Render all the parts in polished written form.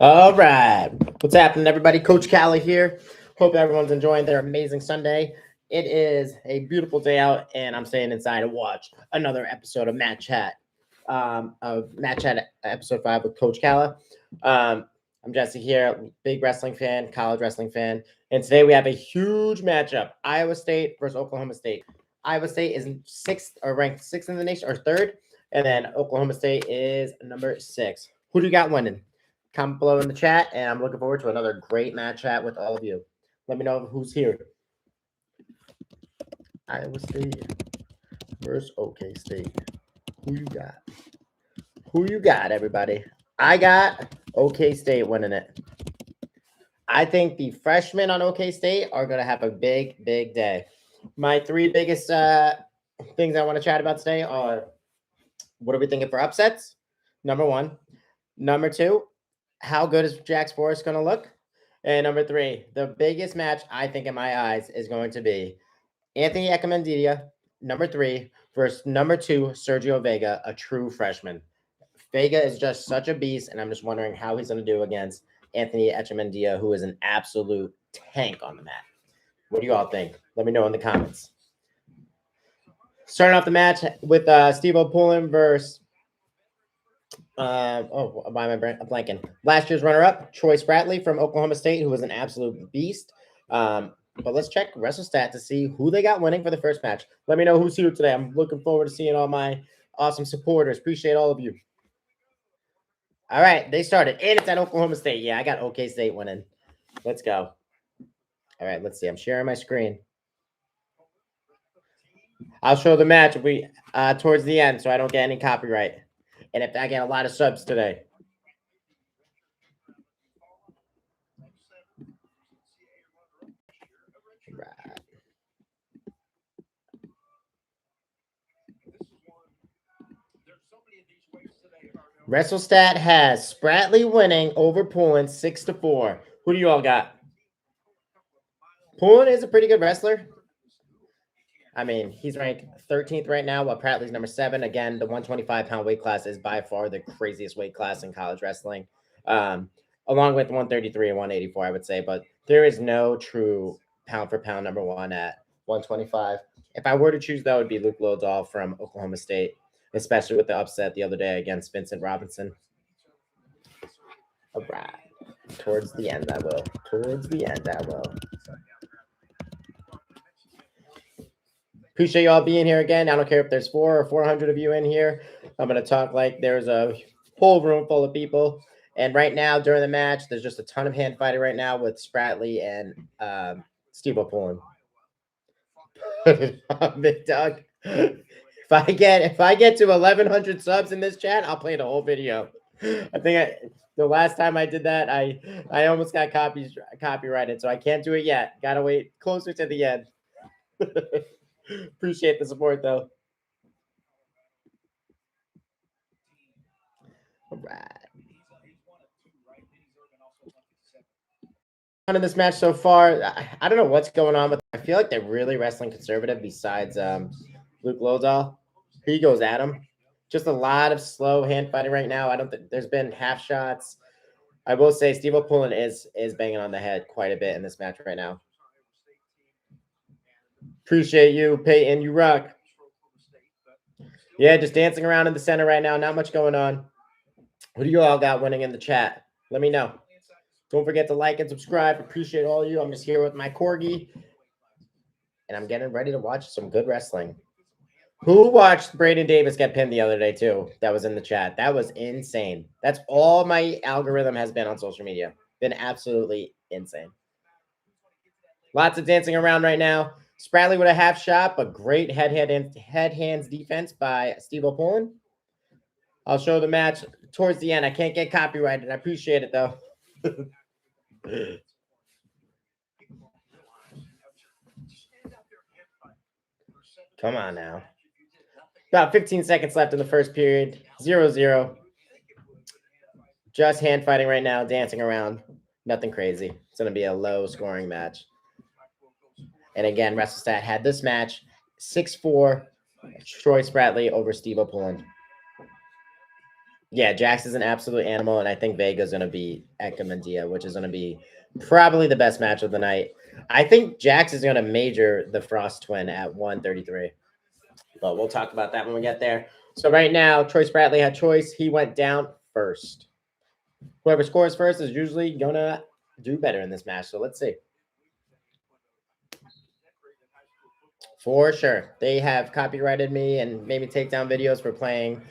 All right. What's happening, everybody? Coach Cala here. Hope everyone's enjoying their amazing Sunday. It is a beautiful day out, and I'm staying inside to watch another episode of Matt Chat episode 5 with Coach Cala. I'm Jesse here, big wrestling fan, college wrestling fan, and today we have a huge matchup: Iowa State versus Oklahoma State. Iowa State is sixth or ranked sixth in the nation or third, and then Oklahoma State is number 6. Who do you got winning? Comment below in the chat, and I'm looking forward to another great match chat with all of you. Let me know who's here. Iowa State versus OK State. Who you got? Who you got, everybody? I got OK State winning it. I think the freshmen on OK State are going to have a big, big day. My three biggest things I want to chat about today are what are we thinking for upsets? Number 1. Number 2, how good is Jack's Forest going to look? And number 3, the biggest match I think in my eyes is going to be Anthony Ecamendia, number 3, versus number 2, Sergio Vega, a true freshman. Vega is just such a beast, and I'm just wondering how he's going to do against Anthony Ecamendia, who is an absolute tank on the mat. What do you all think? Let me know in the comments. Starting off the match with Steve O'Pullen versus why am I blanking? Last year's runner-up, Troy Spratley from Oklahoma State, who was an absolute beast. But let's check WrestleStat to see who they got winning for the first match. Let me know who's here today. I'm looking forward to seeing all my awesome supporters. Appreciate all of you. All right, they started, and it's at Oklahoma State. Yeah, I got OK State winning. Let's go. All right, let's see. I'm sharing my screen. I'll show the match towards the end so I don't get any copyright. And if I get a lot of subs today. Right. WrestleStat has Spratley winning over Pullen 6-4. Who do you all got? Pullen is a pretty good wrestler. I mean, he's ranked 13th right now, while Pratley's number 7. Again, the 125-pound weight class is by far the craziest weight class in college wrestling, along with 133 and 184, I would say. But there is no true pound-for-pound number 1 at 125. If I were to choose, that would be Luke Lodahl from Oklahoma State, especially with the upset the other day against Vincent Robinson. All right. Towards the end, I will. Appreciate y'all being here again. I don't care if there's 400 or 400 of you in here. I'm going to talk like there's a whole room full of people. And right now, during the match, there's just a ton of hand fighting right now with Spratley and Steve O'Pullen. Big Doug. If I get to 1,100 subs in this chat, I'll play the whole video. I think the last time I did that, I almost got copyrighted, so I can't do it yet. Gotta wait closer to the end. Appreciate the support, though. All right. In this match so far, I don't know what's going on, but I feel like they're really wrestling conservative besides Luke Lodahl. He goes at him. Just a lot of slow hand fighting right now. I don't think there's been half shots. I will say Steve O'Pullen is banging on the head quite a bit in this match right now. Appreciate you, Peyton. You rock. Yeah, just dancing around in the center right now. Not much going on. Who do you all got winning in the chat? Let me know. Don't forget to like and subscribe. Appreciate all of you. I'm just here with my corgi, and I'm getting ready to watch some good wrestling. Who watched Braden Davis get pinned the other day, too? That was in the chat. That was insane. That's all my algorithm has been on social media. Been absolutely insane. Lots of dancing around right now. Spratley with a half shot, but great head-hands defense by Steve O'Pullen. I'll show the match towards the end. I can't get copyrighted. I appreciate it, though. Come on now. About 15 seconds left in the first period. 0-0. Just hand fighting right now, dancing around. Nothing crazy. It's going to be a low-scoring match. And again, WrestleStat had this match 6-4, Troy Spratley over Steve O'Pullen. Yeah, Jax is an absolute animal, and I think Vega's going to be Ekamandia, which is going to be probably the best match of the night. I think Jax is going to major the Frost Twin at 133. But we'll talk about that when we get there. So right now, Troy Spratley had choice. He went down first. Whoever scores first is usually going to do better in this match. So let's see. For sure. They have copyrighted me and made me take down videos for playing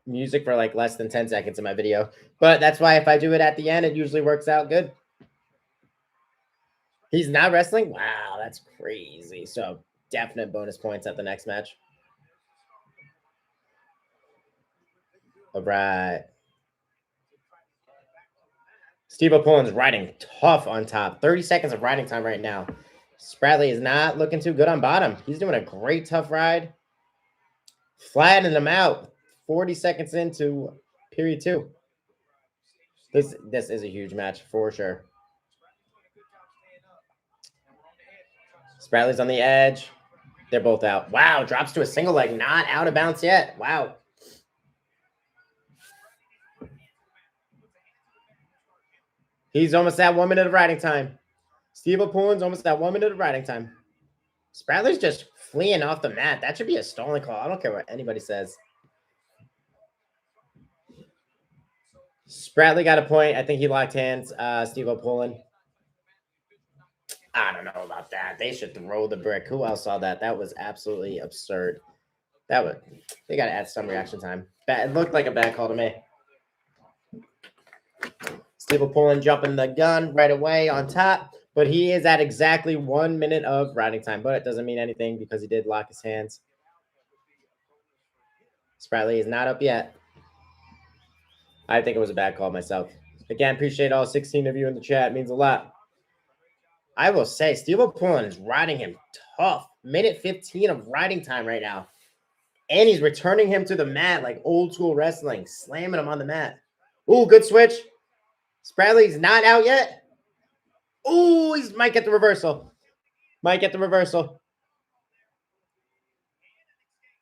music for like less than 10 seconds in my video. But that's why if I do it at the end, it usually works out good. He's not wrestling? Wow, that's crazy. So definite bonus points at the next match. All right. Steve O'Pullen's riding tough on top. 30 seconds of riding time right now. Spratley is not looking too good on bottom. He's doing a great tough ride. Flattening him out. 40 seconds into period 2. This is a huge match for sure. Spratley's on the edge. They're both out. Wow, drops to a single leg. Not out of bounds yet. Wow. He's almost at 1 minute of riding time. Steve O'Pullen's almost at 1 minute of riding time. Spratley's just fleeing off the mat. That should be a stolen call. I don't care what anybody says. Spratley got a point. I think he locked hands. Steve O'Pullen. I don't know about that. They should throw the brick. Who else saw that? That was absolutely absurd. They got to add some reaction time. It looked like a bad call to me. Steve O'Pullen jumping the gun right away on top, but he is at exactly 1 minute of riding time. But it doesn't mean anything because he did lock his hands. Spratley is not up yet. I think it was a bad call myself. Again, appreciate all 16 of you in the chat. It means a lot. I will say, Steve O'Pullen is riding him tough. Minute 15 of riding time right now. And he's returning him to the mat like old school wrestling, slamming him on the mat. Ooh, good switch. Spratley's not out yet. Ooh, he might get the reversal.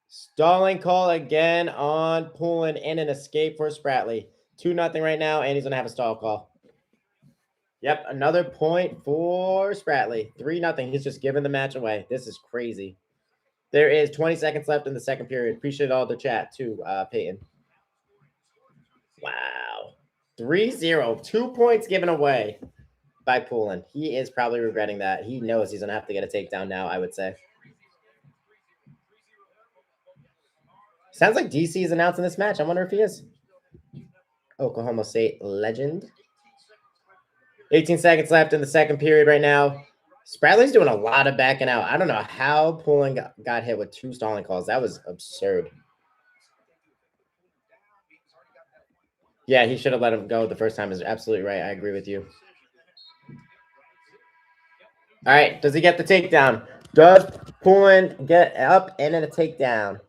Stalling call again on Pullen and an escape for Spratley. 2-0 right now, and he's going to have a stall call. Yep, another point for Spratley. 3-0. He's just giving the match away. This is crazy. There is 20 seconds left in the second period. Appreciate all the chat too, Peyton. Wow. 3-0. 2 points given away by Pullen. He is probably regretting that. He knows he's going to have to get a takedown now, I would say. Sounds like DC is announcing this match. I wonder if he is. Oklahoma State legend. 18 seconds left in the second period right now. Spratley's doing a lot of backing out. I don't know how Pullen got hit with 2 stalling calls. That was absurd. Yeah, he should have let him go the first time. Is absolutely right. I agree with you. All right. Does he get the takedown? Does Pullen get up and then a takedown?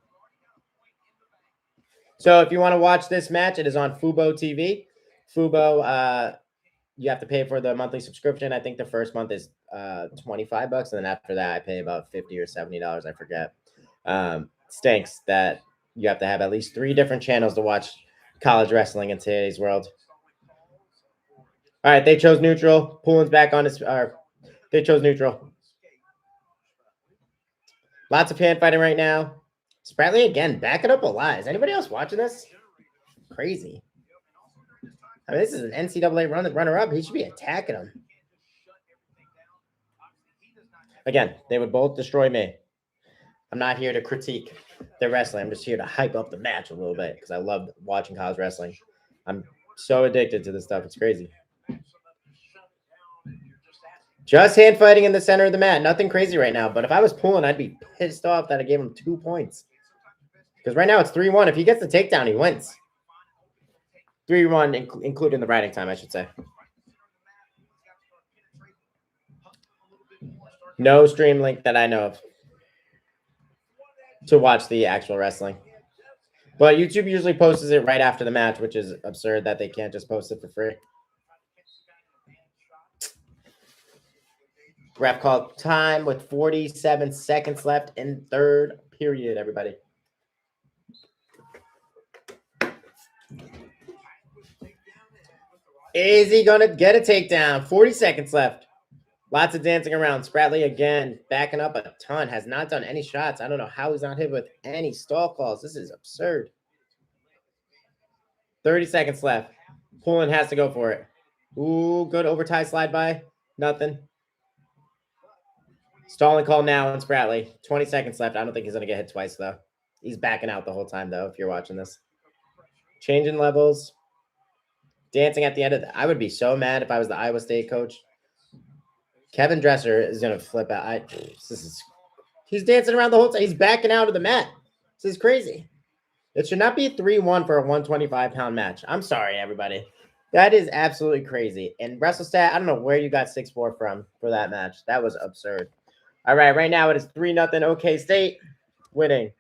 So if you want to watch this match, it is on Fubo TV. Fubo, you have to pay for the monthly subscription. I think the first month is $25, and then after that, I pay about $50 or $70. I forget. Stinks that you have to have at least 3 different channels to watch college wrestling in today's world. All right, they chose neutral. Pullen's back on his. They chose neutral. Lots of hand fighting right now. Spratley again, backing up a lot. Is anybody else watching this? Crazy. I mean, this is an NCAA runner-up. He should be attacking him. Again, they would both destroy me. I'm not here to critique their wrestling. I'm just here to hype up the match a little bit because I love watching college wrestling. I'm so addicted to this stuff. It's crazy. Just hand fighting in the center of the mat. Nothing crazy right now. But if I was Pullen, I'd be pissed off that I gave him 2 points. Because right now it's 3-1. If he gets the takedown, he wins. 3-1, including the riding time, I should say. No stream link that I know of to watch the actual wrestling. But YouTube usually posts it right after the match, which is absurd that they can't just post it for free. Ref called time with 47 seconds left in third period, everybody. Is he going to get a takedown? 40 seconds left. Lots of dancing around. Spratley again, backing up a ton. Has not done any shots. I don't know how he's not hit with any stall calls. This is absurd. 30 seconds left. Poulin has to go for it. Ooh, good overtie slide by. Nothing. Stalling call now on Spratley. 20 seconds left. I don't think he's going to get hit twice, though. He's backing out the whole time, though, if you're watching this. Changing levels. Dancing at the end of I would be so mad if I was the Iowa State coach. Kevin Dresser is going to flip out. He's dancing around the whole time. He's backing out of the mat. This is crazy. It should not be 3-1 for a 125-pound match. I'm sorry, everybody. That is absolutely crazy. And WrestleStat, I don't know where you got 6-4 from for that match. That was absurd. All right now it is 3-0 OK State winning.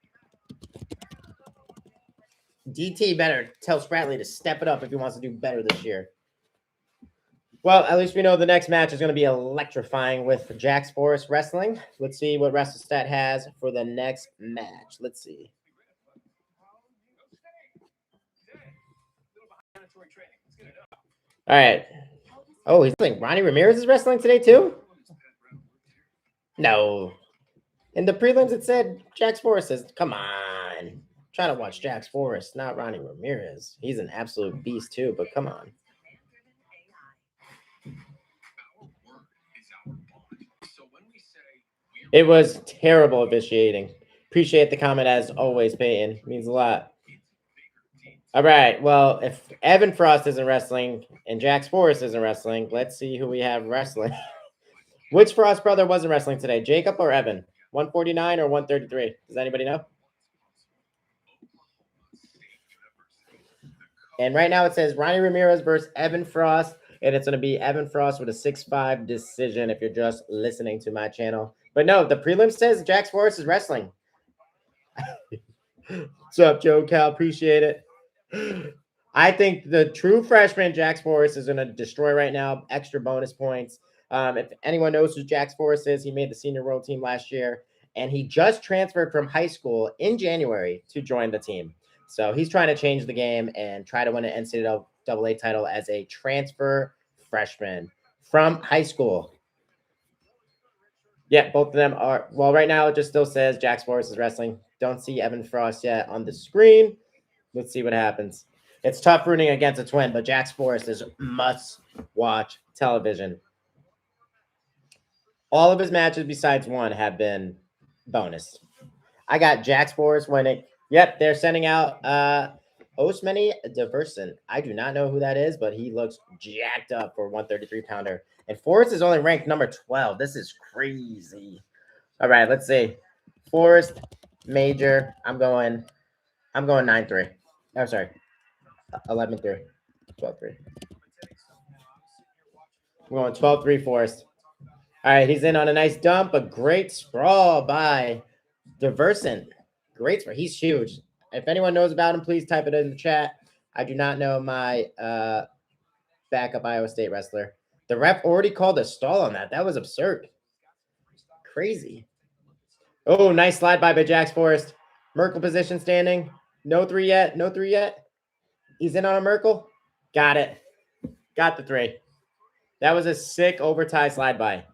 DT better tell Spratley to step it up if he wants to do better this year. Well, at least we know the next match is going to be electrifying with Jax Forest Wrestling. Let's see what WrestleStat has for the next match. Let's see. All right. Oh, he's like Ronnie Ramirez is wrestling today too? No. In the prelims, it said Jax Forest says, come on. Try to watch Jax Forest, not Ronnie Ramirez. He's an absolute beast too, but come on. It was terrible officiating. Appreciate the comment as always, Peyton. Means a lot. All right. Well, if Evan Frost isn't wrestling and Jax Forest isn't wrestling, let's see who we have wrestling. Which Frost brother wasn't wrestling today? Jacob or Evan? 149 or 133? Does anybody know? And right now it says Ronnie Ramirez versus Evan Frost. And it's going to be Evan Frost with a 6-5 decision if you're just listening to my channel. But no, the prelim says Jax Forest is wrestling. What's up, Joe Cal? Appreciate it. I think the true freshman Jax Forest is going to destroy right now. Extra bonus points. If anyone knows who Jax Forest is, he made the senior world team last year. And he just transferred from high school in January to join the team. So he's trying to change the game and try to win an NCAA title as a transfer freshman from high school. Yeah, both of them are. Well, right now it just still says Jax Forest is wrestling. Don't see Evan Frost yet on the screen. Let's see what happens. It's tough rooting against a twin, but Jax Forest is must-watch television. All of his matches besides one have been bonus. I got Jax Forest winning. Yep, they're sending out Osmani Diverson. I do not know who that is, but he looks jacked up for 133-pounder. And Forrest is only ranked number 12. This is crazy. All right, let's see. Forrest, Major. I'm going 9-3. Oh, sorry. 11-3. 12-3. We're going 12-3 Forrest. All right, he's in on a nice dump. A great sprawl by Diverson. Great sprawl. He's huge. If anyone knows about him, please type it in the chat. I do not know my backup Iowa State wrestler. The ref already called a stall on that. That was absurd. Crazy. Oh, nice slide by Jax Forest. Merkel position standing. No 3 yet. No 3 yet. He's in on a Merkel. Got it. Got the 3. That was a sick overtie slide by.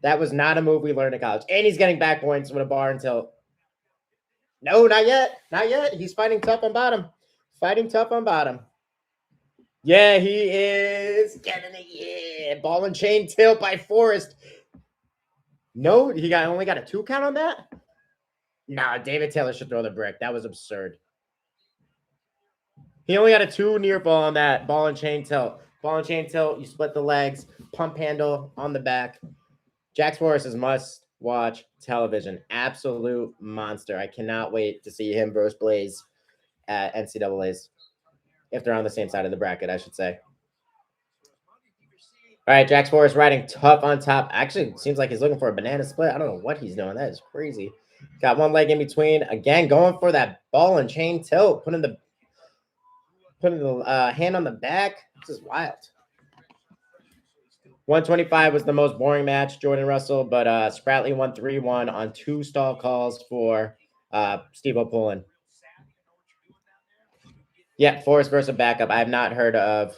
That was not a move we learned in college. And he's getting back points with a bar until. No, not yet. Not yet. He's fighting tough on bottom. Fighting tough on bottom. Yeah, he is getting it. Yeah. Ball and chain tilt by Forrest. No, he only got a 2 count on that? Nah, David Taylor should throw the brick. That was absurd. He only got a 2 near ball on that. Ball and chain tilt. Ball and chain tilt. You split the legs. Pump handle on the back. Jax Forrest is must-watch television. Absolute monster. I cannot wait to see him versus Blaze at NCAAs. If they're on the same side of the bracket, I should say. All right, Jax Forrest riding tough on top. Actually, seems like he's looking for a banana split. I don't know what he's doing. That is crazy. Got one leg in between. Again, going for that ball and chain tilt. Putting the hand on the back. This is wild. 125 was the most boring match, Jordan Russell, but Spratley won 3-1 on 2 stall calls for Steve O'Pullen. Yeah, Forrest versus backup. I have not heard of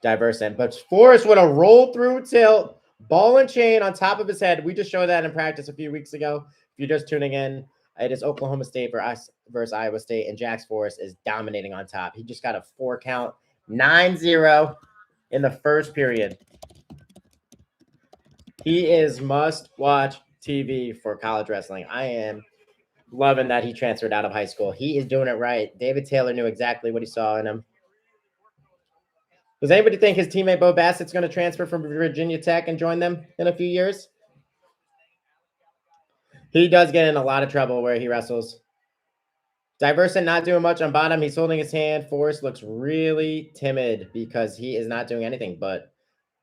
Diversant. But Forrest with a roll through tilt, ball and chain on top of his head. We just showed that in practice a few weeks ago. If you're just tuning in, it is Oklahoma State versus Iowa State, and Jax Forrest is dominating on top. He just got a 4 count, 9-0 in the first period. He is must-watch TV for college wrestling. I am loving that he transferred out of high school. He is doing it right. David Taylor knew exactly what he saw in him. Does anybody think his teammate Bo Bassett's going to transfer from Virginia Tech and join them in a few years? He does get in a lot of trouble where he wrestles. Diversant not doing much on bottom. He's holding his hand. Forrest looks really timid because he is not doing anything. But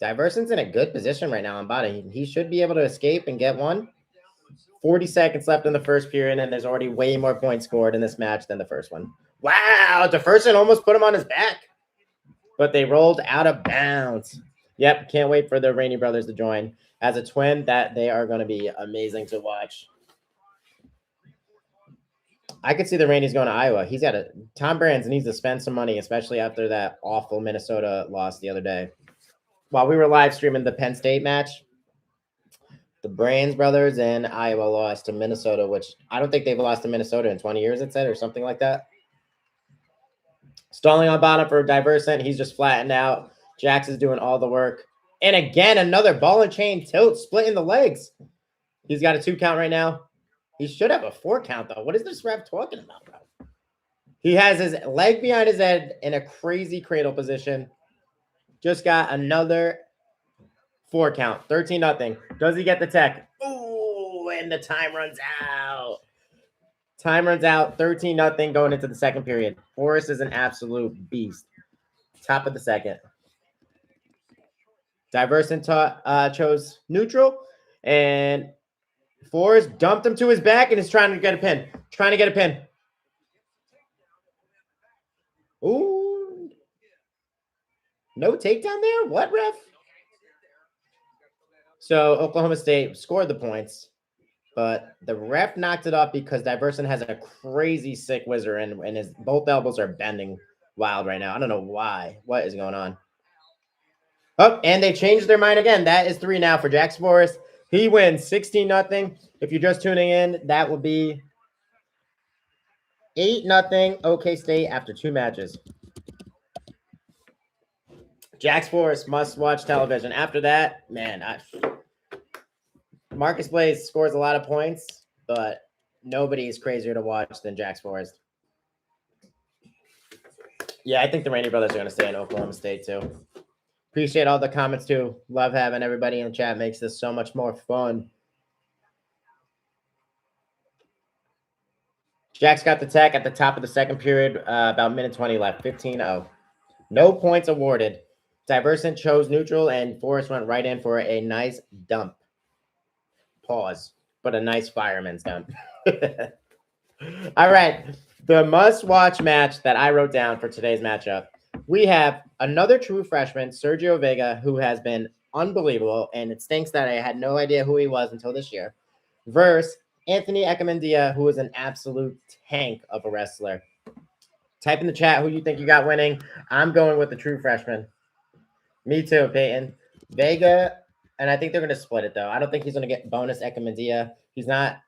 Diversant's in a good position right now on bottom. He should be able to escape and get one. 40 seconds left in the first period, and there's already way more points scored in this match than the first one. Wow, Diversant almost put him on his back. But they rolled out of bounds. Yep, can't wait for the Rainey brothers to join. As a twin, that they are going to be amazing to watch. I could see the Rainey's going to Iowa. He's got a Tom Brands needs to spend some money, especially after that awful Minnesota loss the other day. While we were live streaming the Penn State match, the Brands brothers and Iowa lost to Minnesota, which I don't think they've lost to Minnesota in 20 years, it said, or something like that. Stalling on bottom for Diversant. He's just flattened out. Jax is doing all the work. And again, another ball and chain tilt, splitting the legs. He's got a 2 count right now. He should have a 4 count, though. What is this ref talking about, bro? He has his leg behind his head in a crazy cradle position. Just got another 4 count. 13-0. Does he get the tech? Ooh, and the time runs out. Time runs out. 13-0 going into the second period. Forrest is an absolute beast. Top of the second. Diversant chose neutral, and Forrest dumped him to his back and is trying to get a pin. Ooh. No takedown there? What, ref? So Oklahoma State scored the points, but the ref knocked it off because Diversant has a crazy sick whizzer and his both elbows are bending wild right now. I don't know why. What is going on? Oh, and they changed their mind again. That is 3 now for Jax Forrest. He wins 16-0. If you're just tuning in, that will be 8-0 OK State after 2 matches. Jax Forrest must watch television. After that, man, Marcus Blaze scores a lot of points, but nobody is crazier to watch than Jax Forrest. Yeah, I think the Rainey brothers are going to stay in Oklahoma State too. Appreciate all the comments too. Love having everybody in the chat. Makes this so much more fun. Jax got the tech at the top of the second period. About minute 20 left. 15-0. No points awarded. Diversant chose neutral, and Forrest went right in for a nice dump. Pause. But a nice fireman's dump. All right. The must-watch match that I wrote down for today's matchup. We have another true freshman, Sergio Vega, who has been unbelievable, and it stinks that I had no idea who he was until this year, versus Anthony Ekamandia, who is an absolute tank of a wrestler. Type in the chat who you think you got winning. I'm going with the true freshman. Me too, Peyton. Vega, and I think they're going to split it, though. I don't think he's going to get bonus Ekamandia. He's not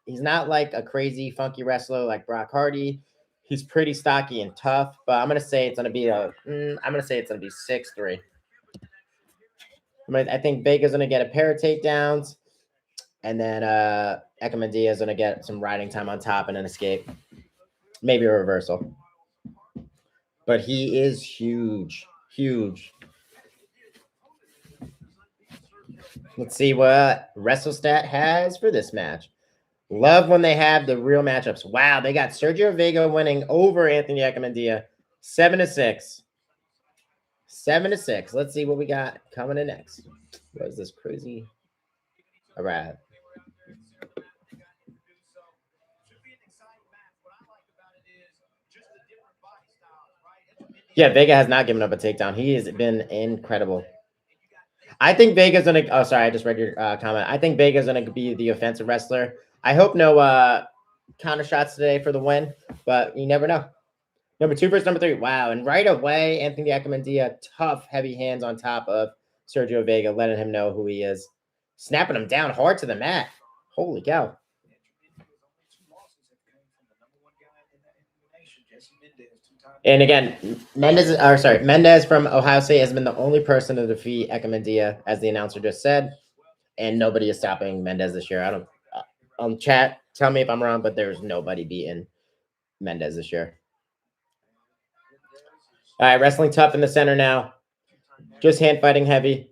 like a crazy, funky wrestler like Brock Hardy. He's pretty stocky and tough, but I'm going to say it's going to be 6-3. I think Vega's going to get a pair of takedowns, and then Ekamandia is going to get some riding time on top and an escape. Maybe a reversal. But he is huge. Huge. Let's see what WrestleStat has for this match. Love when they have the real matchups. Wow, they got Sergio Vega winning over Anthony Ekamandia. 7-6. 7-6. Let's see what we got coming in next. What is this crazy? All right. Yeah, Vega has not given up a takedown. He has been incredible. I think Vega's going to – oh, sorry, I just read your comment. I think Vega's going to be the offensive wrestler. I hope no counter shots today for the win, but you never know. Number 2 versus number 3. Wow. And right away, Anthony Eckamandia, tough, heavy hands on top of Sergio Vega, letting him know who he is. Snapping him down hard to the mat. Holy cow. And again, Mendez from Ohio State has been the only person to defeat Eckamandia, as the announcer just said. And nobody is stopping Mendez this year. I don't chat, tell me if I'm wrong, but there's nobody beating Mendez this year. All right, wrestling tough in the center now. Just hand fighting heavy.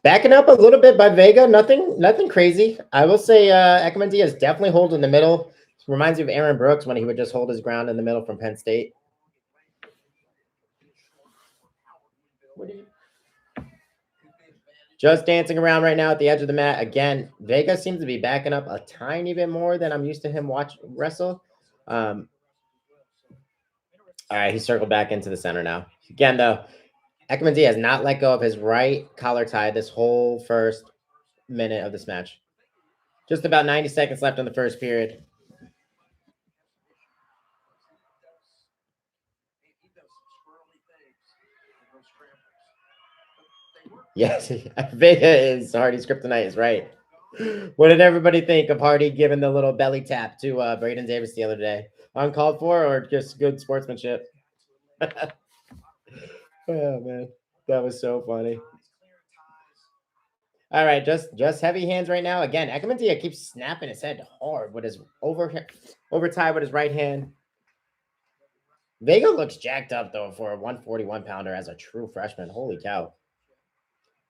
Backing up a little bit by Vega. Nothing crazy. I will say Eckamandia is definitely holding the middle. Reminds me of Aaron Brooks when he would just hold his ground in the middle from Penn State. Just dancing around right now at the edge of the mat. Again, Vega seems to be backing up a tiny bit more than I'm used to him wrestle. All right, he circled back into the center now. Again, though, Eckamandia has not let go of his right collar tie this whole first minute of this match. Just about 90 seconds left in the first period. Yes, Vega is Hardy's kryptonite is right. What did everybody think of Hardy giving the little belly tap to Braden Davis the other day? Uncalled for or just good sportsmanship? Oh man, that was so funny. All right, just heavy hands right now. Again, Eckamandia keeps snapping his head hard with his over tie with his right hand. Vega looks jacked up though for a 141 pounder as a true freshman. Holy cow!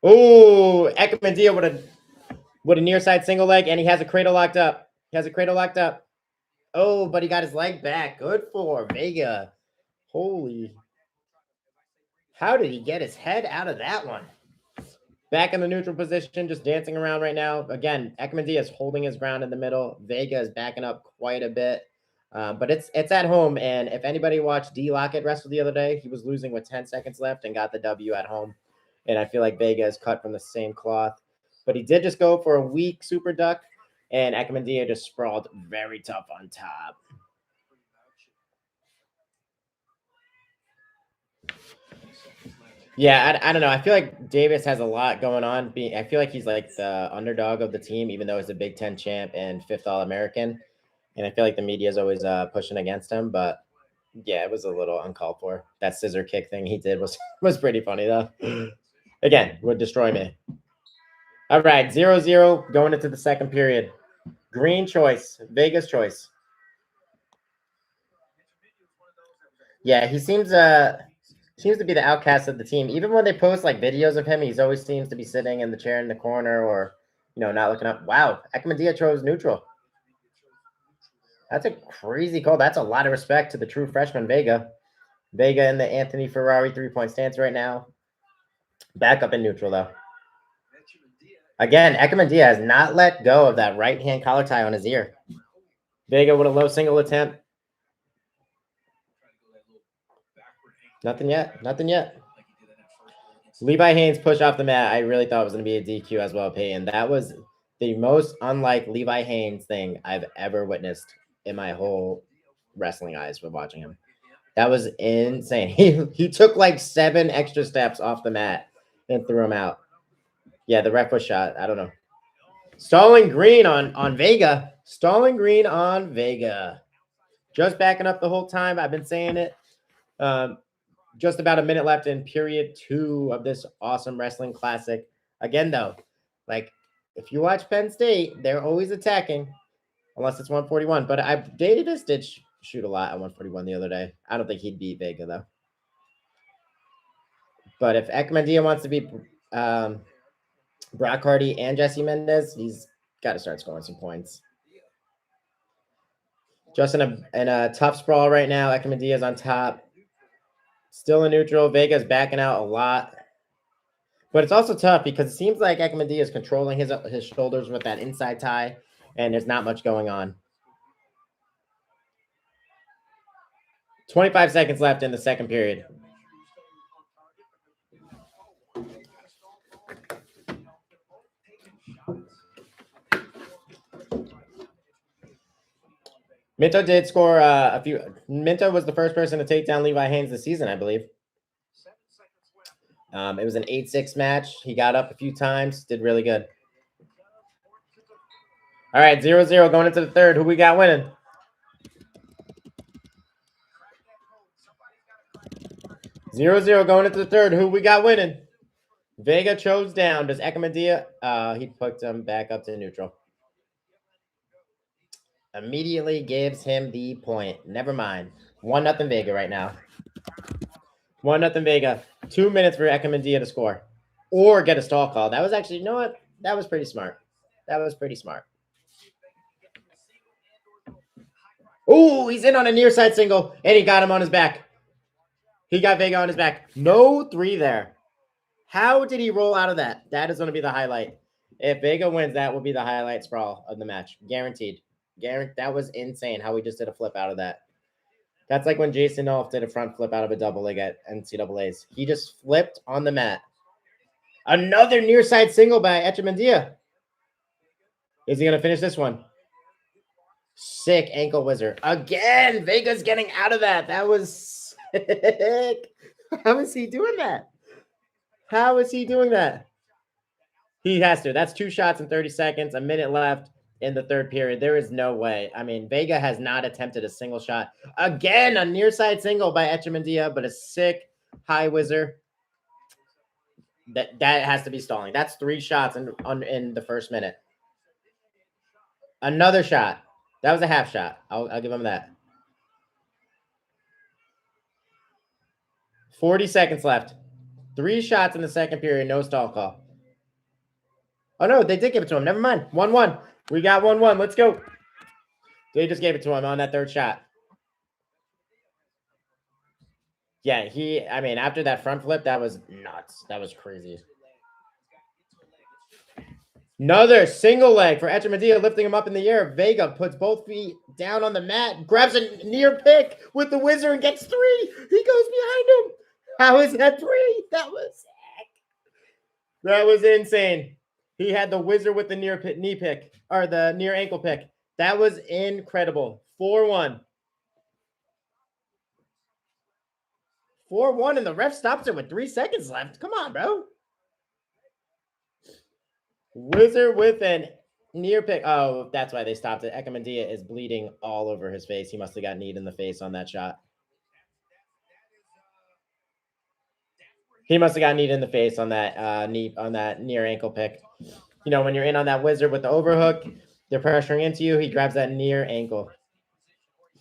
Oh, Eckamandia with a near side single leg, and he has a cradle locked up. Oh, but he got his leg back. Good for Vega. Holy! How did he get his head out of that one? Back in the neutral position, just dancing around right now. Again, Eckamandia is holding his ground in the middle. Vega is backing up quite a bit. But it's at home, and if anybody watched D Lockett wrestle the other day, he was losing with 10 seconds left and got the W at home. And I feel like Vega is cut from the same cloth. But he did just go for a weak super duck, and Eckamandia just sprawled very tough on top. Yeah, I don't know. I feel like Davis has a lot going on. I feel like he's like the underdog of the team, even though he's a Big Ten champ and fifth All American. And I feel like the media is always pushing against him. But yeah, it was a little uncalled for. That scissor kick thing he did was pretty funny though. Again, would destroy me. All right, 0-0 going into the second period. Green choice, Vegas choice. Yeah, he seems to be the outcast of the team. Even when they post like videos of him, he's always seems to be sitting in the chair in the corner or not looking up. Wow, Eckamandia chose neutral. That's a crazy call. That's a lot of respect to the true freshman Vega. Vega in the Anthony Ferrari 3-point stance right now. Back up in neutral though. Again, Eckamandia has not let go of that right hand collar tie on his ear. Vega with a low single attempt. Nothing yet. Levi Haynes push off the mat. I really thought it was going to be a DQ as well, Peyton. That was the most unlike Levi Haynes thing I've ever witnessed in my whole wrestling eyes with watching him. That was insane. He took like 7 extra steps off the mat and threw him out. Yeah, the ref was shot. I don't know. Stalling green on Vega. Stalling green on Vega. Just backing up the whole time. I've been saying it. Just about a minute left in period 2 of this awesome wrestling classic. Again, though, like if you watch Penn State, they're always attacking, unless it's 141. But Davis did shoot a lot at 141 the other day. I don't think he'd beat Vega though. But if Eckamandia wants to beat Brock Hardy and Jesse Mendez, he's got to start scoring some points. Just in a tough sprawl right now. Eckamandia is on top. Still in neutral. Vega's backing out a lot. But it's also tough because it seems like Eckamandia is controlling his shoulders with that inside tie, and there's not much going on. 25 seconds left in the second period. Minto did score a few. Minto was the first person to take down Levi Haynes this season, I believe. It was an 8-6 match. He got up a few times, did really good. All right, 0-0 going into the third. Who we got winning? 0-0 going into the third. Who we got winning? Vega chose down. Does Ekamedia? He put him back up to neutral. Immediately gives him the point. Never mind. 1-0 Vega right now. 1-0 Vega. 2 minutes for Ekamedia to score. Or get a stall call. That was actually, you know what? That was pretty smart. That was pretty smart. Oh, he's in on a near side single, and he got him on his back. He got Vega on his back. No 3 there. How did he roll out of that? That is going to be the highlight. If Vega wins, that will be the highlight sprawl of the match. Guaranteed. That was insane how we just did a flip out of that. That's like when Jason Nolf did a front flip out of a double leg at NCAAs. He just flipped on the mat. Another near side single by Echemendia. Is he going to finish this one? Sick ankle whizzer. Again, Vega's getting out of that. That was sick. How is he doing that? How is he doing that? He has to. That's 2 shots in 30 seconds, a minute left in the third period. There is no way. I mean, Vega has not attempted a single shot. Again, a near side single by Echemendia, but a sick high whizzer. That has to be stalling. That's 3 shots in the first minute. Another shot. That was a half shot. I'll give him that. 40 seconds left. 3 shots in the second period. No stall call. Oh, no, they did give it to him. Never mind. 1-1. We got 1-1. Let's go. They just gave it to him on that third shot. Yeah, I mean, after that front flip, that was nuts. That was crazy. Another single leg for Echemendia, lifting him up in the air. Vega puts both feet down on the mat, grabs a near pick with the whizzer and gets 3. He goes behind him. How is that 3? That was sick. That was insane. He had the whizzer with the near knee pick, or the near ankle pick. That was incredible. 4-1. 4-1, and the ref stops it with 3 seconds left. Come on, bro. Whizzer with an near pick. Oh, that's why they stopped it. Ekamedia is bleeding all over his face. He must have got kneed in the face on that shot. He must have got kneed in the face on that near ankle pick. You know, when you're in on that whizzer with the overhook, they're pressuring into you. He grabs that near ankle.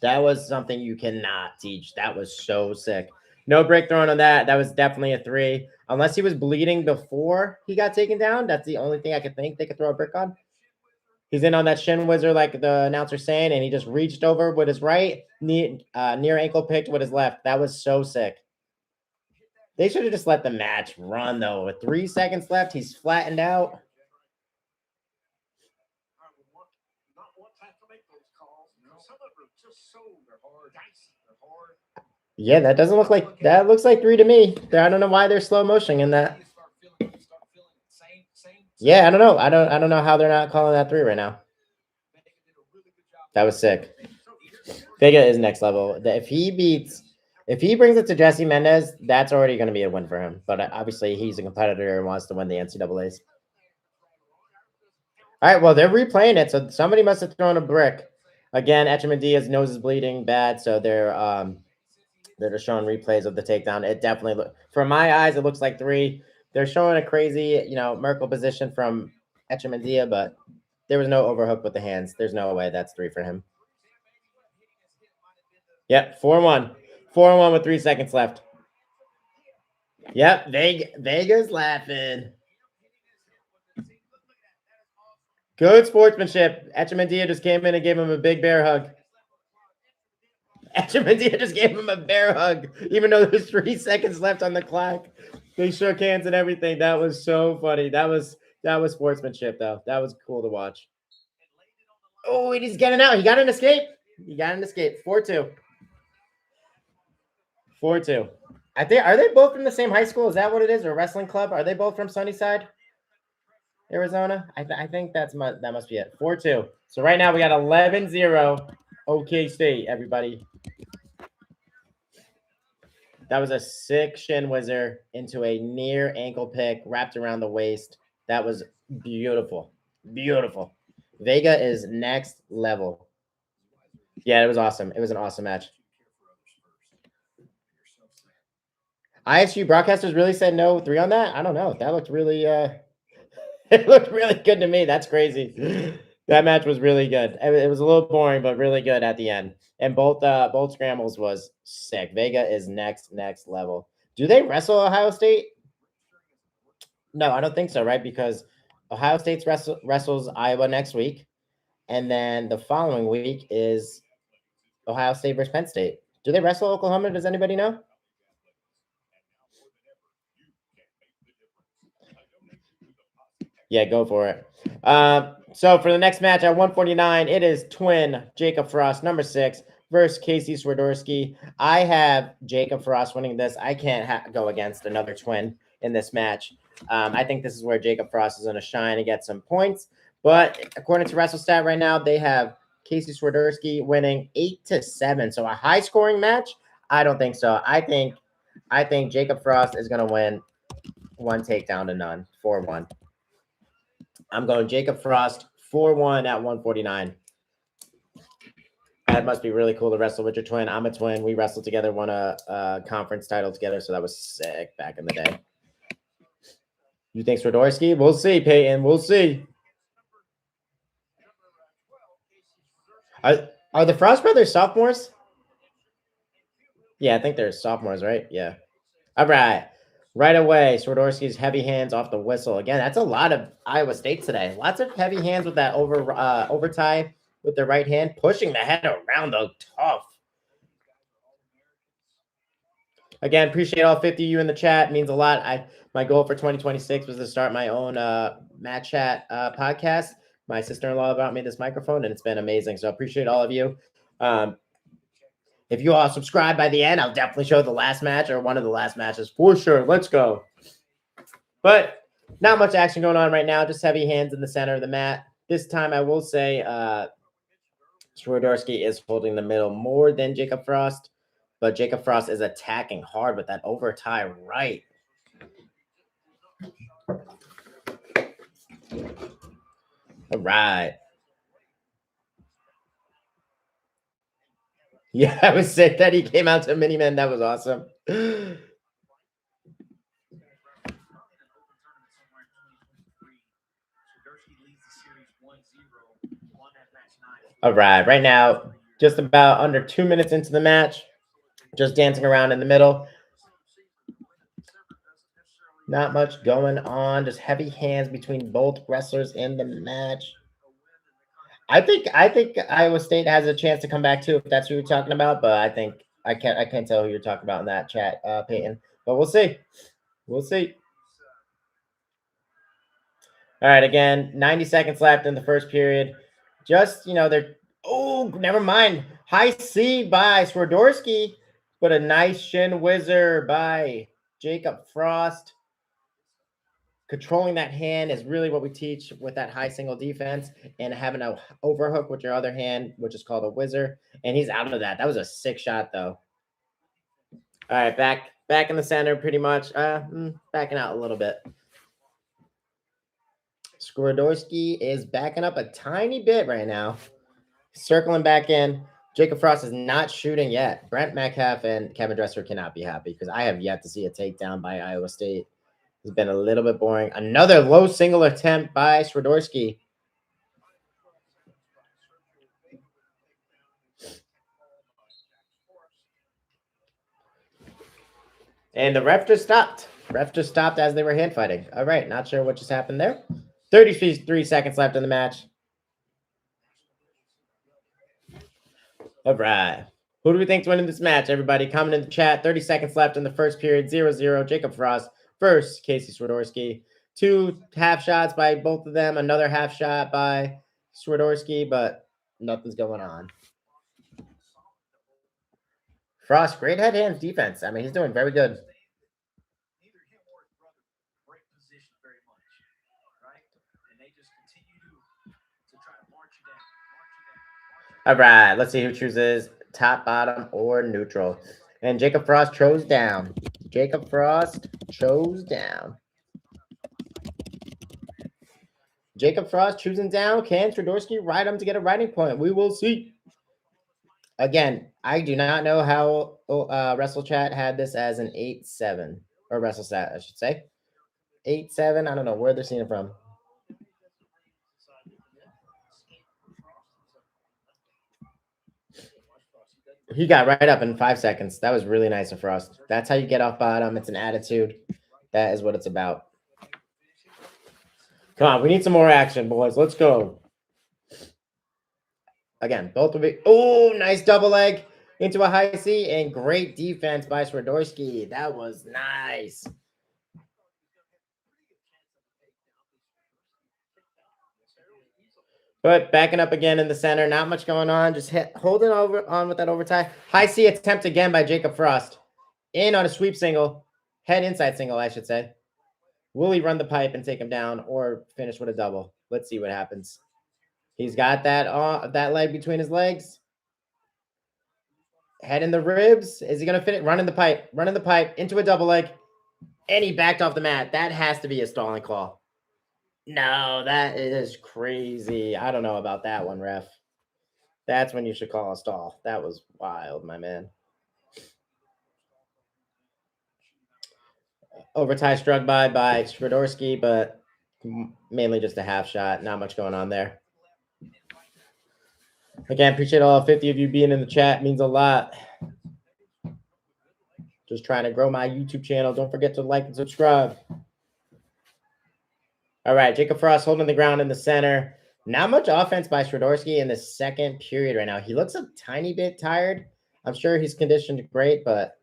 That was something you cannot teach. That was so sick. No break thrown on that. That was definitely a 3. Unless he was bleeding before he got taken down. That's the only thing I could think they could throw a brick on. He's in on that shin whizzer like the announcer's saying, and he just reached over with his right, near ankle picked with his left. That was so sick. They should have just let the match run, though. With 3 seconds left, he's flattened out. Yeah, that doesn't look like that. Looks like 3 to me. I don't know why they're slow motioning in that. Yeah, I don't know. I don't know how they're not calling that 3 right now. That was sick. Vega is next level. If he brings it to Jesse Mendez, that's already going to be a win for him. But obviously, he's a competitor and wants to win the NCAAs. All right, well, they're replaying it, so somebody must have thrown a brick. Again, Echemedia's nose is bleeding bad, so they're just showing replays of the takedown. It definitely from my eyes, it looks like 3. They're showing a crazy, Merkel position from Echemendia, but there was no overhook with the hands. There's no way that's 3 for him. Yep, 4-1. 4-1 with 3 seconds left. Yep, Vega's laughing. Good sportsmanship. Echemendia just came in and gave him a big bear hug. Echemendia just gave him a bear hug, even though there's 3 seconds left on the clock. They shook hands and everything. That was so funny. That was sportsmanship, though. That was cool to watch. Oh, he's getting out. He got an escape. 4-2. 4-2. Are they both from the same high school? Is that what it is? Or wrestling club? Are they both from Sunnyside, Arizona? I think that must be it. 4-2. So right now we got 11-0 OK State, everybody. That was a sick shin whizzer into a near ankle pick wrapped around the waist. That was beautiful. Beautiful. Vega is next level. Yeah, it was awesome. It was an awesome match. ISU broadcasters really said no 3 on that? I don't know. That looked really it looked really good to me. That's crazy. That match was really good. It was a little boring, but really good at the end. And both scrambles was sick. Vega is next level. Do they wrestle Ohio State? No, I don't think so, right? Because Ohio State's wrestles Iowa next week, and then the following week is Ohio State versus Penn State. Do they wrestle Oklahoma? Does anybody know? Yeah, go for it. So for the next match at 149, it is twin Jacob Frost, number 6, versus Casey Swiderski. I have Jacob Frost winning this. I can't go against another twin in this match. I think this is where Jacob Frost is going to shine and get some points. But according to WrestleStat right now, they have Casey Swiderski winning 8-7. So a high scoring match? I don't think so. I think Jacob Frost is going to win 1 takedown to none, 4-1. I'm going Jacob Frost 4-1 at 149. That must be really cool to wrestle with your twin. I'm a twin. We wrestled together, won a conference title together, so that was sick back in the day. You think Swiderski? We'll see, Peyton. We'll see. Are the Frost brothers sophomores? Yeah, I think they're sophomores, right? Yeah. All right. Right away, Swiderski's heavy hands off the whistle. Again, that's a lot of Iowa State today. Lots of heavy hands with that overtie with the right hand, pushing the head around the tough. Again, appreciate all 50 of you in the chat. It means a lot. My goal for 2026 was to start my own Matt Chat podcast. My sister-in-law brought me this microphone, and it's been amazing. So I appreciate all of you. If you all subscribe by the end, I'll definitely show the last match or one of the last matches for sure. Let's go. But not much action going on right now. Just heavy hands in the center of the mat. This time, I will say Swiderski is holding the middle more than Jacob Frost, but Jacob Frost is attacking hard with that overtie right. All right. Yeah, I was sick that he came out to Mini Men. That was awesome. All right. Right now, just about under 2 minutes into the match, just dancing around in the middle. Not much going on. Just heavy hands between both wrestlers in the match. I think Iowa State has a chance to come back too, if that's who you're talking about. But I can't tell who you're talking about in that chat, Peyton. But we'll see. We'll see. All right, again, 90 seconds left in the first period. Just they're never mind. High C by Swiderski, but a nice shin whizzer by Jacob Frost. Controlling that hand is really what we teach with that high single defense, and having a overhook with your other hand, which is called a whizzer. And he's out of that. That was a sick shot, though. All right, back in the center, pretty much. Backing out a little bit. Swiderski is backing up a tiny bit right now. Circling back in. Jacob Frost is not shooting yet. Brent Metcalf and Kevin Dresser cannot be happy because I have yet to see a takedown by Iowa State. It's been a little bit boring. Another low single attempt by Swiderski. And the ref just stopped. Ref just stopped as they were hand fighting. All right, not sure what just happened there. 33 seconds left in the match. All right. Who do we think's winning this match, everybody? Comment in the chat. 30 seconds left in the first period. 0-0. Jacob Frost versus Casey Swiderski. 2 half shots by both of them. Another half shot by Swiderski, but nothing's going on. Frost, great head hands defense. I mean, he's doing very good. All right, let's see who chooses top, bottom, or neutral. And Jacob Frost chose down. Jacob Frost chose down. Jacob Frost choosing down. Can Swiderski ride him to get a riding point? We will see. Again, I do not know how WrestleChat had this as an 8-7. Or WrestleStat, I should say. 8-7. I don't know where they're seeing it from. He got right up in 5 seconds. That was really nice of Frost. That's how you get off bottom. It's an attitude. That is what it's about. Come on, we need some more action, boys. Let's go. Again, both will be. Oh, nice double leg into a high C and great defense by Swiderski. That was nice. But backing up again in the center, not much going on. Just holding on with that overtime. High C attempt again by Jacob Frost. In on a sweep single. Head inside single, I should say. Will he run the pipe and take him down or finish with a double? Let's see what happens. He's got that leg between his legs. Head in the ribs. Is he going to finish? Running the pipe into a double leg. And he backed off the mat. That has to be a stalling call. No, that is crazy. I don't know about that one, ref. That's when you should call a stall. That was wild, my man. Overtie struck by Swiderski, but mainly just a half shot. Not much going on there. Again, appreciate all 50 of you being in the chat. It means a lot. Just trying to grow my YouTube channel. Don't forget to like and subscribe. All right, Jacob Frost holding the ground in the center. Not much offense by Swiderski in the second period right now. He looks a tiny bit tired. I'm sure he's conditioned great, but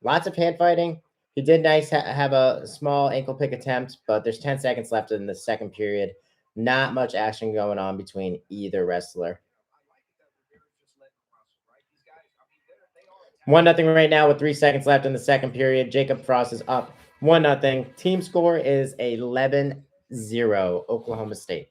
lots of hand fighting. He did have a small ankle pick attempt, but there's 10 seconds left in the second period. Not much action going on between either wrestler. 1-0 right now with 3 seconds left in the second period. Jacob Frost is up 1-0. Team score is 11-0, Oklahoma State.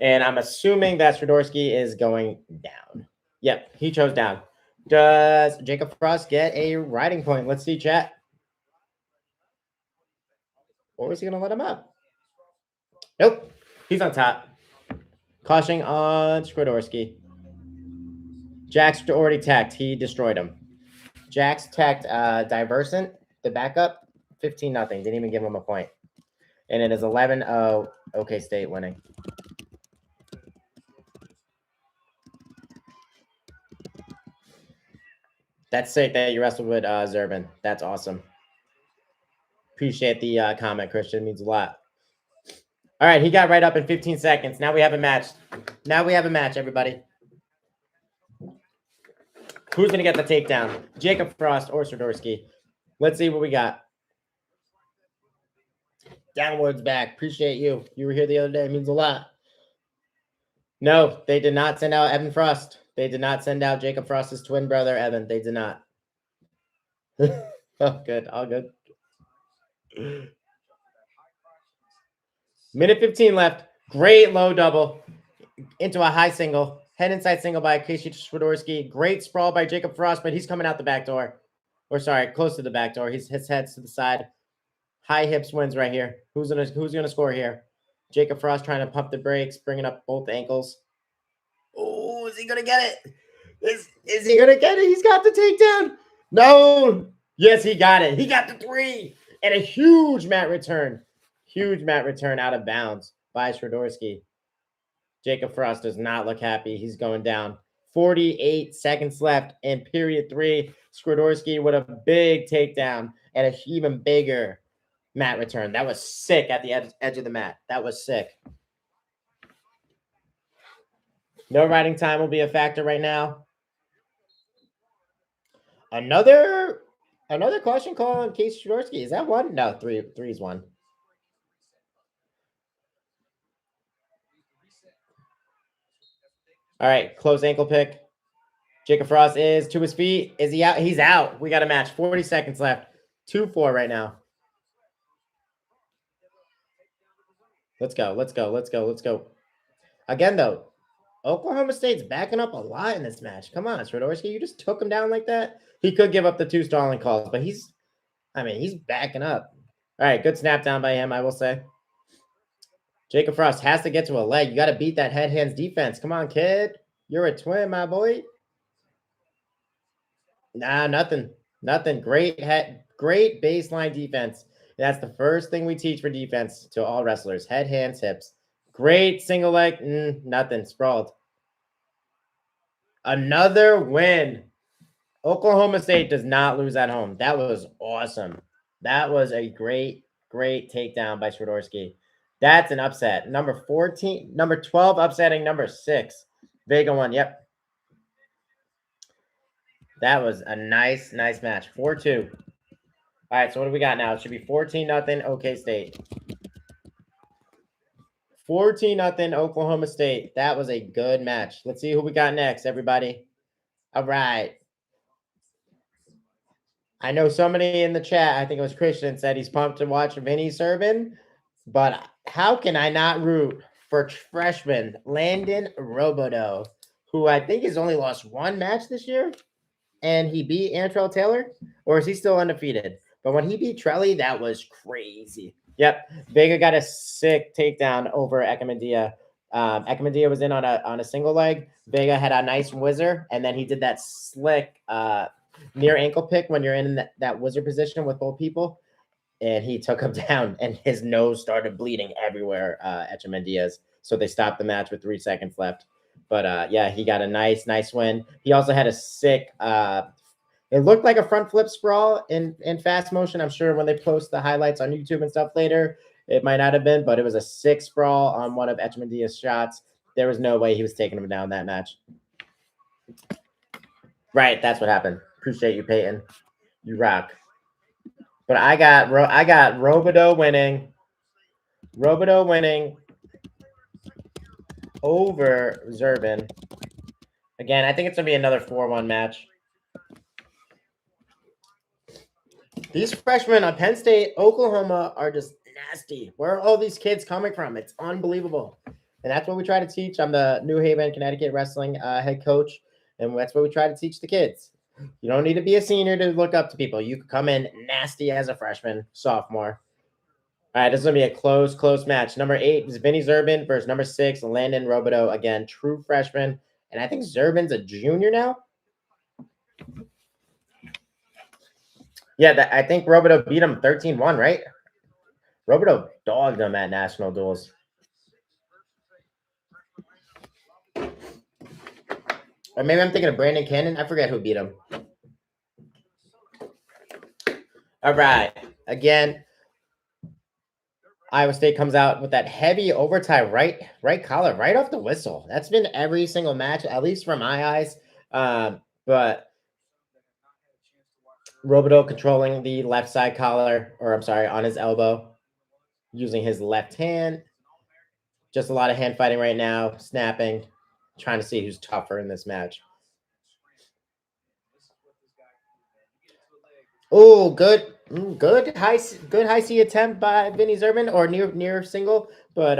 And I'm assuming that Swiderski is going down. Yep, he chose down. Does Jacob Frost get a riding point? Let's see, chat. Or is he going to let him up? Nope, he's on top. Caution on Swiderski. Jack's already tacked. He destroyed him. Jack's tacked Diversant, the backup, 15-0. Didn't even give him a point. And it is 11-0, OK State winning. That's sick that you wrestled with Zerbin. That's awesome. Appreciate the comment, Christian. It means a lot. All right, he got right up in 15 seconds. Now we have a match. Everybody. Who's going to get the takedown? Jacob Frost or Swiderski? Let's see what we got. Downwards back. Appreciate you. You were here the other day. It means a lot. No, they did not send out Evan Frost. They did not send out Jacob Frost's twin brother, Evan. They did not. Oh, good. All good. Minute 15 left. Great low double into a high single. Head inside single by Casey Swiderski. Great sprawl by Jacob Frost, but he's coming out the back door. Or sorry, close to the back door. His head's to the side. High hips wins right here. Who's gonna score here? Jacob Frost trying to pump the brakes, bringing up both ankles. Oh, is he gonna get it? Is he gonna get it? He's got the takedown. No. Yes, he got it. He got the 3 and a huge mat return. Huge mat return out of bounds by Swiderski. Jacob Frost does not look happy. He's going down. 48 seconds left in period 3. Swiderski with a big takedown and an even bigger mat return. That was sick at the edge of the mat. That was sick. No riding time will be a factor right now. Another caution call on Casey Swiderski. Is that one? No, three is one. All right, close ankle pick. Jacob Frost is to his feet. Is he out? He's out. We got a match. 40 seconds left. 2-4 right now. Let's go. Again, though, Oklahoma State's backing up a lot in this match. Come on, Swiderski, you just took him down like that. He could give up the 2 stalling calls, but he's backing up. All right, good snap down by him, I will say. Jacob Frost has to get to a leg. You got to beat that head hands defense. Come on, kid. You're a twin, my boy. Nah, nothing. Nothing. Great baseline defense. That's the first thing we teach for defense to all wrestlers. Head, hands, hips. Great single leg. Nothing. Sprawled. Another win. Oklahoma State does not lose at home. That was awesome. That was a great takedown by Swiderski. That's an upset. Number 14, number 12 upsetting number 6. Vega won. Yep. That was a nice match. 4-2. All right, so what do we got now? It should be 14-0 OK State. 14-0 Oklahoma State. That was a good match. Let's see who we got next, everybody. All right. I know somebody in the chat, I think it was Christian, said he's pumped to watch Vinny Serban, but how can I not root for freshman Landon Robodeau, who I think has only lost 1 match this year, and he beat Antrell Taylor, or is he still undefeated? But when he beat Trelly, that was crazy. Yep, Vega got a sick takedown over Ekamandia. Ekamandia was in on a single leg. Vega had a nice whizzer, and then he did that slick near ankle pick when you're in that whizzer position with both people, and he took him down, and his nose started bleeding everywhere at Ekamandia's. So they stopped the match with 3 seconds left. But yeah, he got a nice win. He also had a sick. It looked like a front flip sprawl in fast motion. I'm sure when they post the highlights on YouTube and stuff later, it might not have been, but it was a sick sprawl on one of Ekamandia's shots. There was no way he was taking him down that match. Right, that's what happened. Appreciate you, Peyton. You rock. But I got Robodeau winning. Robodeau winning over Zerbin. Again, I think it's going to be another 4-1 match. These freshmen on Penn State, Oklahoma are just nasty. Where are all these kids coming from? It's unbelievable. And that's what we try to teach. I'm the New Haven, Connecticut wrestling head coach. And that's what we try to teach the kids. You don't need to be a senior to look up to people. You can come in nasty as a freshman, sophomore. All right, this is going to be a close match. Number 8 is Vinny Zerbin versus number 6, Landon Robodeau. Again, true freshman. And I think Zerbin's a junior now. Yeah, I think Robodeau beat him 13-1, right? Robodeau dogged him at national duels. Or maybe I'm thinking of Brandon Cannon. I forget who beat him. All right. Again, Iowa State comes out with that heavy overtime right collar right off the whistle. That's been every single match, at least from my eyes. But Robodeau controlling the left side collar, or I'm sorry, on his elbow, using his left hand. Just a lot of hand fighting right now, snapping, trying to see who's tougher in this match. Oh, good high C attempt by Vinny Zerbin, or near single, but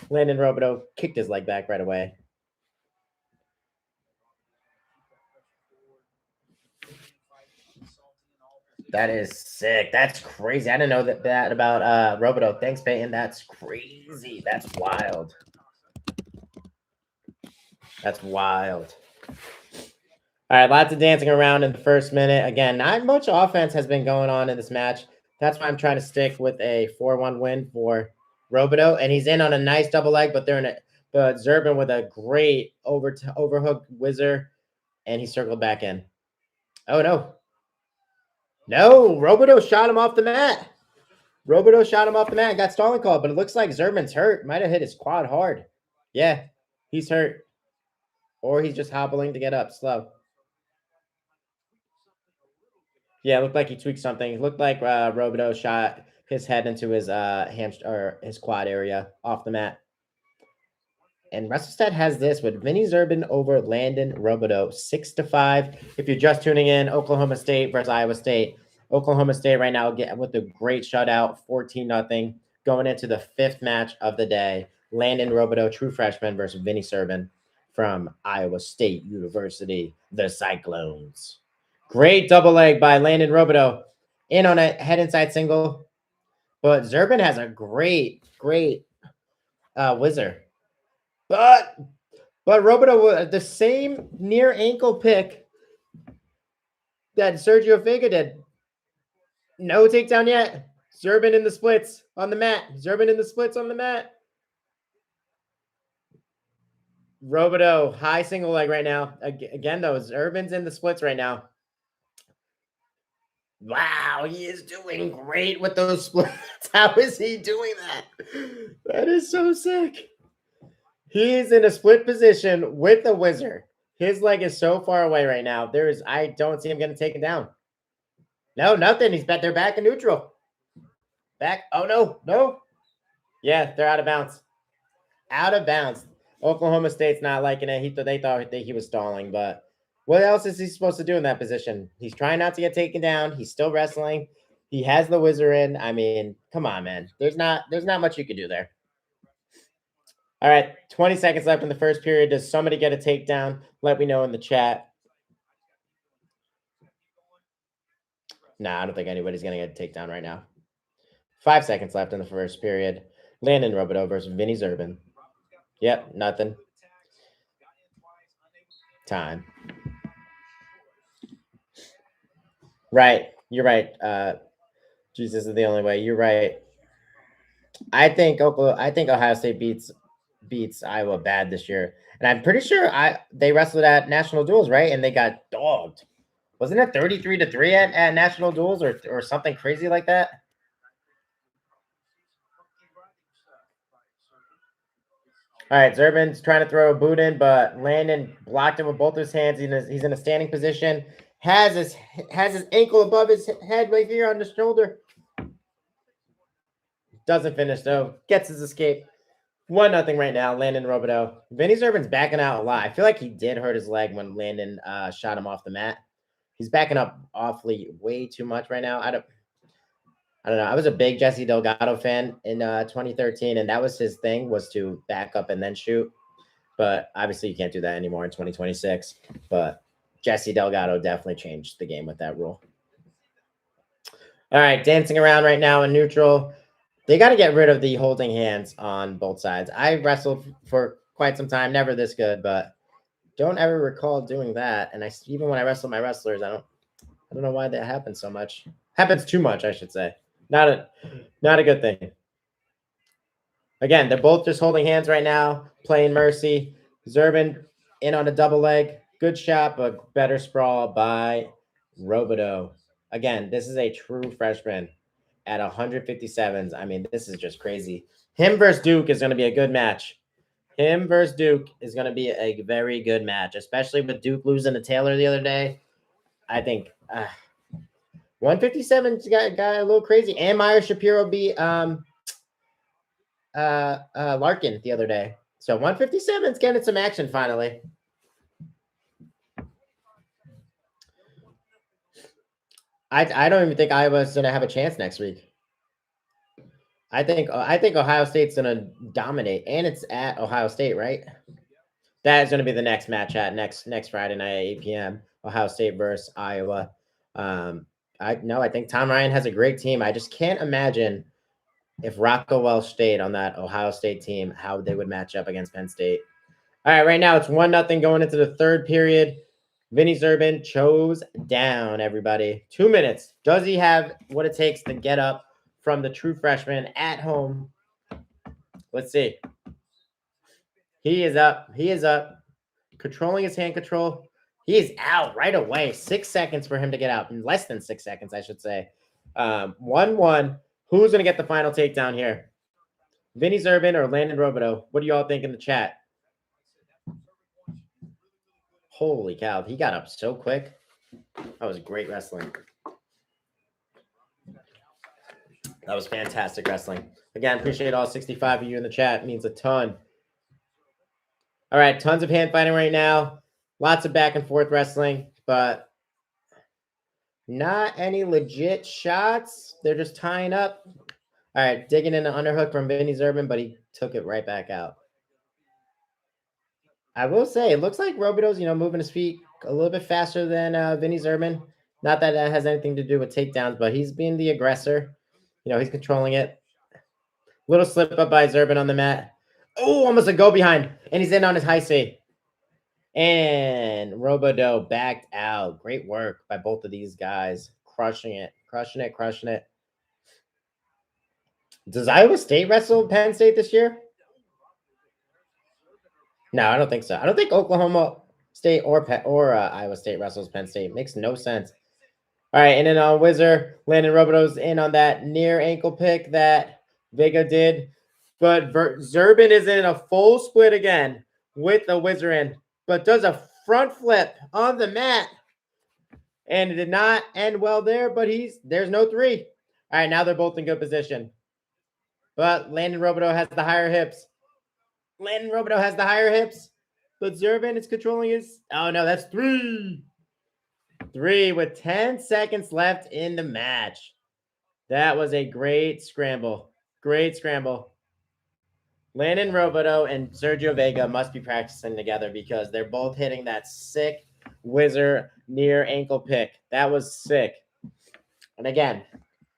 Landon Robodeau kicked his leg back right away. That is sick. That's crazy. I didn't know that about Robodeau. Thanks, Peyton. That's crazy. That's wild. That's wild. All right, lots of dancing around in the first minute. Again, not much offense has been going on in this match. That's why I'm trying to stick with a 4-1 win for Robodeau. And he's in on a nice double leg, but but Zerbin with a great overhook whizzer, and he circled back in. Oh, no. No, Robodeau shot him off the mat. Got stalling called, but it looks like Zerbin's hurt. Might have hit his quad hard. Yeah, he's hurt. Or he's just hobbling to get up slow. Yeah, it looked like he tweaked something. It looked like Robodeau shot his head into his his quad area off the mat. And WrestleStat has this with Vinny Zerbin over Landon Robodeau, 6-5. If you're just tuning in, Oklahoma State versus Iowa State. Oklahoma State right now with a great shutout, 14-0, going into the 5th match of the day. Landon Robodeau, true freshman, versus Vinny Zerbin. from Iowa State University, the Cyclones. Great double leg by Landon Robideau. In on a head inside single. But Zurban has a great whizzer. But Robideau, the same near ankle pick that Sergio Vega did. No takedown yet. Zurban in the splits on the mat. Robideau, high single leg right now. Again, though, Zurban's in the splits right now. Wow, he is doing great with those splits. How is he doing that? That is so sick. He's in a split position with a whizzer. His leg is so far away right now. I don't see him getting taken down. No, nothing. They're back in neutral. Back. Oh no. Yeah, they're out of bounds. Out of bounds. Oklahoma State's not liking it. They thought that he was stalling, but what else is he supposed to do in that position? He's trying not to get taken down. He's still wrestling. He has the whizzer in. I mean, come on, man. There's not much you can do there. All right, 20 seconds left in the first period. Does somebody get a takedown? Let me know in the chat. Nah, I don't think anybody's going to get a takedown right now. 5 seconds left in the first period. Landon Robideau versus Vinny Zurban. Yep, nothing. Time. Right. You're right. Jesus is the only way. You're right. I think Ohio State beats Iowa bad this year. And I'm pretty sure they wrestled at national duels, right? And they got dogged. Wasn't it 33-3 at national duels or something crazy like that? All right, Zurban's trying to throw a boot in, but Landon blocked him with both his hands. He's in a standing position. Has his ankle above his head right here on the shoulder. Doesn't finish though. Gets his escape. 1-0 right now. Landon Robideau. Vinny Zurban's backing out a lot. I feel like he did hurt his leg when Landon shot him off the mat. He's backing up awfully way too much right now. I don't know. I was a big Jesse Delgado fan in 2013, and that was his thing, was to back up and then shoot. But obviously you can't do that anymore in 2026. But Jesse Delgado definitely changed the game with that rule. All right, dancing around right now in neutral. They got to get rid of the holding hands on both sides. I wrestled for quite some time, never this good, but don't ever recall doing that. And even when I wrestle my wrestlers, I don't know why that happens so much. Happens too much, I should say. Not a good thing. Again, they're both just holding hands right now, playing mercy. Zurban in on a double leg. Good shot, but better sprawl by Robideau. Again, this is a true freshman at 157s. I mean, this is just crazy. Him versus Duke is going to be a good match. Him versus Duke is going to be a very good match, especially with Duke losing to Taylor the other day. I think 157 got a little crazy. And Meyer Shapiro beat Larkin the other day. So 157's getting some action finally. I don't even think Iowa's going to have a chance next week. I think Ohio State's going to dominate, and it's at Ohio State, right? That is going to be the next match at next Friday night at 8 p.m. Ohio State versus Iowa. I think Tom Ryan has a great team. I just can't imagine if Rocco Welsh stayed on that Ohio State team, how they would match up against Penn State. All right, right now it's 1-0 going into the third period. Vinny Zurban chose down, everybody. 2 minutes. Does he have what it takes to get up from the true freshman at home? Let's see. He is up. Controlling his hand control. He is out right away. 6 seconds for him to get out. Less than 6 seconds, I should say. 1-1. Who's going to get the final takedown here? Vinny Zurban or Landon Robideau? What do you all think in the chat? Holy cow. He got up so quick. That was great wrestling. That was fantastic wrestling. Again, appreciate all 65 of you in the chat. It means a ton. All right, tons of hand fighting right now. Lots of back and forth wrestling, but not any legit shots. They're just tying up. All right, digging in an underhook from Vinny Zurban, but he took it right back out. I will say, it looks like Robido's, moving his feet a little bit faster than Vinny Zerman. Not that that has anything to do with takedowns, but he's being the aggressor. He's controlling it. Little slip up by Zerban on the mat. Oh, almost a go behind. And he's in on his high C. And Robido backed out. Great work by both of these guys. Crushing it. Crushing it. Crushing it. Does Iowa State wrestle Penn State this year? No, I don't think so. I don't think Oklahoma State or Iowa State wrestles Penn State. Makes no sense. All right, and then on Whizzer, Landon Robido's in on that near ankle pick that Vega did. But Zerban is in a full split again with the Whizzer in, but does a front flip on the mat. And it did not end well there, but there's no 3. All right, now they're both in good position. But Landon Robido has the higher hips. But Zerban is controlling his. Oh, no, that's 3. 3 with 10 seconds left in the match. That was a great scramble. Landon Robido and Sergio Vega must be practicing together because they're both hitting that sick Whizzer near ankle pick. That was sick. And again,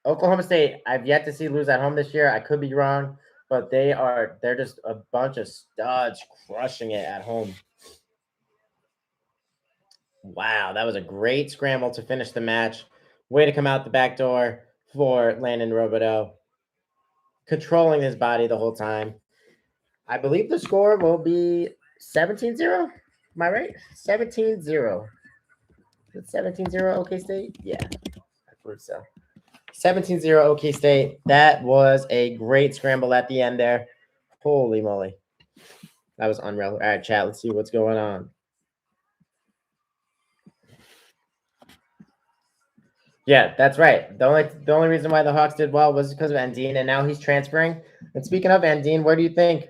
Oklahoma State, I've yet to see lose at home this year. I could be wrong, but they're just a bunch of studs crushing it at home. Wow, that was a great scramble to finish the match. Way to come out the back door for Landon Robido. Controlling his body the whole time. I believe the score will be 17-0. Am I right? 17-0. It's 17-0 OK State? Yeah, I believe so. 17-0 OK State. That was a great scramble at the end there. Holy moly. That was unreal. All right, chat, let's see what's going on. Yeah, that's right. The only reason why the Hawks did well was because of Andine, and now he's transferring. And speaking of Andine, where do you think?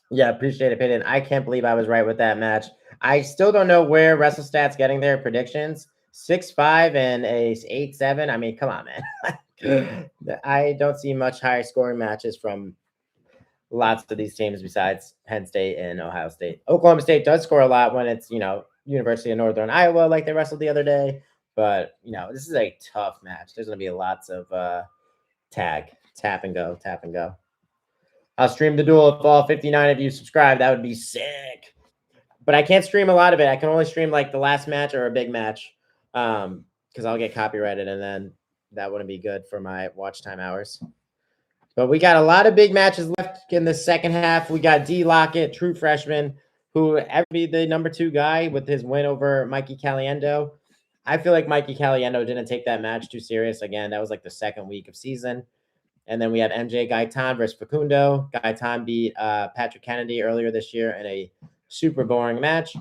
Yeah, appreciate it, Peyton. I can't believe I was right with that match. I still don't know where WrestleStats getting their predictions. 6-5 and a 8-7. I mean, come on, man. I don't see much higher scoring matches from lots of these teams besides Penn State and Ohio State. Oklahoma State does score a lot when it's, University of Northern Iowa like they wrestled the other day. But, this is a tough match. There's going to be lots of tap and go. I'll stream the duel if all 59 of you subscribe. That would be sick. But I can't stream a lot of it. I can only stream like the last match or a big match because I'll get copyrighted, and then that wouldn't be good for my watch time hours. But we got a lot of big matches left in the second half. We got D. Lockett, true freshman, who be the number 2 guy with his win over Mikey Caliendo. I feel like Mikey Caliendo didn't take that match too serious. Again, that was like the second week of season. And then we have MJ Gaitan versus Facundo. Gaitan beat Patrick Kennedy earlier this year in a super boring match.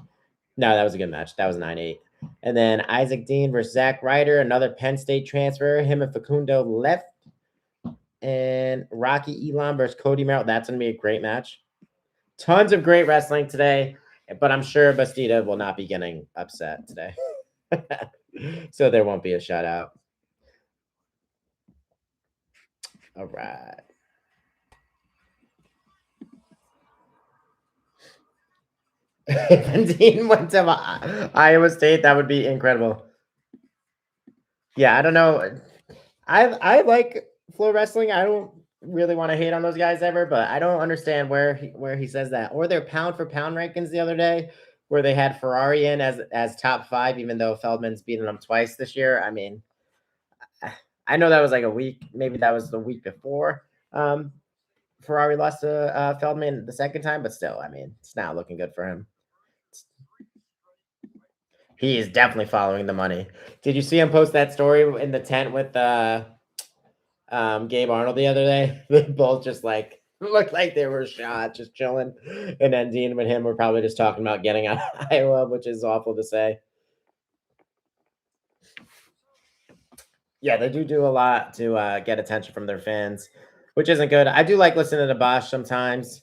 No, that was a good match. That was 9-8. And then Isaac Dean versus Zach Ryder, another Penn State transfer. Him and Facundo left. And Rocky Elon versus Cody Merrill. That's going to be a great match. Tons of great wrestling today, but I'm sure Bastida will not be getting upset today. So there won't be a shutout. All right. If Dean went to Iowa State, that would be incredible. Yeah, I don't know. I like Flow Wrestling. I don't really want to hate on those guys ever, but I don't understand where he says that. Or their pound for pound rankings the other day, where they had Ferrari in as top 5, even though Feldman's beaten them twice this year. I mean, I know that was like a week. Maybe that was the week before. Ferrari lost to Feldman the second time, but still, I mean, it's not looking good for him. He is definitely following the money. Did you see him post that story in the tent with Gabe Arnold the other day? They both just like looked like they were shot, just chilling. And then Dean and him were probably just talking about getting out of Iowa, which is awful to say. Yeah, they do a lot to get attention from their fans, which isn't good. I do like listening to Bosch sometimes.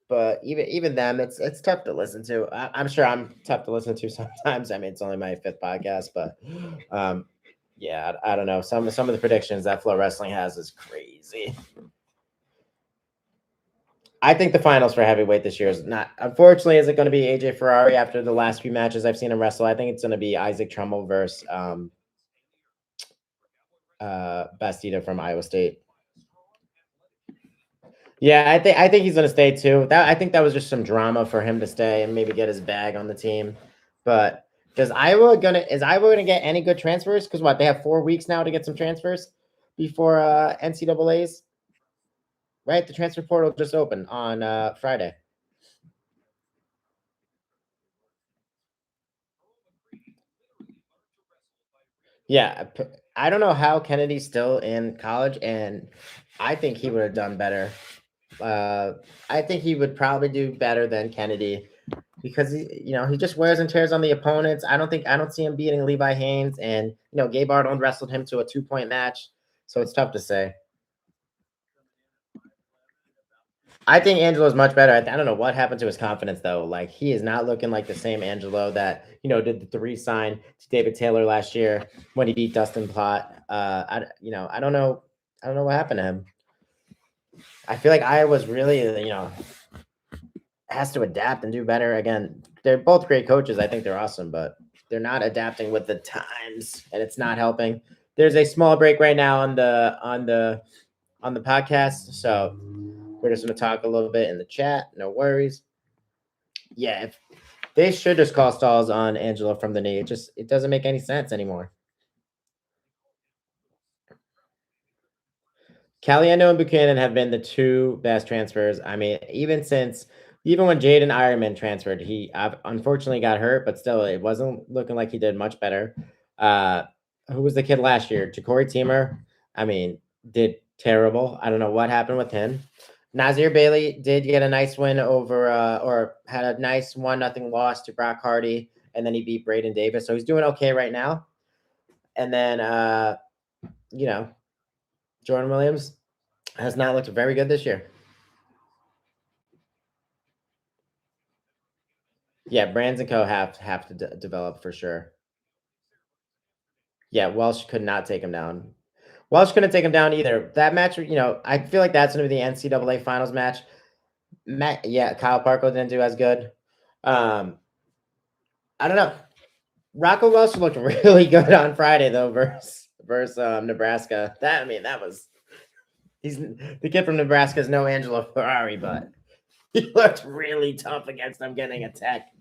But even them, it's tough to listen to. I'm sure I'm tough to listen to sometimes. I mean, it's only my 5th podcast, but yeah, I don't know. Some of the predictions that Flow Wrestling has is crazy. I think the finals for heavyweight this year is not. Unfortunately, is it going to be AJ Ferrari after the last few matches I've seen him wrestle? I think it's going to be Isaac Trumbull versus Bastida from Iowa State. Yeah, I think he's going to stay too. I think that was just some drama for him to stay and maybe get his bag on the team. But is Iowa gonna get any good transfers? Because what, they have 4 weeks now to get some transfers before NCAA's, right? The transfer portal just opened on Friday. Yeah, I don't know how Kennedy's still in college, and I think he would have done better. Uh, I think he would probably do better than Kennedy because he just wears and tears on the opponents. I don't see him beating Levi Haynes, and Gabe Arnold wrestled him to a 2-point match, so it's tough to say. I think Angelo is much better. I don't know what happened to his confidence though. Like, he is not looking like the same Angelo that did the 3 sign to David Taylor last year when he beat Dustin Plott. I don't know. I don't know what happened to him. I feel like Iowa's really has to adapt and do better. Again, they're both great coaches. I think they're awesome, but they're not adapting with the times, and it's not helping. There's a small break right now on the podcast, so we're just going to talk a little bit in the chat. No worries. Yeah, if they should just call stalls on Angelo from the knee. It doesn't make any sense anymore. Caliendo and Buchanan have been the 2 best transfers. I mean, even when Jaden Ironman transferred, he unfortunately got hurt, but still, it wasn't looking like he did much better. Uh, who was the kid last year? Ja'Cory Teamer. I mean, did terrible. I don't know what happened with him. Nazir Bailey did get a nice win over, or had a nice 1-0 loss to Brock Hardy, and then he beat Braden Davis. So he's doing okay right now. And then, you know, Jordan Williams has not looked very good this year. Yeah, Brands and Co. have to develop for sure. Yeah, Welsh could not take him down. Welsh couldn't take him down either. That match, I feel like that's going to be the NCAA finals match. Yeah, Kyle Parko didn't do as good. I don't know. Rocco Welsh looked really good on Friday though versus Nebraska. That was he's the kid from Nebraska is no Angelo Ferrari, but he looked really tough against them getting attacked.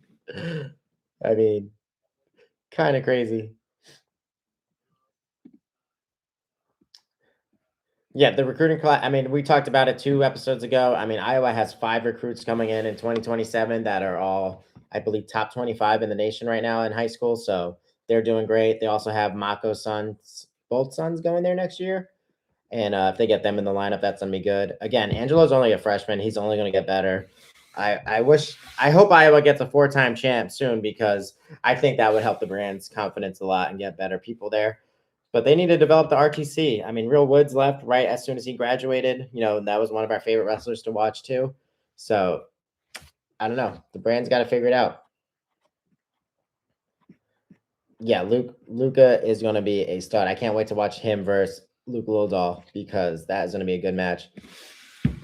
I mean, kind of crazy. Yeah, the recruiting class. I mean, we talked about it 2 episodes ago. I mean, Iowa has 5 recruits coming in 2027 that are all, I believe, top 25 in the nation right now in high school. So they're doing great. They also have Mako's sons, both sons, going there next year. And if they get them in the lineup, that's gonna be good. Again, Angelo's only a freshman. He's only gonna get better. I hope Iowa gets a 4-time champ soon, because I think that would help the brand's confidence a lot and get better people there. But they need to develop the RTC. I mean, Real Woods left right as soon as he graduated. That was one of our favorite wrestlers to watch too. So I don't know. The brand's got to figure it out. Yeah, Luca is going to be a stud. I can't wait to watch him versus Luke Lildahl, because that is going to be a good match.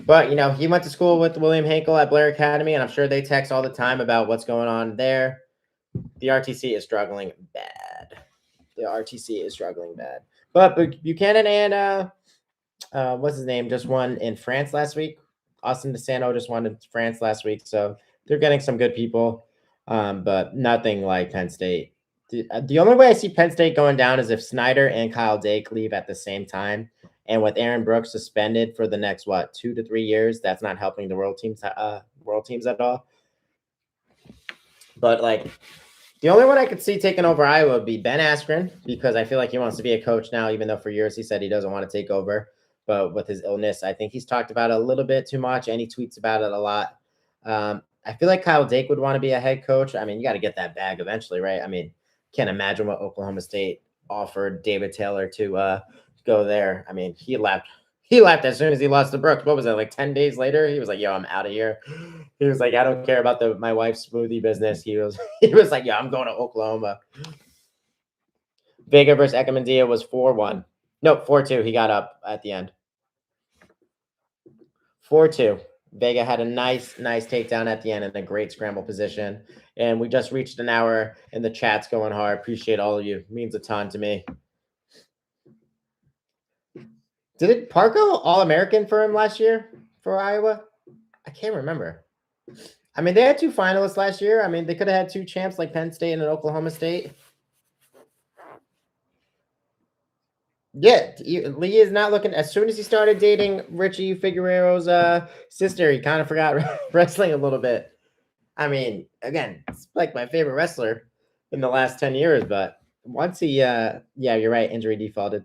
But he went to school with William Hankel at Blair Academy, and I'm sure they text all the time about what's going on there. The RTC is struggling bad. But Buchanan and what's his name just won in France last week. Austin DeSanto just won in France last week, so they're getting some good people, but nothing like Penn State. The only way I see Penn State going down is if Snyder and Kyle Dake leave at the same time, and with Aaron Brooks suspended for the next 2 to 3 years, that's not helping the world teams at all. But the only one I could see taking over Iowa would be Ben Askren, because I feel like he wants to be a coach now, even though for years he said he doesn't want to take over. But with his illness, I think he's talked about it a little bit too much, and he tweets about it a lot. I feel like Kyle Dake would want to be a head coach. I mean, you got to get that bag eventually, right? I mean, can't imagine what Oklahoma State offered David Taylor to go there. I mean, he left. He left as soon as he lost to Brooks. What was it, like 10 days later? He was like, "Yo, I'm out of here." He was like, "I don't care about my wife's smoothie business." He was like, "Yeah, I'm going to Oklahoma." Vega versus Ekamandia was 4-1. No, 4-2. He got up at the end. 4-2. Vega had a nice takedown at the end and a great scramble position. And we just reached an hour, and the chat's going hard. Appreciate all of you. Means a ton to me. Did Parko All-American for him last year for Iowa? I can't remember. I mean, they had 2 finalists last year. I mean, they could have had 2 champs like Penn State and Oklahoma State. Yeah, Lee is not looking. As soon as he started dating Richie Figueroa's sister, he kind of forgot wrestling a little bit. I mean, again, it's like my favorite wrestler in the last 10 years, but once he, yeah, you're right, injury defaulted.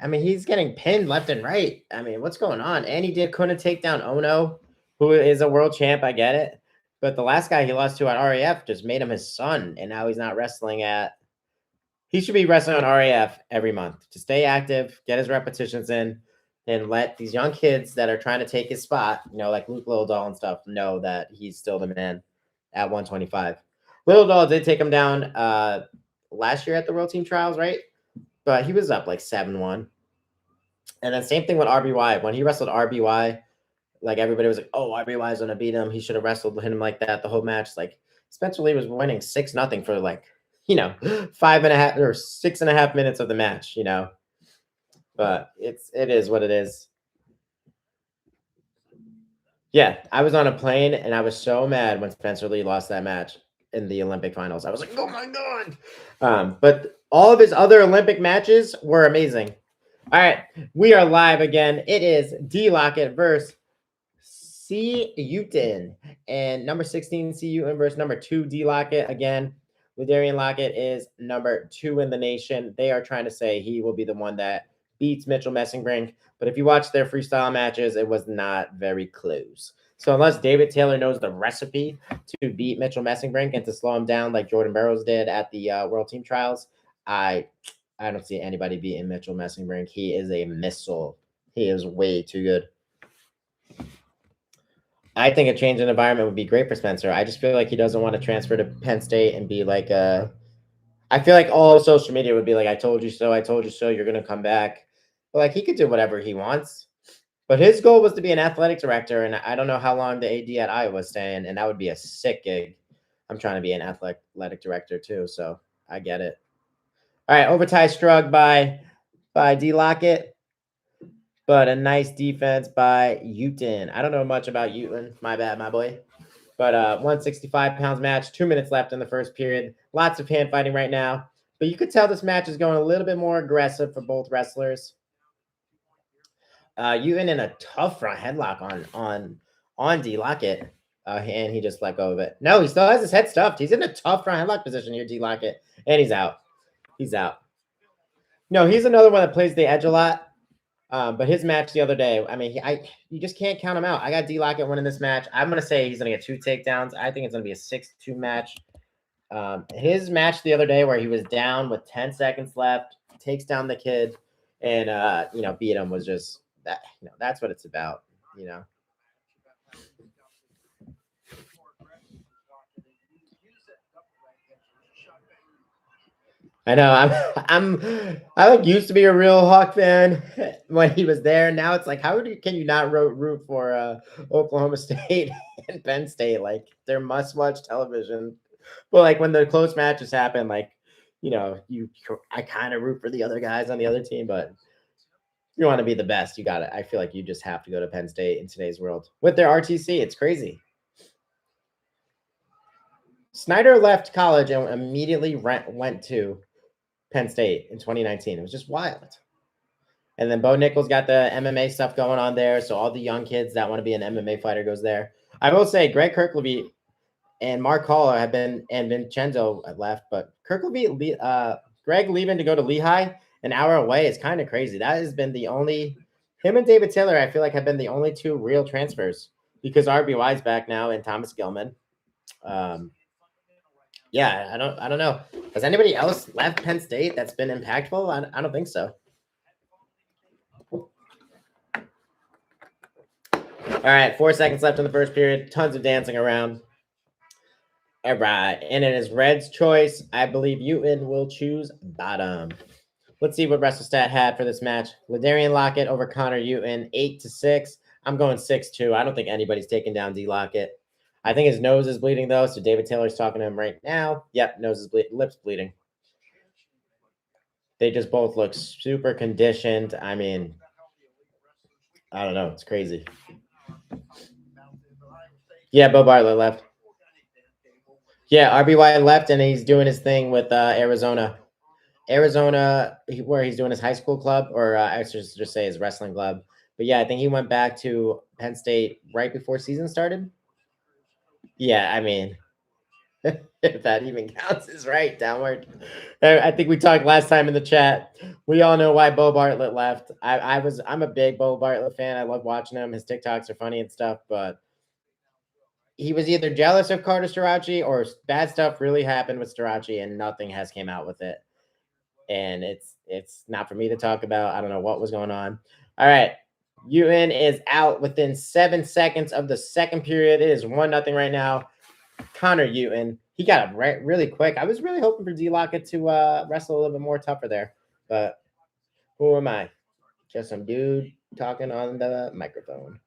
I mean, he's getting pinned left and right. I mean, what's going on? And he couldn't take down Ono, who is a world champ. I get it. But the last guy he lost to at RAF just made him his son, and now he's not wrestling at. He should be wrestling on RAF every month to stay active, get his repetitions in, and let these young kids that are trying to take his spot, like Luke Littledahl and stuff, know that he's still the man at 125. Littledahl did take him down last year at the World Team Trials, right? But he was up like 7-1. And then same thing with RBY. When he wrestled RBY, like everybody was like, "Oh, RBY is gonna beat him. He should have wrestled him like that the whole match." Like Spencer Lee was winning 6-0 for 5.5 or 6.5 minutes of the match. But it is what it is. Yeah, I was on a plane and I was so mad when Spencer Lee lost that match in the Olympic finals. I was like, "Oh my god!" But all of his other Olympic matches were amazing. All right, we are live again. It is D Lockett versus C Uton, and number 16 C Uton versus number 2 D Lockett again. Ladarian Lockett is number 2 in the nation. They are trying to say he will be the one that beats Mitchell Messingbrink. But if you watch their freestyle matches, it was not very close. So unless David Taylor knows the recipe to beat Mitchell Messingbrink and to slow him down like Jordan Burroughs did at the World Team Trials, I don't see anybody beating Mitchell Messingbrink. He is a missile. He is way too good. I think a change in environment would be great for Spencer. I just feel like he doesn't want to transfer to Penn State and be like I feel like all social media would be like, "I told you so, I told you so, you're gonna come back." But like he could do whatever he wants. But his goal was to be an athletic director, and I don't know how long the AD at Iowa is staying, and that would be a sick gig. I'm trying to be an athletic director too, so I get it. All right, overtie Strug by D Lockett, but a nice defense by Uton. I don't know much about Uton. My bad, my boy. But 165 pounds match, 2 minutes left in the first period. Lots of hand fighting right now. But you could tell this match is going a little bit more aggressive for both wrestlers. Uton in a tough front headlock on D Lockett. And he just let go of it. No, he still has his head stuffed. He's in a tough front headlock position here, D Lockett. And he's out. He's out. No, he's another one that plays the edge a lot. But his match the other day, I mean, you just can't count him out. I got D Lockett winning this match. I'm gonna say he's gonna get 2 takedowns. I think it's gonna be a 6-2 match. His match the other day, where he was down with 10 seconds left, takes down the kid, and beat him, was just that. That's what it's about. I know. I used to be a real Hawk fan when he was there. Now it's like, can you not root for Oklahoma State and Penn State? Like they're must-watch television. But like when the close matches happen, like I kind of root for the other guys on the other team, but if you want to be the best, you got it. I feel like you just have to go to Penn State in today's world with their RTC. It's crazy. Snyder left college and immediately went to Penn State in 2019. It was just wild. And then Bo Nichols got the MMA stuff going on there. So all the young kids that want to be an MMA fighter goes there. I will say Greg Kirkleby and Mark Hall have been, and Vincenzo left, but Greg leaving to go to Lehigh an hour away is kind of crazy. That has been him and David Taylor, I feel like, have been the only 2 real transfers because RBY's back now and Thomas Gilman. Yeah, I don't know. Has anybody else left Penn State that's been impactful? I don't think so. All right, 4 seconds left in the first period. Tons of dancing around. All right, and it is Red's choice. I believe Uton will choose bottom. Let's see what WrestleStat had for this match. Ladarian Lockett over Connor Uton, 8-6. I'm going 6-2. I don't think anybody's taking down D Lockett. I think his nose is bleeding though, so David Taylor's talking to him right now. Yep, nose is bleeding, lips bleeding. They just both look super conditioned. I mean, I don't know. It's crazy. Yeah, Bo Bartlett left. Yeah, RBY left, and he's doing his thing with Arizona. Arizona, where he's doing his high school club, or I should just say his wrestling club. But yeah, I think he went back to Penn State right before season started. Yeah, I mean, if that even counts, is right downward. I think we talked last time in the chat. We all know why Bo Bartlett left. I'm a big Bo Bartlett fan. I love watching him. His TikToks are funny and stuff, but he was either jealous of Carter Starachi or bad stuff really happened with Starachi and nothing has came out with it. And it's not for me to talk about. I don't know what was going on. All right. UN is out within 7 seconds of the second period. It is 1-0 right now. Connor Newton, he got up really quick. I was really hoping for D Lockett to wrestle a little bit more tougher there, but who am I? Just some dude talking on the microphone.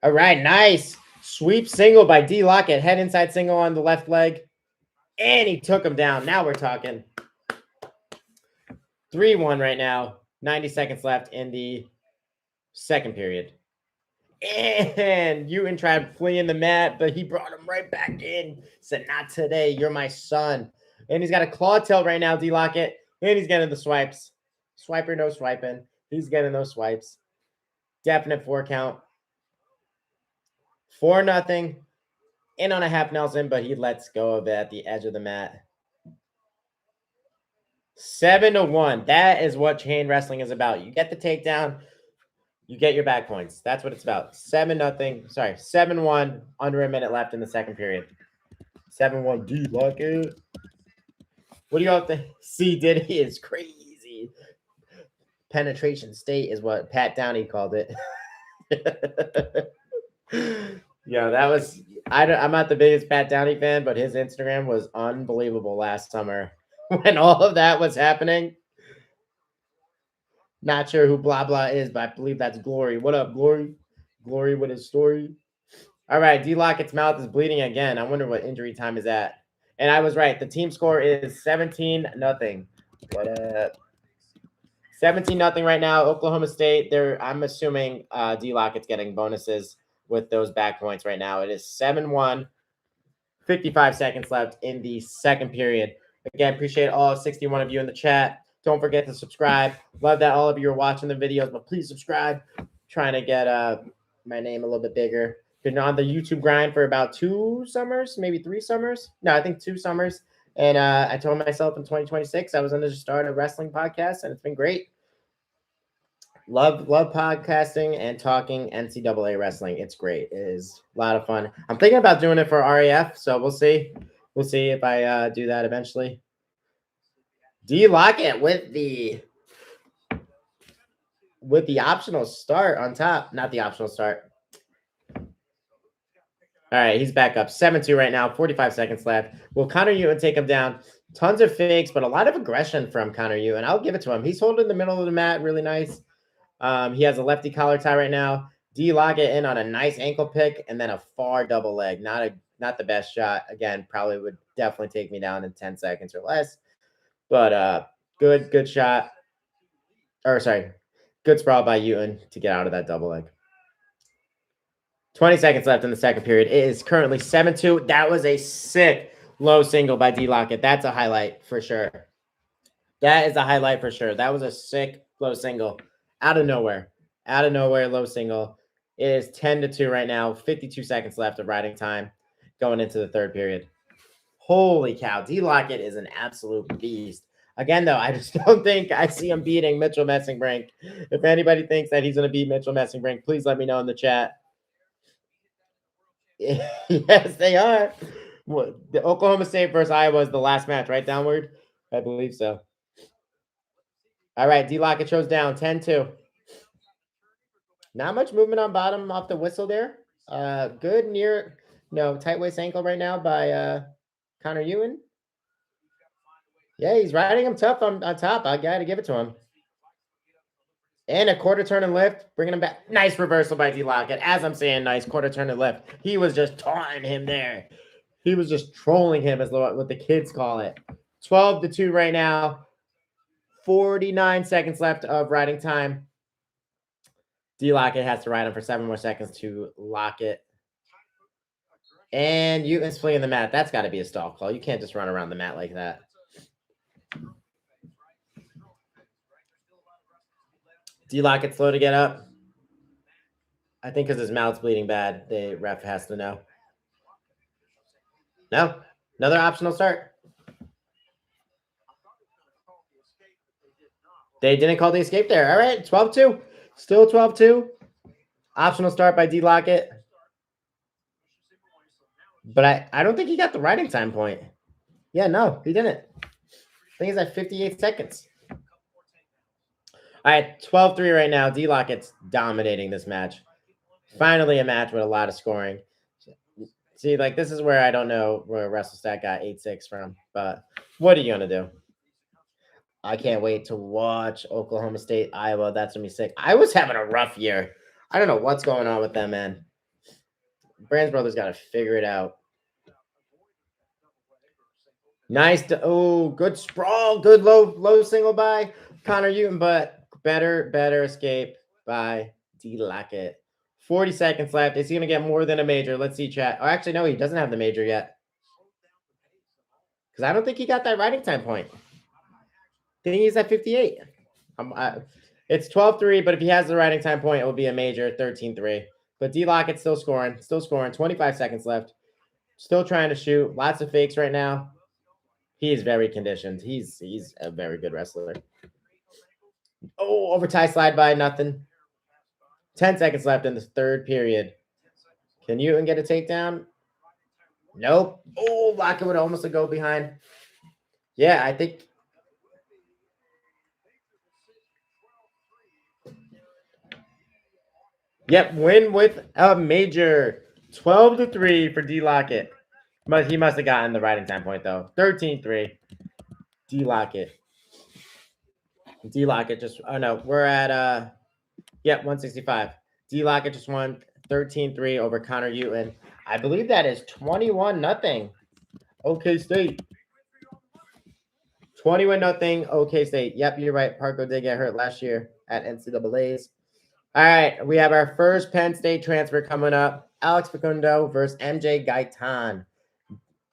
All right, nice sweep single by D Lockett, head inside single on the left leg, and he took him down. Now we're talking 3-1 right now. 90 seconds left in the second period. And Newton tried fleeing the mat, but he brought him right back in. Said, "Not today. You're my son." And he's got a claw tilt right now, D Lockett. And he's getting the swipes. Swiper, no swiping. He's getting those swipes. Definite 4 count. 4-0. In on a half Nelson, but he lets go of it at the edge of the mat. 7-1. That is what chain wrestling is about. You get the takedown. You get your back points. That's what it's about. 7-0. Sorry, 7-1. Under a minute left in the second period. 7-1 D Lockett. What do you all think? C Diddy is crazy. Penetration state is what Pat Downey called it. Yeah, that was. I'm not the biggest Pat Downey fan, but his Instagram was unbelievable last summer when all of that was happening. Not sure who blah blah is, but I believe that's Glory. What up, Glory? Glory with his story. All right, D Lockett's mouth is bleeding again. I wonder what injury time is at. And I was right. The team score is 17-0. What up? 17-0 right now. Oklahoma State. I'm assuming D Lockett's getting bonuses with those back points right now. It is 7-1. 55 seconds left in the second period. Again, appreciate all 61 of you in the chat. Don't forget to subscribe. Love that all of you are watching the videos, but please subscribe. Trying to get my name a little bit bigger. Been on the YouTube grind for about 2 summers, maybe 3 summers. No, I think 2 summers. And I told myself in 2026 I was going to start a wrestling podcast, and it's been great. Love podcasting and talking NCAA wrestling. It's great. It is a lot of fun. I'm thinking about doing it for RAF, so we'll see. We'll see if I do that eventually. D Lockett with the optional start on top. Not the optional start. All right, he's back up 7-2 right now. 45 seconds left. Will Connor Newton take him down? Tons of fakes, but a lot of aggression from Connor Newton. I'll give it to him. He's holding the middle of the mat really nice. He has a lefty collar tie right now. D Lockett in on a nice ankle pick and then a far double leg. Not the best shot. Again, probably would definitely take me down in 10 seconds or less. But good shot. Or sorry, good sprawl by Newton to get out of that double leg. 20 seconds left in the second period. It is currently 7-2. That was a sick low single by D Lockett. That's a highlight for sure. That is a highlight for sure. That was a sick low single. Out of nowhere, low single. It is 10-2 right now. 52 seconds left of riding time going into the third period. Holy cow. D Lockett is an absolute beast. Again, though, I just don't think I see him beating Mitchell Messingbrink. If anybody thinks that he's going to beat Mitchell Messingbrink, please let me know in the chat. Yes, they are. The Oklahoma State versus Iowa is the last match, right? Downward? I believe so. All right, D Lockett shows down 10-2. Not much movement on bottom off the whistle there. Good near tight waist ankle right now by Connor Newton. Yeah, he's riding him tough on top. I got to give it to him. And a quarter turn and lift, bringing him back. Nice reversal by D-Lockett. As I'm saying, nice quarter turn and lift. He was just taunting him there. He was just trolling him, as what the kids call it. 12-2 right now. 49 seconds left of riding time. D-Lockett has to ride him for 7 more seconds to lock it. And Uten's fleeing the mat. That's got to be a stall call. You can't just run around the mat like that. D-Lockett slow to get up. I think because his mouth's bleeding bad, the ref has to know. No. Another optional start. They didn't call the escape there. All right, 12-2. Still 12-2. Optional start by D-Lockett. But I don't think he got the riding time point. Yeah, no, he didn't. I think he's at 58 seconds. All right, 12-3 right now. D-Lockett's dominating this match. Finally a match with a lot of scoring. See, like, this is where I don't know where WrestleStat got 8-6 from. But what are you going to do? I can't wait to watch Oklahoma State, Iowa. That's going to be sick. Iowa's having a rough year. I don't know what's going on with them, man. Brands Brothers got to figure it out. Nice. Good sprawl. Good low single by Connor Uten, but better escape by D-Lockett. 40 seconds left. Is he going to get more than a major? Let's see, chat. Oh, actually, no, he doesn't have the major yet. Because I don't think he got that riding time point. I think he's at 58. It's 12-3, but if he has the riding time point, it will be a major, 13-3. But D-Lockett's still scoring. 25 seconds left. Still trying to shoot. Lots of fakes right now. He is very conditioned. He's a very good wrestler. Oh, over tie slide by, nothing. 10 seconds left in the third period. Can Uten get a takedown? Nope. Oh, Lockett would almost go behind. Yeah, I think. Yep, win with a major. 12-3 for D-Lockett. But he must have gotten the riding time point, though. 13-3. D-Lockett. D-Lockett just, oh no, we're at, 165. D-Lockett just won 13-3 over Connor Uten. I believe that is 21-0. OK State. 21-0 OK State. Yep, you're right. Parko did get hurt last year at NCAA's. All right, we have our first Penn State transfer coming up. Alex Facundo versus MJ Gaitan.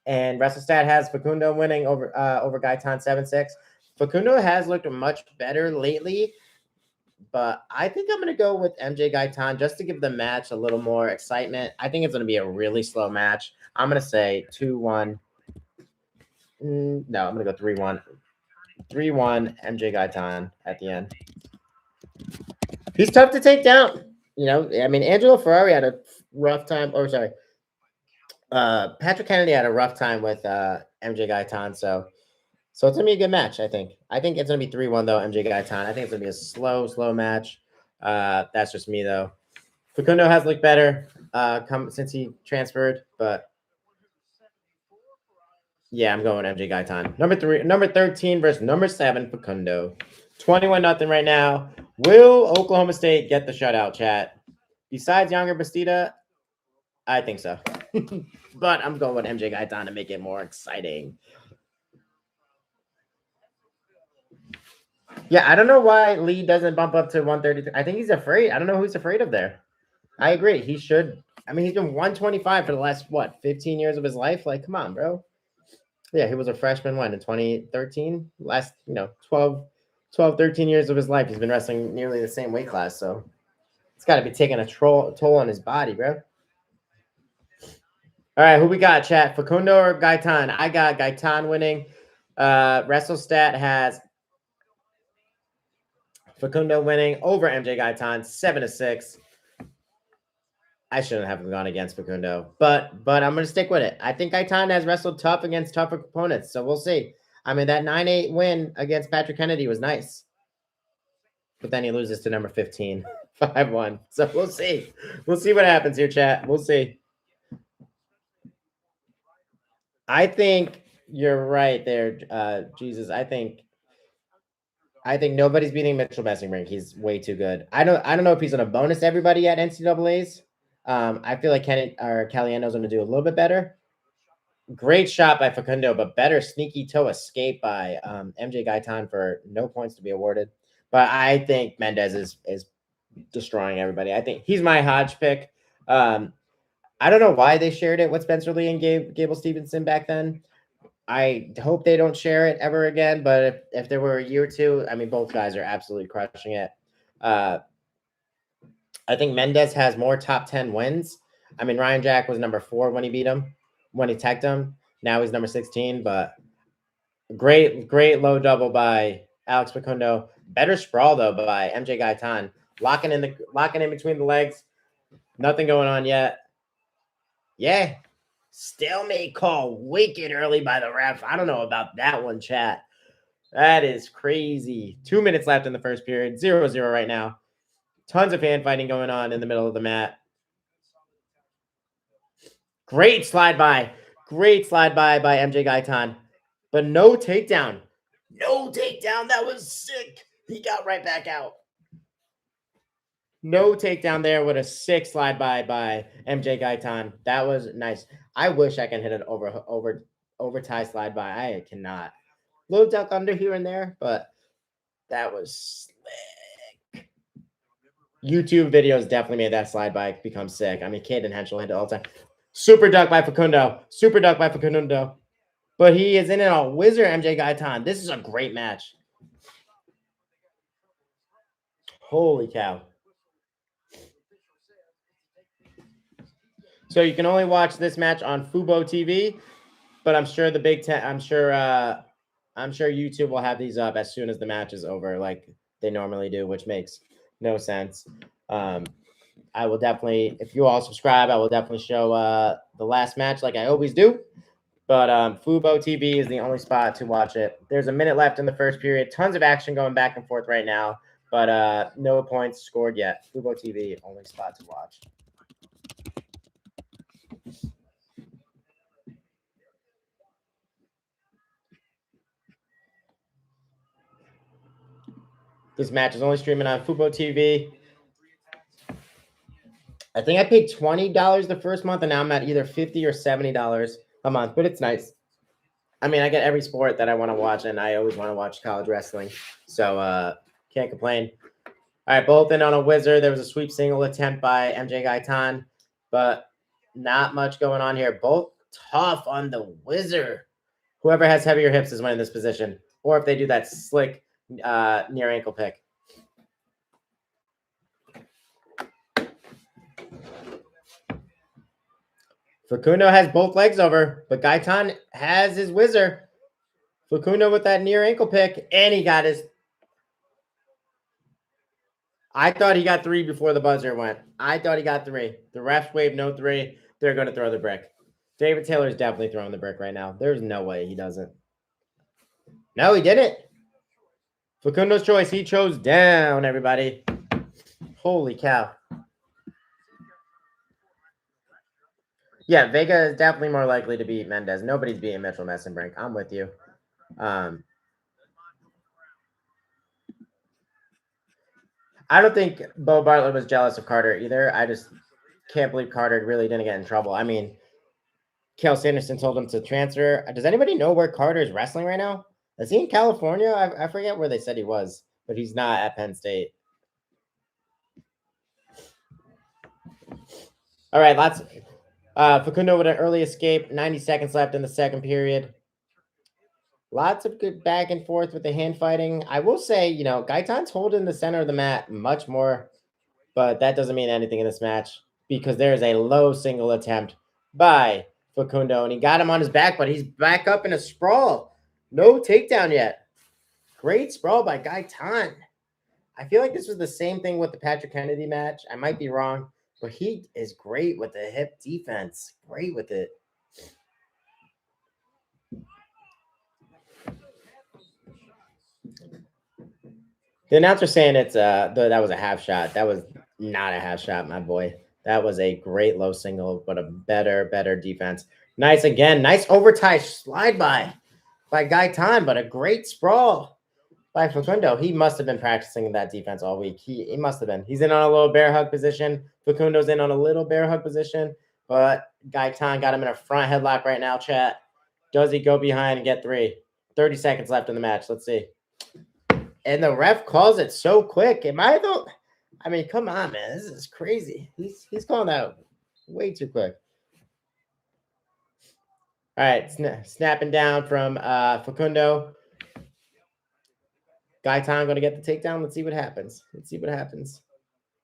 And WrestleStat has Facundo winning over Gaitan 7-6. Facundo has looked much better lately, but I think I'm going to go with MJ Gaitan just to give the match a little more excitement. I think it's going to be a really slow match. I'm going to say 2-1. No, I'm going to go 3-1. 3-1 MJ Gaitan at the end. He's tough to take down. You know, I mean, Angelo Ferrari had a rough time. Or sorry, Patrick Kennedy had a rough time with MJ Gaitan. So it's going to be a good match, I think. I think it's going to be 3-1, though, MJ Gaitan. I think it's going to be a slow match. That's just me, though. Facundo has looked better since he transferred, but yeah, I'm going MJ Gaitan. Number 13 versus number 7, Facundo. 21-0 right now. Will Oklahoma State get the shutout, chat? Besides Younger Bastida, I think so. But I'm going with MJ Gaitan to make it more exciting. Yeah, I don't know why Lee doesn't bump up to 133. I think he's afraid. I don't know who's afraid of there. I agree. He should. I mean, he's been 125 for the last, 15 years of his life? Like, come on, bro. Yeah, he was a freshman in 2013? Last, 12, 13 years of his life. He's been wrestling nearly the same weight class, so it's got to be taking a toll on his body, bro. All right, who we got, chat? Facundo or Gaitan? I got Gaitan winning. WrestleStat has Facundo winning over MJ Gaitan, 7-6. I shouldn't have gone against Facundo, but I'm going to stick with it. I think Gaitan has wrestled tough against tougher opponents, so we'll see. I mean, that 9-8 win against Patrick Kennedy was nice. But then he loses to number 15, 5-1. So we'll see. We'll see what happens here, chat. We'll see. I think you're right there, Jesus. I think I think nobody's beating Mitchell Messingbrink. He's way too good. I don't know if he's going to bonus everybody at NCAA's. I feel like Caliendo's going to do a little bit better. Great shot by Facundo, but better sneaky toe escape by MJ Gaitan for no points to be awarded. But I think Mendez is destroying everybody. I think he's my Hodge pick. I don't know why they shared it with Spencer Lee and Gable Stevenson back then. I hope they don't share it ever again. But if there were a year or two, I mean, both guys are absolutely crushing it. I think Mendez has more top 10 wins. I mean, Ryan Jack was number 4 when he beat him, when he teched him. Now he's number 16, but great low double by Alex Facundo. Better sprawl though by MJ Gaitan. Locking in between the legs. Nothing going on yet. Yeah. Stalemate call. Wicked early by the ref. I don't know about that one, chat. That is crazy. 2 minutes left in the first period. 0-0 right now. Tons of fan fighting going on in the middle of the mat. Great slide by. Great slide by MJ Gaitan. But no takedown. No takedown. That was sick. He got right back out. No takedown there with a sick slide by MJ Gaitan. That was nice. I wish I can hit an over tie slide by. I cannot. Little duck under here and there, but that was slick. YouTube videos definitely made that slide by become sick. I mean, Caden Henschel hit it all the time. Super duck by Facundo. Super duck by Facundo. But he is in it all. Wizard MJ Gaitan. This is a great match. Holy cow. So you can only watch this match on Fubo TV, but I'm sure the Big Ten, I'm sure YouTube will have these up as soon as the match is over, like they normally do, which makes no sense. I will definitely, if you all subscribe, I will definitely show the last match like I always do. But Fubo TV is the only spot to watch it. There's a minute left in the first period. Tons of action going back and forth right now, but no points scored yet. Fubo TV, only spot to watch. This match is only streaming on Fubo TV. I think I paid $20 the first month, and now I'm at either $50 or $70 a month, but it's nice. I mean, I get every sport that I want to watch, and I always want to watch college wrestling, so can't complain. All right, both in on a wizard. There was a sweep single attempt by MJ Gaitan, but not much going on here. Both tough on the wizard. Whoever has heavier hips is winning this position, or if they do that slick near ankle pick. Facundo has both legs over, but Gaitan has his wizard. Facundo with that near ankle pick, and he got his. I thought he got 3 before the buzzer went. I thought he got 3. The refs waved no 3. They're going to throw the brick. David Taylor's definitely throwing the brick right now. There's no way he doesn't. No, he didn't. Facundo's choice. He chose down, everybody. Holy cow. Yeah, Vega is definitely more likely to beat Mendez. Nobody's beating Mitchell Messingbrink. I'm with you. I don't think Bo Bartlett was jealous of Carter either. I just can't believe Carter really didn't get in trouble. I mean, Cale Sanderson told him to transfer. Does anybody know where Carter is wrestling right now? Is he in California? I forget where they said he was, but he's not at Penn State. All right, lots. Facundo with an early escape. 90 seconds left in the second period. Lots of good back and forth with the hand fighting. I will say, Gaitan's holding the center of the mat much more, but that doesn't mean anything in this match because there is a low single attempt by Facundo, and he got him on his back, but he's back up in a sprawl. No takedown yet. Great sprawl by Gaitan. I feel like this was the same thing with the Patrick Kennedy match. I might be wrong, but he is great with the hip defense. Great with it. The announcer saying it's that was a half shot. That was not a half shot, my boy. That was a great low single, but a better defense. Nice again. Nice overtie slide by Gaitan, but a great sprawl by Facundo. He must have been practicing that defense all week. He must have been. He's in on a little bear hug position. Facundo's in on a little bear hug position, but Gaitan got him in a front headlock right now, chat. Does he go behind and get 3? 30 seconds left in the match. Let's see. And the ref calls it so quick. Am I though? I mean, come on, man. This is crazy. He's calling out way too quick. All right, snapping down from Facundo. Gaitan going to get the takedown. Let's see what happens.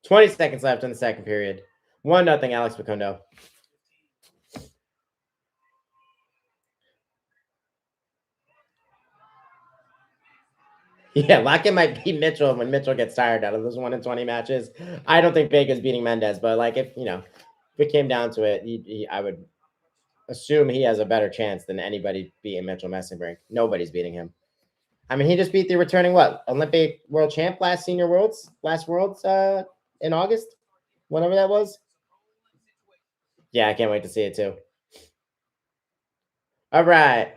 20 seconds left in the second period. 1-0 Alex Facundo. Yeah, Lockett might beat Mitchell when Mitchell gets tired out of those 1 in 20 matches. I don't think Vega's beating Mendez, but like if it came down to it, I would assume he has a better chance than anybody beating Mitchell Messenbrink. Nobody's beating him. I mean, he just beat the returning Olympic world champ last worlds in August, whenever that was. Yeah, I can't wait to see it too. All right.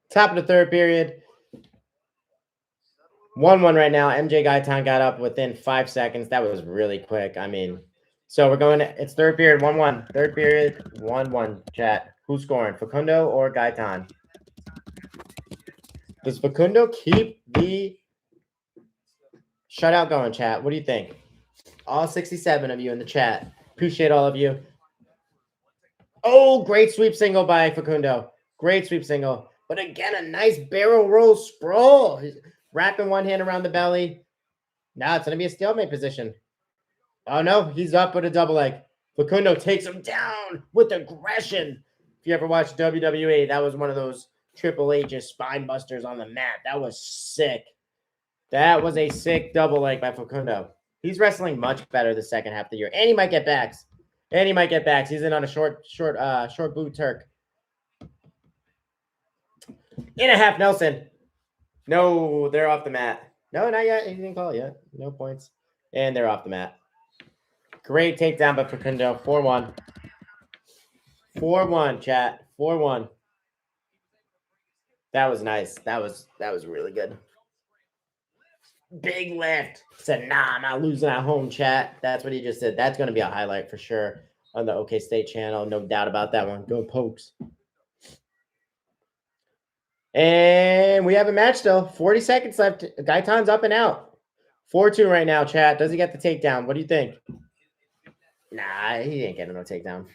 Top of the third period. 1-1 right now. MJ Gaitan got up within 5 seconds. That was really quick. I mean, so we're going to, it's third period, 1-1. Third period, 1-1, chat. Who's scoring, Facundo or Gaitan? Does Facundo keep the shutout going, chat? What do you think? All 67 of you in the chat. Appreciate all of you. Oh, great sweep single by Facundo. Great sweep single. But again, a nice barrel roll sprawl. He's wrapping one hand around the belly. Now it's going to be a stalemate position. Oh, no. He's up with a double leg. Facundo takes him down with aggression. If you ever watched WWE, that was one of those Triple H's spine busters on the mat. That was sick. That was a sick double leg by Facundo. He's wrestling much better the second half of the year. And he might get backs. He's in on a short boot Turk. In a half Nelson. No, they're off the mat. No, not yet. He didn't call it yet. No points. And they're off the mat. Great takedown by Facundo. 4-1. 4-1, chat. 4-1. That was nice. That was really good. Big lift. Said, nah, I'm not losing at home, chat. That's what he just said. That's going to be a highlight for sure on the OK State channel. No doubt about that one. Go Pokes. And we have a match still. 40 seconds left. Gaitan's up and out. 4-2 right now, chat. Does he get the takedown? What do you think? Nah, he ain't getting no takedown.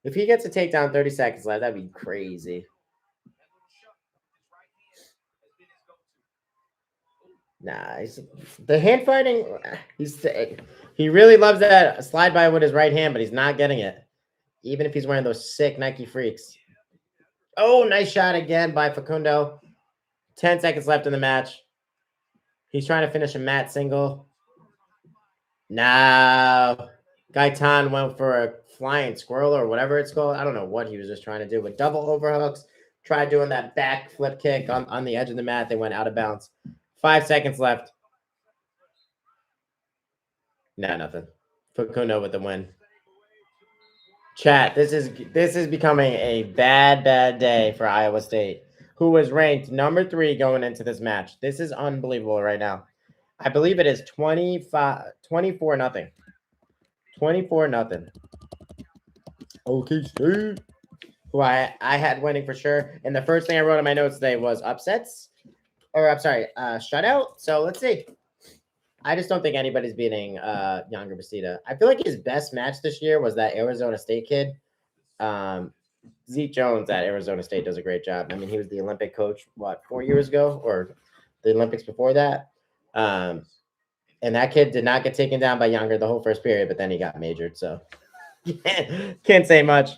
If he gets a takedown 30 seconds left, that'd be crazy. Nah, the hand fighting. He really loves that slide by with his right hand, but he's not getting it. Even if he's wearing those sick Nike Freaks. Oh, nice shot again by Facundo. 10 seconds left in the match. He's trying to finish a mat single. No. Gaitan went for a flying squirrel or whatever it's called. I don't know what he was just trying to do, but double overhooks. Tried doing that back flip kick on the edge of the mat. They went out of bounds. 5 seconds left. No, nothing. Facundo with the win. Chat, this is becoming a bad day for Iowa State, who was ranked number 3 going into this match. This is unbelievable right now. I believe it is 24-0. 24-0. OK State, who I had winning for sure. And the first thing I wrote in my notes today was upsets. Or I'm sorry, shutout. So let's see. I just don't think anybody's beating Younger Bastida. I feel like his best match this year was that Arizona State kid. Zeke Jones at Arizona State does a great job. I mean, he was the Olympic coach, 4 years ago, or the Olympics before that. And that kid did not get taken down by Younger the whole first period, but then he got majored. So can't say much.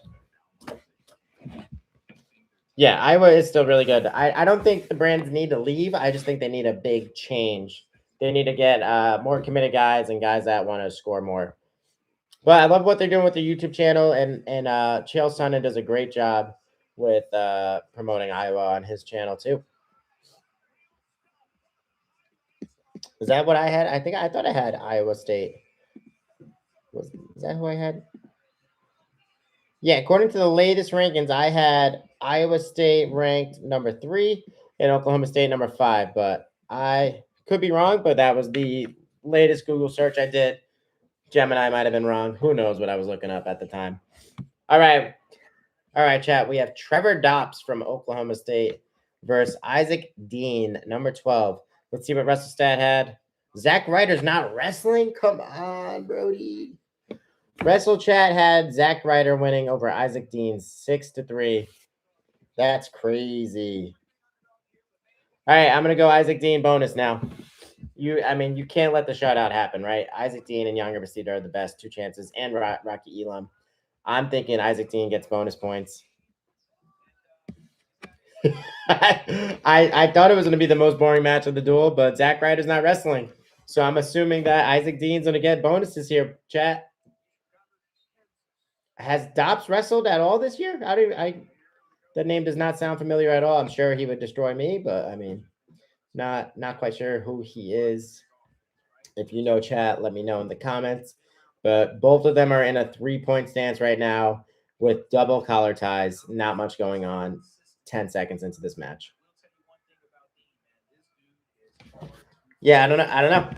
Yeah, Iowa is still really good. I don't think the brands need to leave. I just think they need a big change. They need to get more committed guys and guys that want to score more. But I love what they're doing with the YouTube channel, and Chael Sonnen does a great job with promoting Iowa on his channel too. Is that what I had? I thought I had Iowa State. Is that who I had? Yeah, according to the latest rankings, I had Iowa State ranked number 3, in Oklahoma State, number 5. But I could be wrong, but that was the latest Google search I did. Gemini might have been wrong. Who knows what I was looking up at the time. All right. All right, chat. We have Trevor Dops from Oklahoma State versus Isaac Dean, number 12. Let's see what WrestleStat had. Zack Ryder's not wrestling? Come on, Brody. Wrestle Chat had Zack Ryder winning over Isaac Dean 6-3. That's crazy. All right, I'm gonna go Isaac Dean bonus now. You can't let the shutout happen, right? Isaac Dean and Younger Bastida are the best 2 chances, and Rocky Elam. I'm thinking Isaac Dean gets bonus points. I thought it was going to be the most boring match of the duel, but Zack Ryder's not wrestling. So I'm assuming that Isaac Dean's going to get bonuses here, chat. Has Dops wrestled at all this year? The name does not sound familiar at all. I'm sure he would destroy me, but I mean, not quite sure who he is. If you know, chat, let me know in the comments. But both of them are in a 3-point stance right now with double collar ties. Not much going on 10 seconds into this match. Yeah, I don't know.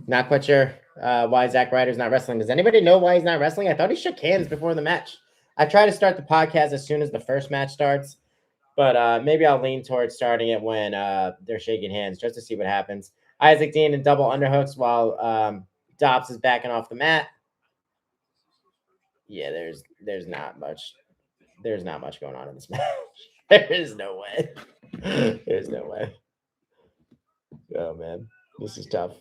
Not quite sure why Zack Ryder's not wrestling. Does anybody know why he's not wrestling? I thought he shook hands before the match. I try to start the podcast as soon as the first match starts, but maybe I'll lean towards starting it when they're shaking hands just to see what happens. Isaac Dean in double underhooks while Dobbs is backing off the mat. Yeah, there's not much. There's not much going on in this match. There is no way. There's no way. Oh man, this is tough.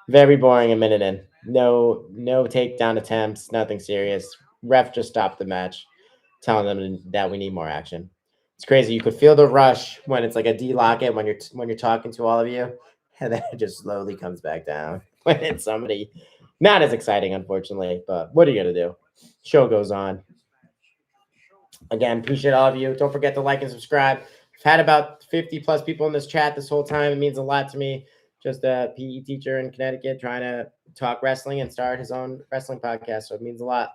Very boring a minute in. No takedown attempts, nothing serious. Ref just stopped the match, telling them that we need more action. It's crazy. You could feel the rush when it's like a D-locket when you're talking to all of you, and then it just slowly comes back down when it's somebody not as exciting, unfortunately. But what are you gonna do? Show goes on. Again, appreciate all of you. Don't forget to like and subscribe. I've had about 50 plus people in this chat this whole time. It means a lot to me. Just a PE teacher in Connecticut trying to talk wrestling and start his own wrestling podcast. So it means a lot.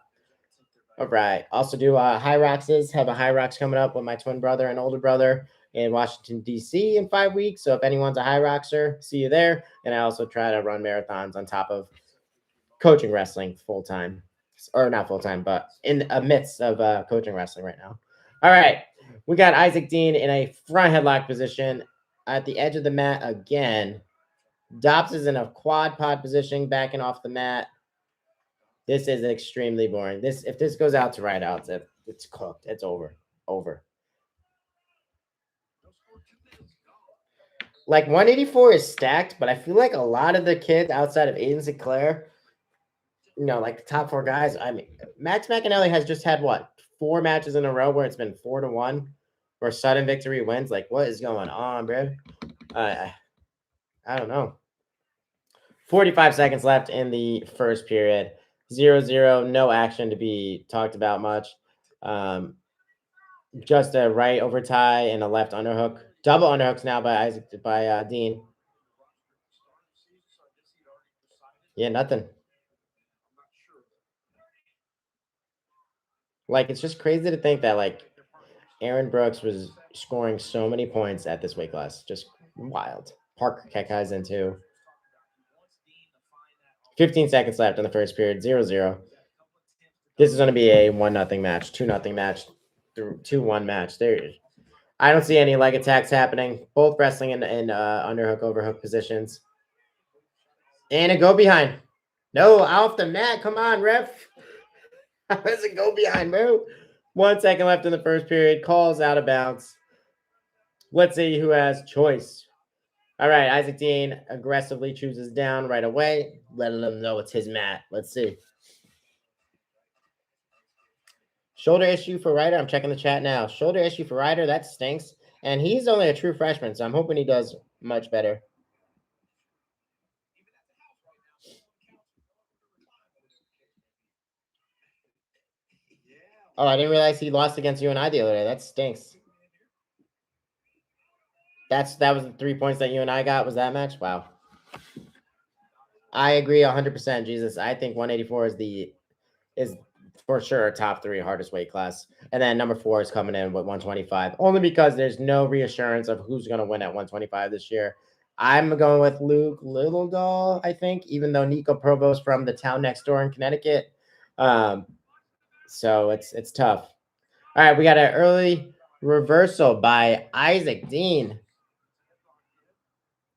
All right. Also do High Roxes. Have a High Rocks coming up with my twin brother and older brother in Washington, D.C. in 5 weeks. So if anyone's a High Roxer, see you there. And I also try to run marathons on top of coaching wrestling full time. Or not full time, but in the midst of coaching wrestling right now. All right. We got Isaac Dean in a front headlock position at the edge of the mat again. Dobbs is in a quad pod position, backing off the mat. This is extremely boring. If this goes out to right outs, it's cooked. It's over. Like 184 is stacked, but I feel like a lot of the kids outside of Aiden Sinclair, like the top 4 guys. I mean, Max McAnally has just had 4 matches in a row where it's been 4-1, where sudden victory wins. Like, what is going on, bro? I don't know. 45 seconds left in the first period. 0-0, no action to be talked about much. Just a right over tie and a left underhook. Double underhooks now by Dean. Yeah, nothing. Like, it's just crazy to think that like Aaron Brooks was scoring so many points at this weight class. Just wild. Parker Kekai's in too. 15 seconds left in the first period. 0-0. This is going to be a 1-0 match, 2-0 match, 2-1 match. I don't see any leg attacks happening. Both wrestling in underhook, overhook positions. And a go behind. No, off the mat. Come on, ref. How does it go behind, bro? 1 second left in the first period. Calls out of bounds. Let's see who has choice. All right, Isaac Dean aggressively chooses down right away, letting them know it's his mat. Let's see. Shoulder issue for Ryder. I'm checking the chat now. Shoulder issue for Ryder. That stinks. And he's only a true freshman, so I'm hoping he does much better. Oh, I didn't realize he lost against UNI the other day. That stinks. That was the 3 points that UNI got. Was that match? Wow. I agree 100%. Jesus, I think 184 is for sure top 3 hardest weight class. And then number 4 is coming in with 125, only because there's no reassurance of who's going to win at 125 this year. I'm going with Luke Littledahl, I think, even though Nico Provost from the town next door in Connecticut. So it's tough. All right, we got an early reversal by Isaac Dean.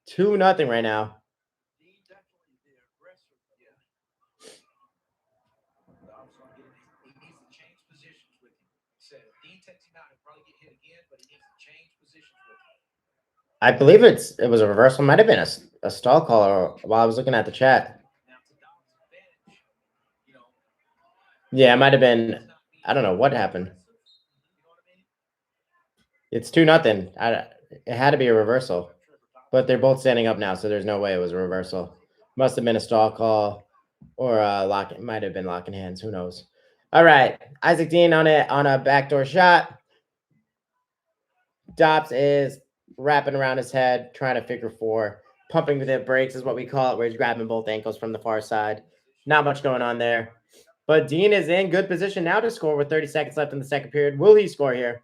2-0 right now. I believe it was a reversal. Might have been a stall call while I was looking at the chat. Yeah, it might have been. I don't know what happened. It's 2-0. It had to be a reversal, but they're both standing up now, so there's no way it was a reversal. Must have been a stall call or a lock. It might have been locking hands. Who knows? All right, Isaac Dean on a backdoor shot. Dobbs is wrapping around his head, trying to figure 4. Pumping with the brakes is what we call it, where he's grabbing both ankles from the far side. Not much going on there. But Dean is in good position now to score with 30 seconds left in the second period. Will he score here?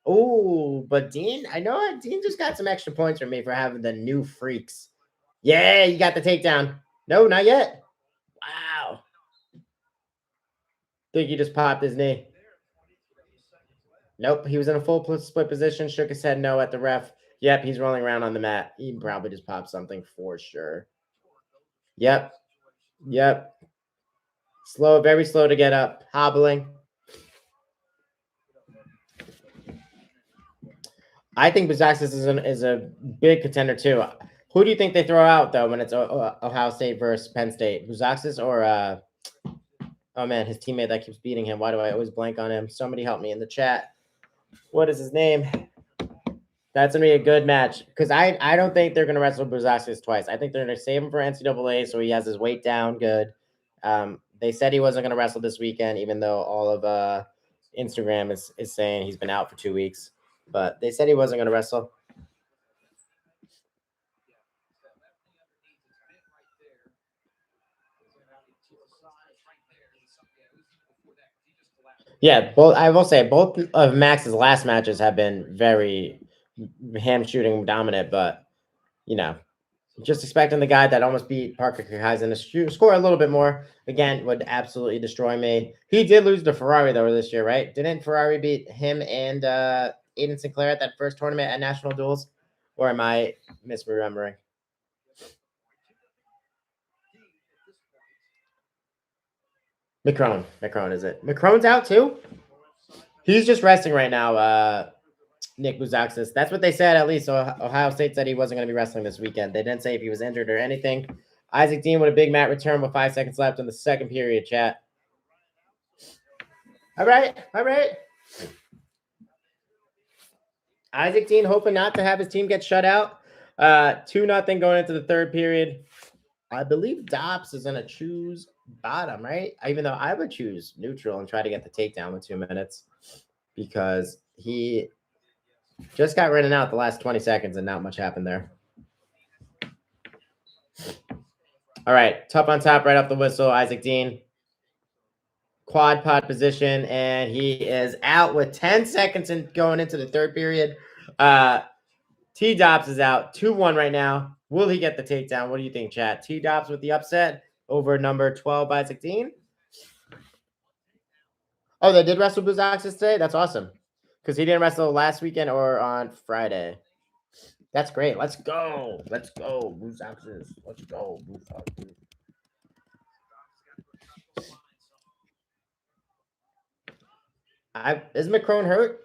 Oh, but Dean, I know Dean just got some extra points from me for having the new freaks. Yeah, you got the takedown. No, not yet. Wow. Think he just popped his knee. Nope, he was in a full split position, shook his head no at the ref. Yep, he's rolling around on the mat. He probably just popped something for sure. Yep. Yep. Slow, very slow to get up. Hobbling. I think Buzaxis is a big contender too. Who do you think they throw out though when it's Ohio State versus Penn State? Buzaxis or oh man, his teammate that keeps beating him. Why do I always blank on him? Somebody help me in the chat. What is his name? That's gonna be a good match because I don't think they're gonna wrestle Buzaxis twice. I think they're gonna save him for NCAA so he has his weight down good. They said he wasn't gonna wrestle this weekend, even though all of Instagram is saying he's been out for 2 weeks. But they said he wasn't gonna wrestle. Yeah, both I will say both of Max's last matches have been very ham shooting dominant, but you know, just expecting the guy that almost beat Parker Kaizen to score a little bit more again would absolutely destroy me. He did lose to Ferrari though this year, right? Didn't Ferrari beat him and Aiden Sinclair at that first tournament at National Duels? Or am I misremembering? McCrone is it? McCrone's out too? He's just resting right now. Nick Buzaxis. That's what they said, at least. So Ohio State said he wasn't going to be wrestling this weekend. They didn't say if he was injured or anything. Isaac Dean with a big mat return with 5 seconds left in the second period, chat. All right. Isaac Dean hoping not to have his team get shut out. 2-0 going into the third period. I believe Dobbs is going to choose bottom, right? Even though I would choose neutral and try to get the takedown with 2 minutes because he just got ridden out the last 20 seconds and not much happened there. All right, top on top, right off the whistle, Isaac Dean. Quad pod position, and he is out with 10 seconds and going into the third period. T Dobbs is out 2-1 right now. Will he get the takedown? What do you think, chat? T Dobbs with the upset over number 12, Isaac Dean. Oh, they did wrestle Buzaxis today? That's awesome. Because he didn't wrestle last weekend or on Friday. That's great. Let's go. Buzaxis. Let's go. Buzaxis. Is McCrone hurt?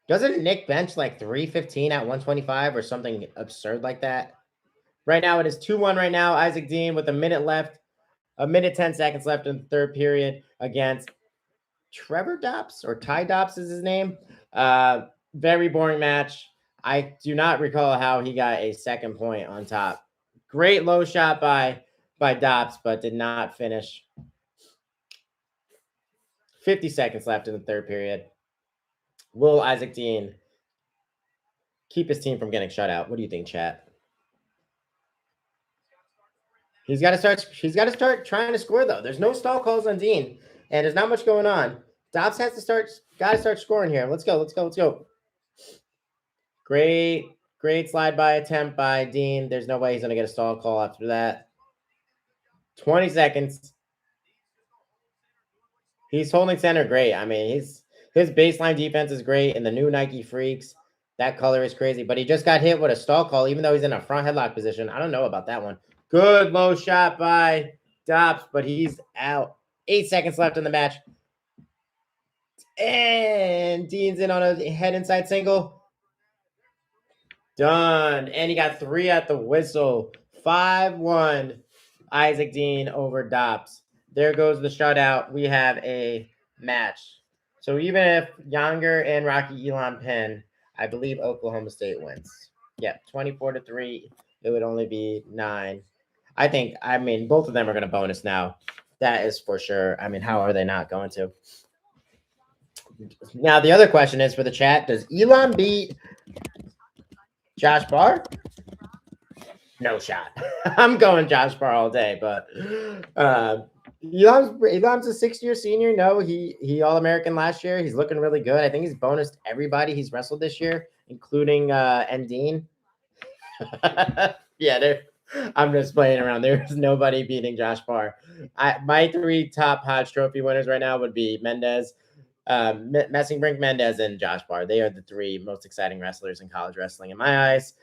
Doesn't Nick bench like 315 at 125 or something absurd like that? Right now it is 2-1 right now. Isaac Dean with a minute left. A minute 10 seconds left in the third period against Trevor Dobbs or Ty Dobbs is his name. Very boring match. I do not recall how he got a second point on top. Great low shot by Dobbs, but did not finish. 50 seconds left in the third period. Will Isaac Dean keep his team from getting shut out? What do you think, chat? He's got to start. He's got to start trying to score though. There's no stall calls on Dean, and there's not much going on. Dobbs has to start. Got to start scoring here. Let's go. Let's go. Let's go. Great slide by attempt by Dean. There's no way he's gonna get a stall call after that. 20 seconds. He's holding center great. I mean, his baseline defense is great, and the new Nike Freaks, that color is crazy. But he just got hit with a stall call, even though he's in a front headlock position. I don't know about that one. Good low shot by Dobbs, but he's out. 8 seconds left in the match. And Dean's in on a head inside single. Done. And he got 3 at the whistle. 5-1. Isaac Dean over Dobbs. There goes the shutout. We have a match. So even if Younger and Rocky Elam pin, I believe Oklahoma State wins. Yeah, 24-3. It would only be 9. I mean, both of them are going to bonus now. That is for sure. I mean, how are they not going to? Now, the other question is for the chat, does Elam beat Josh Barr? No shot. I'm going Josh Barr all day, but Elam's a 6-year senior. No, he All-American last year. He's looking really good. I think he's bonused everybody he's wrestled this year, including Dean. Yeah, I'm just playing around. There's nobody beating Josh Barr. My 3 top Hodge Trophy winners right now would be Mendez, Messingbrink, Mendez, and Josh Barr. They are the 3 most exciting wrestlers in college wrestling in my eyes.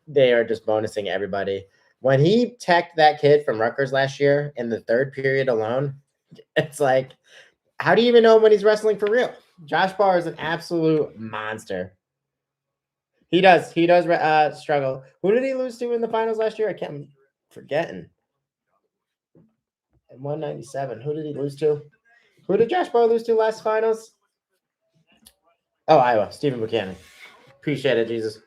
They are just bonusing everybody. When he teched that kid from Rutgers last year in the 3rd period alone, it's like, how do you even know when he's wrestling for real? Josh Barr is an absolute monster. He does struggle. Who did he lose to in the finals last year? I'm forgetting. At 197, who did he lose to? Who did Josh Barr lose to last finals? Oh, Iowa. Stephen Buchanan. Appreciate it, Jesus.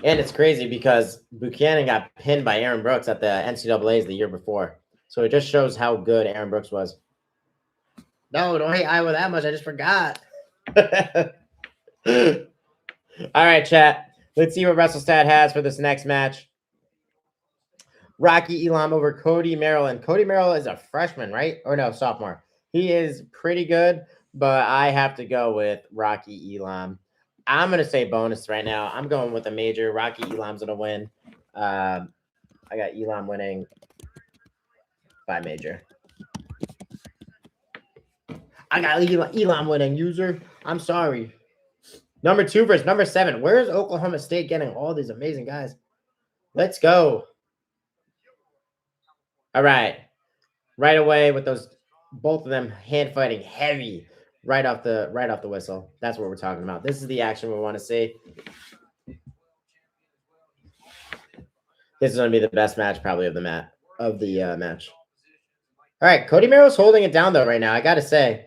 And it's crazy because Buchanan got pinned by Aaron Brooks at the NCAAs the year before. So it just shows how good Aaron Brooks was. No, don't hate Iowa that much. I just forgot. All right, chat. Let's see what WrestleStat has for this next match. Rocky Elam over Cody Merrill. And Cody Merrill is a freshman, right? Or no, sophomore. He is pretty good, but I have to go with Rocky Elam. I'm going to say bonus right now. I'm going with a major. Rocky Elam's going to win. I got Elam winning by major. I got Elam winning, user. I'm sorry. Number 2 versus number 7. Where is Oklahoma State getting all these amazing guys? Let's go. All right. Right away with those, both of them hand fighting heavy right off the whistle. That's what we're talking about. This is the action we want to see. This is going to be the best match probably of the match. All right, Cody Merrill's holding it down though right now. I got to say,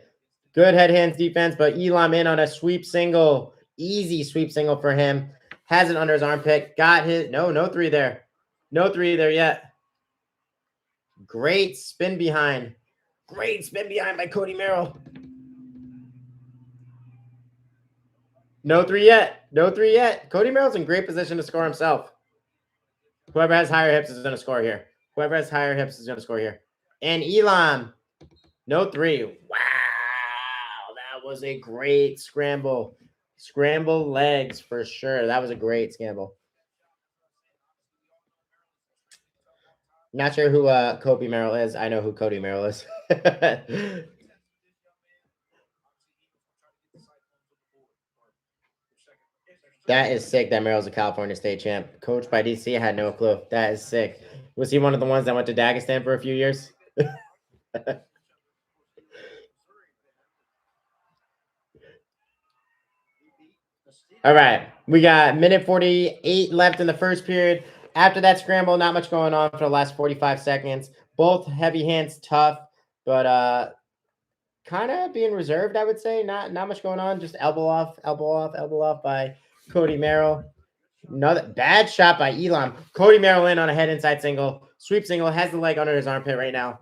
good head hands defense, but Elam in on a sweep single, easy sweep single for him. Has it under his armpit. Got his no 3 there, no 3 there yet. Great spin behind by Cody Merrill. No 3 yet. Cody Merrill's in great position to score himself. Whoever has higher hips is going to score here. And Elam, no 3. Wow, that was a great scramble. Scramble legs for sure. That was a great scramble. Not sure who Cody Merrill is. I know who Cody Merrill is. That is sick that Merrill's a California State champ. Coached by DC, I had no clue. That is sick. Was he one of the ones that went to Dagestan for a few years? All right. We got minute 48 left in the first period. After that scramble, not much going on for the last 45 seconds. Both heavy hands tough, but kind of being reserved, I would say. Not much going on. Just elbow off by Cody Merrill. Another bad shot by Elam. Cody Merrill in on a head inside single. Sweep single. Has the leg under his armpit right now.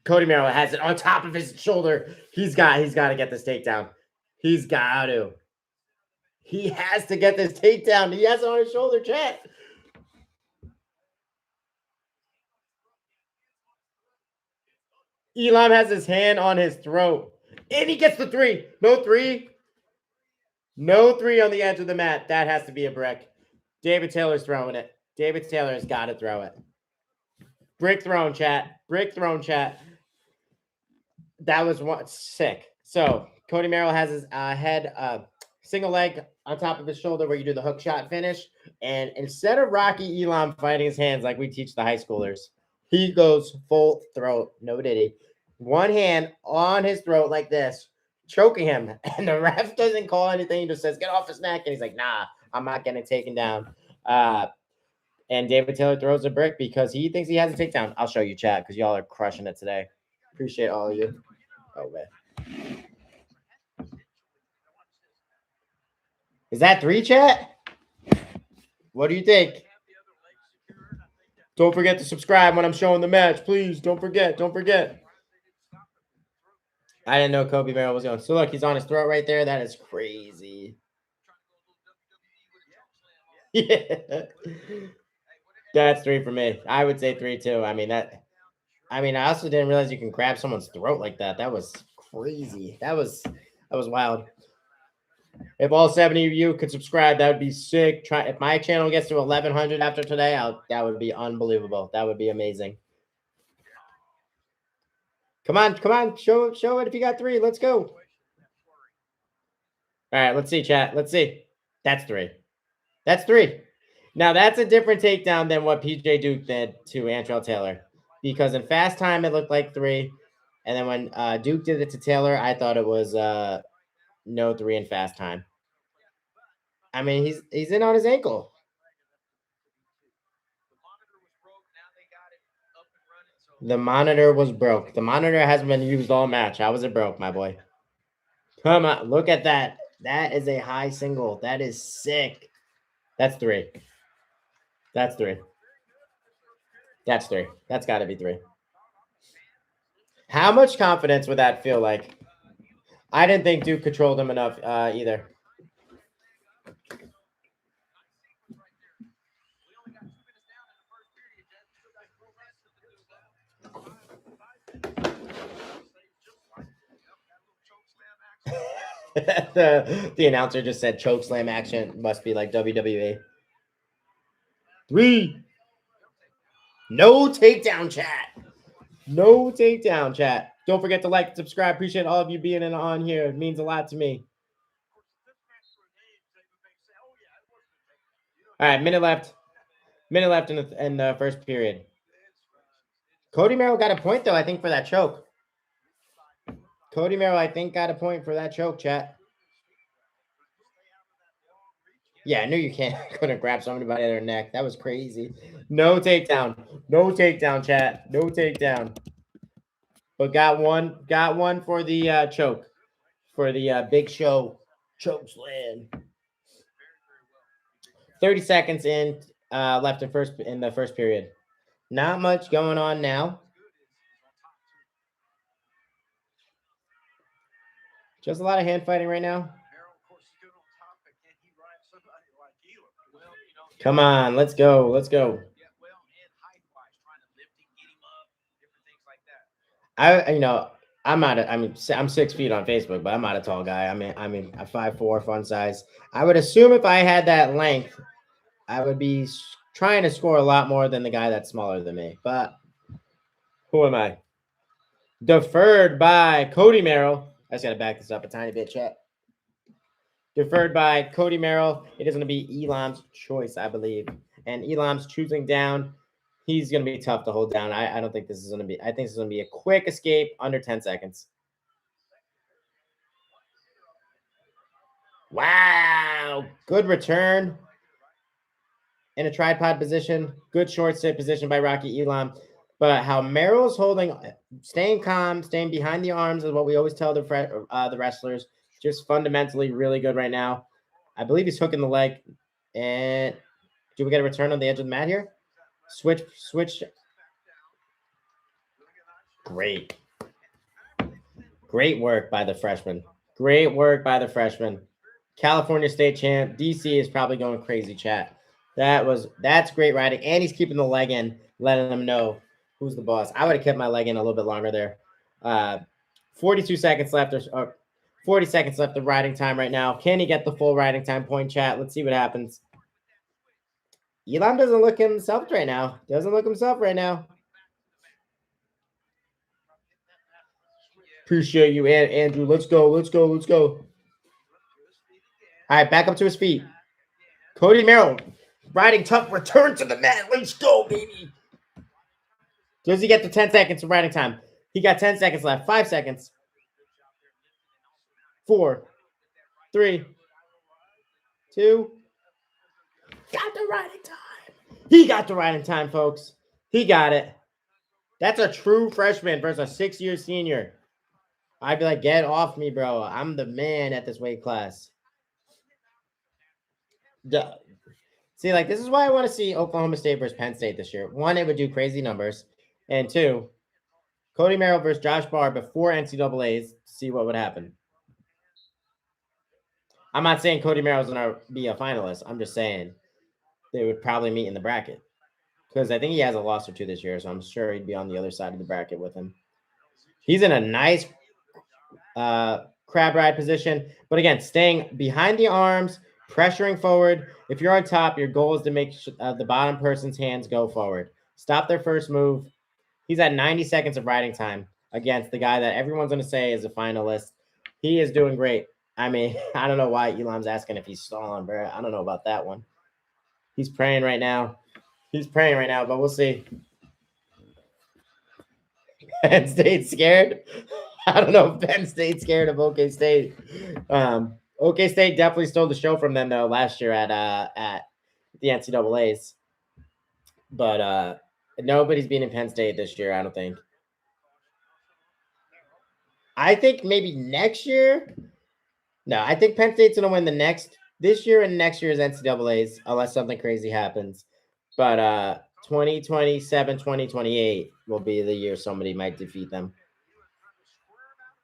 Cody Merrill has it on top of his shoulder. He's got to get this takedown. He's got to. He has to get this takedown. He has it on his shoulder, chat. Elam has his hand on his throat. And he gets the 3. No 3. No 3 on the edge of the mat. That has to be a brick. David Taylor's throwing it. David Taylor has got to throw it. Brick thrown, chat. Brick thrown, chat. That was sick. So Cody Merrill has his head single leg on top of his shoulder where you do the hook shot finish. And instead of Rocky Elam fighting his hands like we teach the high schoolers, he goes full throat. No diddy. One hand on his throat like this, choking him. And the ref doesn't call anything. He just says, get off his neck. And he's like, nah, I'm not getting taken down. And David Taylor throws a brick because he thinks he has a takedown. I'll show you, chat, because y'all are crushing it today. Appreciate all of you. Oh, man. Is that 3, chat? What do you think? Don't forget to subscribe when I'm showing the match. Please, don't forget. Don't forget. I didn't know Cody Merrill was going. So, look, he's on his throat right there. That is crazy. Yeah. That's 3 for me. I would say 3, too. I I also didn't realize you can grab someone's throat like that. That was crazy. That was wild. If all 70 of you could subscribe, that would be sick. If my channel gets to 1,100 after today, that would be unbelievable. That would be amazing. Come on, show it if you got 3. Let's go. All right, let's see, chat. Let's see. That's 3. That's 3. Now that's a different takedown than what PJ Duke did to Antrell Taylor, because in fast time it looked like 3, and then when Duke did it to Taylor, I thought it was no 3 in fast time. I mean, he's in on his ankle. The monitor was broke. The monitor hasn't been used all match. How was it broke, my boy? Come on, look at that. That is a high single. That is sick. That's 3. That's 3. That's 3. That's got to be 3. How much confidence would that feel like? I didn't think Duke controlled him enough either. the announcer just said choke slam action must be like WWE. 3. No takedown, chat. No takedown, chat. Don't forget to like and subscribe. Appreciate all of you being on here. It means a lot to me. All right, minute left. Minute left in the first period. Cody Merrill got a point, though, I think, for that choke. Cody Merrill, I think, got a point for that choke, chat. Yeah, I knew you couldn't grab somebody by their neck. That was crazy. No takedown. No takedown, chat. No takedown. But got one for the choke. For the Big Show choke slam. 30 seconds left in the first period. Not much going on now. Just a lot of hand fighting right now. Come on, let's go. Let's go. I'm 6 feet on Facebook, but I'm not a tall guy. I'm a 5'4", fun size. I would assume if I had that length, I would be trying to score a lot more than the guy that's smaller than me. But who am I? Deferred by Cody Merrill. I just got to back this up a tiny bit, chat. Deferred by Cody Merrill. It is going to be Elam's choice, I believe. And Elam's choosing down. He's going to be tough to hold down. I don't think this is going to be. I think this is going to be a quick escape under 10 seconds. Wow. Good return. In a tripod position. Good short sit position by Rocky Elam. But how Merrill's holding, staying calm, staying behind the arms is what we always tell the wrestlers. Just fundamentally really good right now. I believe he's hooking the leg. And do we get a return on the edge of the mat here? Switch. Great. Great work by the freshman. Great work by the freshman. California State champ. DC is probably going crazy, chat. That's great riding. And he's keeping the leg in, letting them know who's the boss. I would have kept my leg in a little bit longer there. 42 seconds left or 40 seconds left of riding time right now. Can he get the full riding time point, chat? Let's see what happens. Elam doesn't look himself right now. Doesn't look himself right now. Appreciate you, Andrew. Let's go. Let's go. Let's go. All right, back up to his feet. Cody Merrill, riding tough, return to the mat. Let's go, baby. Does he get the 10 seconds of riding time? He got 10 seconds left. 5 seconds. 4, 3, 2. Got the riding time. He got the riding time, folks. He got it. That's a true freshman versus a 6-year senior. I'd be like, get off me, bro. I'm the man at this weight class. Duh. See, like, this is why I want to see Oklahoma State versus Penn State this year. 1, it would do crazy numbers. And 2, Cody Merrill versus Josh Barr before NCAAs, see what would happen. I'm not saying Cody Merrill's going to be a finalist. I'm just saying they would probably meet in the bracket. Because I think he has a loss or 2 this year, so I'm sure he'd be on the other side of the bracket with him. He's in a nice crab ride position. But again, staying behind the arms, pressuring forward. If you're on top, your goal is to make the bottom person's hands go forward. Stop their first move. He's at 90 seconds of riding time against the guy that everyone's going to say is a finalist. He is doing great. I mean, I don't know why Elam's asking if he's stalling, bro. I don't know about that one. He's praying right now. But we'll see. Penn State scared? I don't know if Penn State's scared of OK State. OK State definitely stole the show from them, though, last year at the NCAAs. But nobody's beating Penn State this year, I don't think. I think maybe next year. No, I think Penn State's going to win this year and next year's NCAAs, unless something crazy happens. But 2027, 2028 will be the year somebody might defeat them.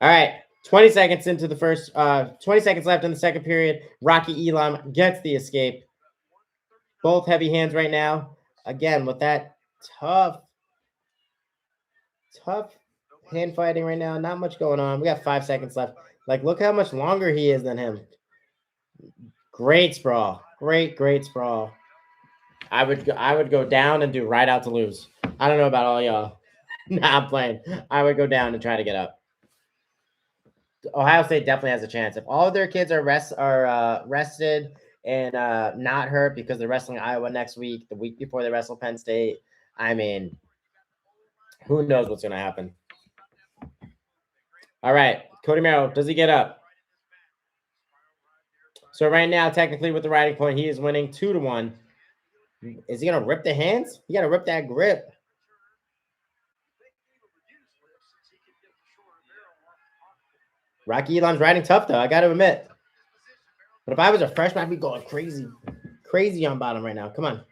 All right, 20 seconds into the first, 20 seconds left in the second period. Rocky Elam gets the escape. Both heavy hands right now. Again, with that tough hand fighting right now. Not much going on. We got 5 seconds left. Like, look how much longer he is than him. Great sprawl. Great sprawl. I would go down and do right out to lose. I don't know about all y'all. Nah, I'm playing. I would go down and try to get up. Ohio State definitely has a chance. If all of their kids are rested and not hurt because they're wrestling Iowa next week, the week before they wrestle Penn State, I mean, who knows what's going to happen. All right, Cody Merrill, does he get up? So right now, technically with the riding point, he is winning 2-1. Is he going to rip the hands? You got to rip that grip. Rocky Elam's riding tough, though. I got to admit. But if I was a freshman, I'd be going crazy on bottom right now. Come on.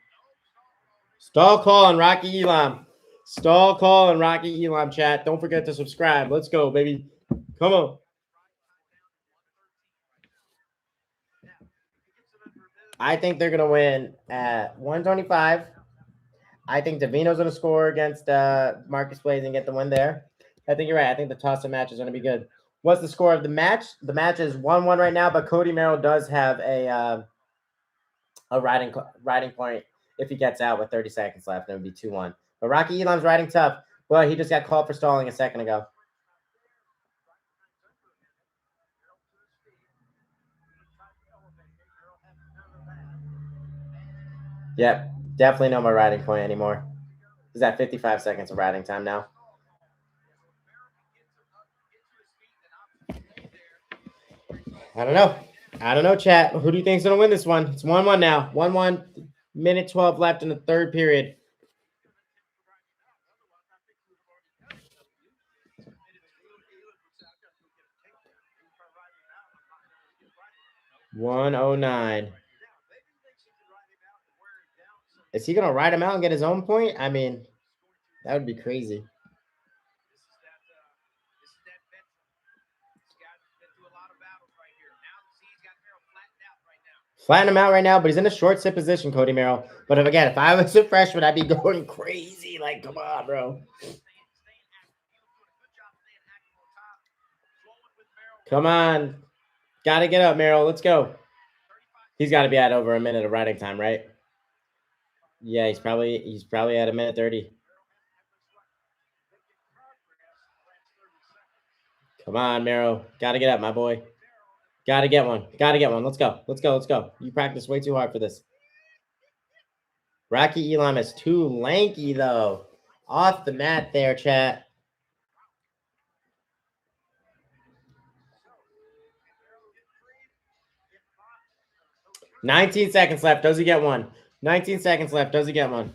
Stall call on Rocky Elam. Stall call on Rocky Elam, chat. Don't forget to subscribe. Let's go, baby. Come on. I think they're going to win at 125. I think Davino's going to score against Marcus Blaze and get the win there. I think you're right. I think the toss-up match is going to be good. What's the score of the match? The match is 1-1 right now, but Cody Merrill does have a riding point if he gets out with 30 seconds left. It would be 2-1. But Rocky Elam's riding tough, but he just got called for stalling a second ago. Yep, definitely no more riding point anymore. He's at 55 seconds of riding time now. I don't know, chat. Who do you think's going to win this one? It's 1-1 now. 1-1, minute 12 left in the third period. $109. Is he going to ride him out and get his own point? I mean, that would be crazy. Flatten him out right now, but he's in a short sit position, Cody Merrill. But if I was a freshman, I'd be going crazy. Like, come on, bro. Come on. Got to get up, Merrill. Let's go. He's got to be at over a minute of riding time, right? Yeah, he's probably at a minute 30. Come on, Merrill. Got to get up, my boy. Got to get one. Got to get one. Let's go. Let's go. Let's go. You practiced way too hard for this. Rocky Elam is too lanky, though. Off the mat there, chat. $19 seconds left. Does he get one? 19 seconds left. Does he get one?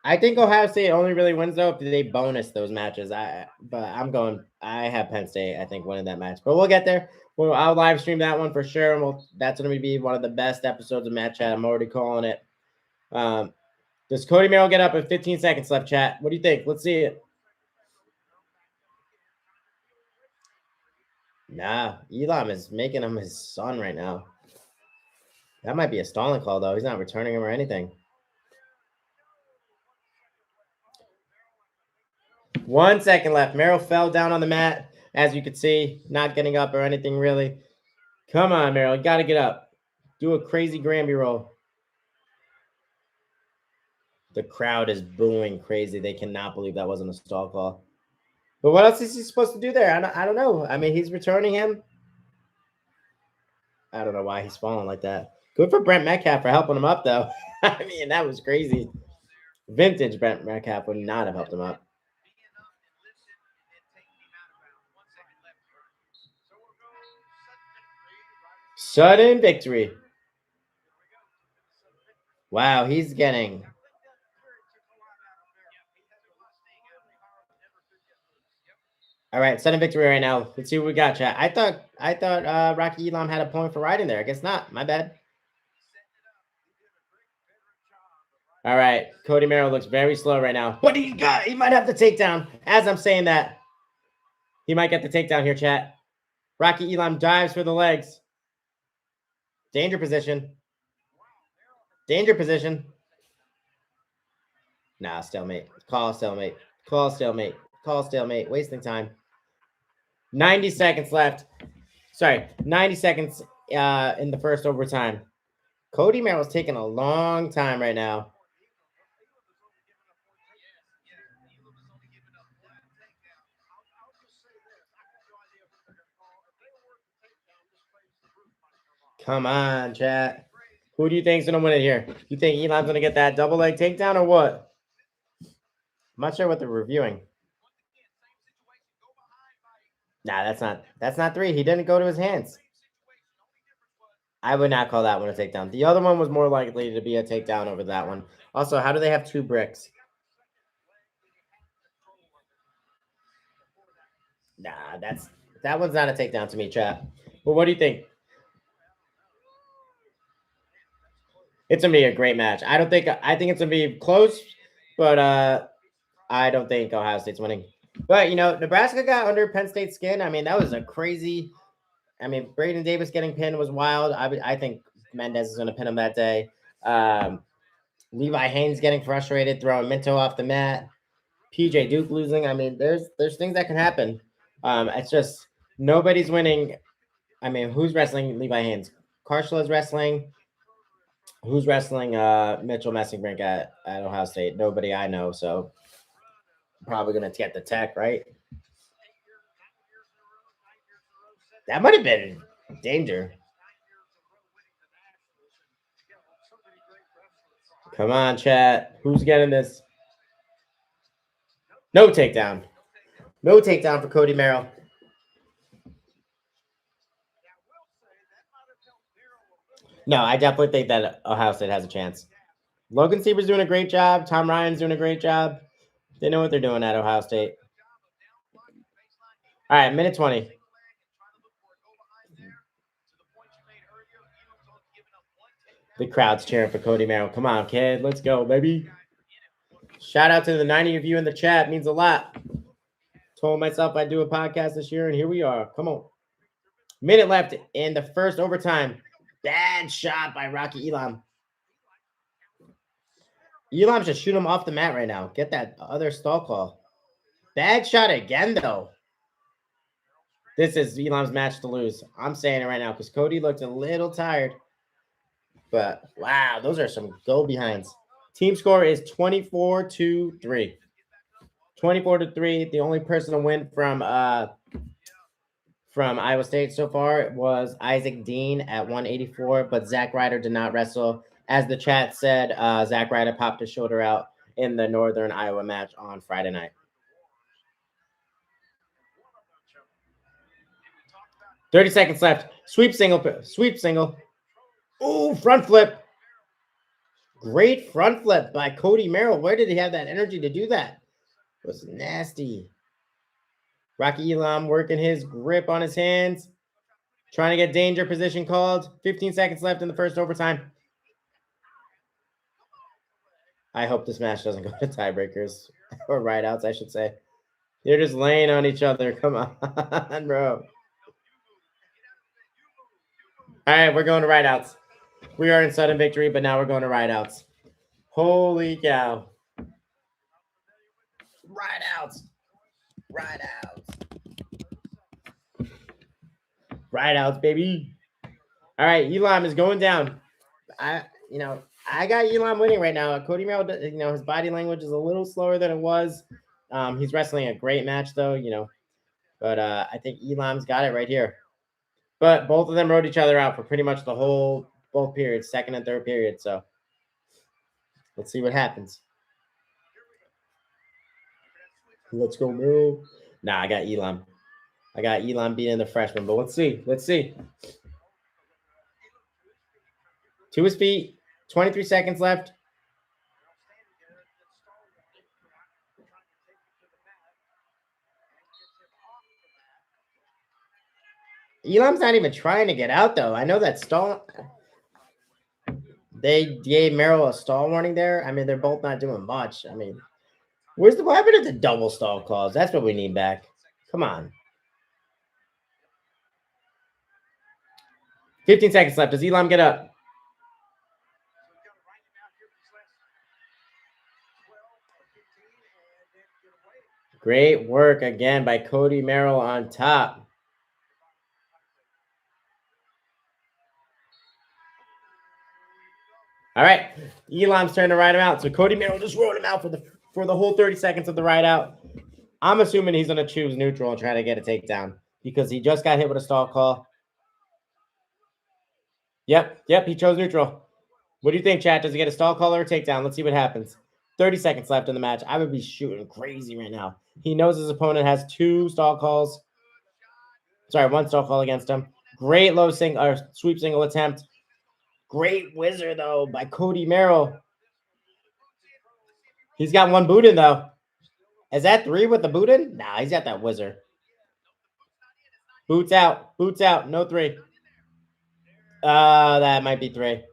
I think Ohio State only really wins though if they bonus those matches. I have Penn State, I think, winning that match. But we'll get there. I'll live stream that one for sure. And that's going to be one of the best episodes of Match Chat. I'm already calling it. Does Cody Merrill get up with 15 seconds left, chat? What do you think? Let's see it. Nah, Elam is making him his son right now. That might be a stalling call, though. He's not returning him or anything. 1 second left. Merrill fell down on the mat, as you could see, not getting up or anything really. Come on, Merrill. You got to get up. Do a crazy Granby roll. The crowd is booing crazy. They cannot believe that wasn't a stall call. But what else is he supposed to do there? I don't know. I mean, he's returning him. I don't know why he's falling like that. Good for Brent Metcalf for helping him up, though. I mean, that was crazy. Vintage Brent Metcalf would not have helped him up. Sudden victory. Wow, he's getting... All right, sudden victory right now. Let's see what we got, chat. I thought Rocky Elam had a point for riding there. I guess not. My bad. All right, Cody Merrill looks very slow right now, but he might have the takedown. As I'm saying that, he might get the takedown here, chat. Rocky Elam dives for the legs. Danger position. Danger position. Nah, stalemate. Call stalemate. Call stalemate. Call stalemate. Wasting time. 90 seconds left. Sorry, 90 seconds in the first overtime. Cody Merrill's taking a long time right now. Come on, chat. Who do you think's gonna win it here? You think Elam's gonna get that double leg takedown or what? I'm not sure what they're reviewing. Nah, that's not 3. He didn't go to his hands. I would not call that one a takedown. The other one was more likely to be a takedown over that one. Also, how do they have 2 bricks? Nah, that one's not a takedown to me, chat. But what do you think? It's gonna be a great match. I think it's gonna be close, but I don't think Ohio State's winning. But Nebraska got under Penn State's skin. I mean, that was a crazy. I mean, Braden Davis getting pinned was wild. I think Mendez is gonna pin him that day. Levi Haynes getting frustrated, throwing Minto off the mat. PJ Duke losing. I mean, there's things that can happen. It's just nobody's winning. I mean, who's wrestling Levi Haynes? Karshla is wrestling. Who's wrestling Mitchell Messingbrink at Ohio State? Nobody I know, so probably gonna get the tech, right? That might have been danger. Come on, chat. Who's getting this? No takedown. No takedown for Cody Merrill. No, I definitely think that Ohio State has a chance. Logan Sieber's doing a great job. Tom Ryan's doing a great job. They know what they're doing at Ohio State. All right, minute 20. The crowd's cheering for Cody Merrill. Come on, kid. Let's go, baby. Shout out to the 90 of you in the chat. It means a lot. Told myself I'd do a podcast this year, and here we are. Come on. Minute left in the first overtime. Bad shot by Rocky Elam. Elam should shoot him off the mat right now. Get that other stall call. Bad shot again, though. This is Elam's match to lose. I'm saying it right now because Cody looked a little tired. But, wow, those are some go behinds. Team score is 24-3. 24-3. The only person to win from Iowa State so far was Isaac Dean at 184, but Zach Ryder did not wrestle. As the chat said, Zach Ryder popped his shoulder out in the Northern Iowa match on Friday night. 30 seconds left. Sweep single. Sweep single. Ooh, front flip. Great front flip by Cody Merrill. Where did he have that energy to do that? It was nasty. Rocky Elam working his grip on his hands. Trying to get danger position called. 15 seconds left in the first overtime. I hope this match doesn't go to tiebreakers or rideouts, I should say. They're just laying on each other. Come on, bro. All right, we're going to rideouts. We are in sudden victory, but now we're going to rideouts. Holy cow. Rideouts. Rideouts, baby. All right, Elam is going down. I got Elam winning right now. Cody Merrill, his body language is a little slower than it was. He's wrestling a great match, though, But I think Elam's got it right here. But both of them rode each other out for pretty much both periods, second and third period. So let's see what happens. Let's go, Merrill. Nah, I got Elam. I got Elam beating the freshman, but let's see. To his feet, 23 seconds left. Elam's not even trying to get out, though. I know that stall. They gave Merrill a stall warning there. I mean, they're both not doing much. I mean, what happened to the double stall calls? That's what we need back. Come on. 15 seconds left. Does Elam get up? Great work again by Cody Merrill on top. All right, Elam's turn to ride him out. So Cody Merrill just rode him out for the whole 30 seconds of the ride out. I'm assuming he's going to choose neutral and try to get a takedown because he just got hit with a stall call. Yep, he chose neutral. What do you think, chat? Does he get a stall call or a takedown? Let's see what happens. 30 seconds left in the match. I would be shooting crazy right now. He knows his opponent has one stall call against him. Great sweep single attempt. Great whizzer, though, by Cody Merrill. He's got one boot in, though. Is that 3 with the boot in? Nah, he's got that whizzer. Boots out. No 3. That might be 3.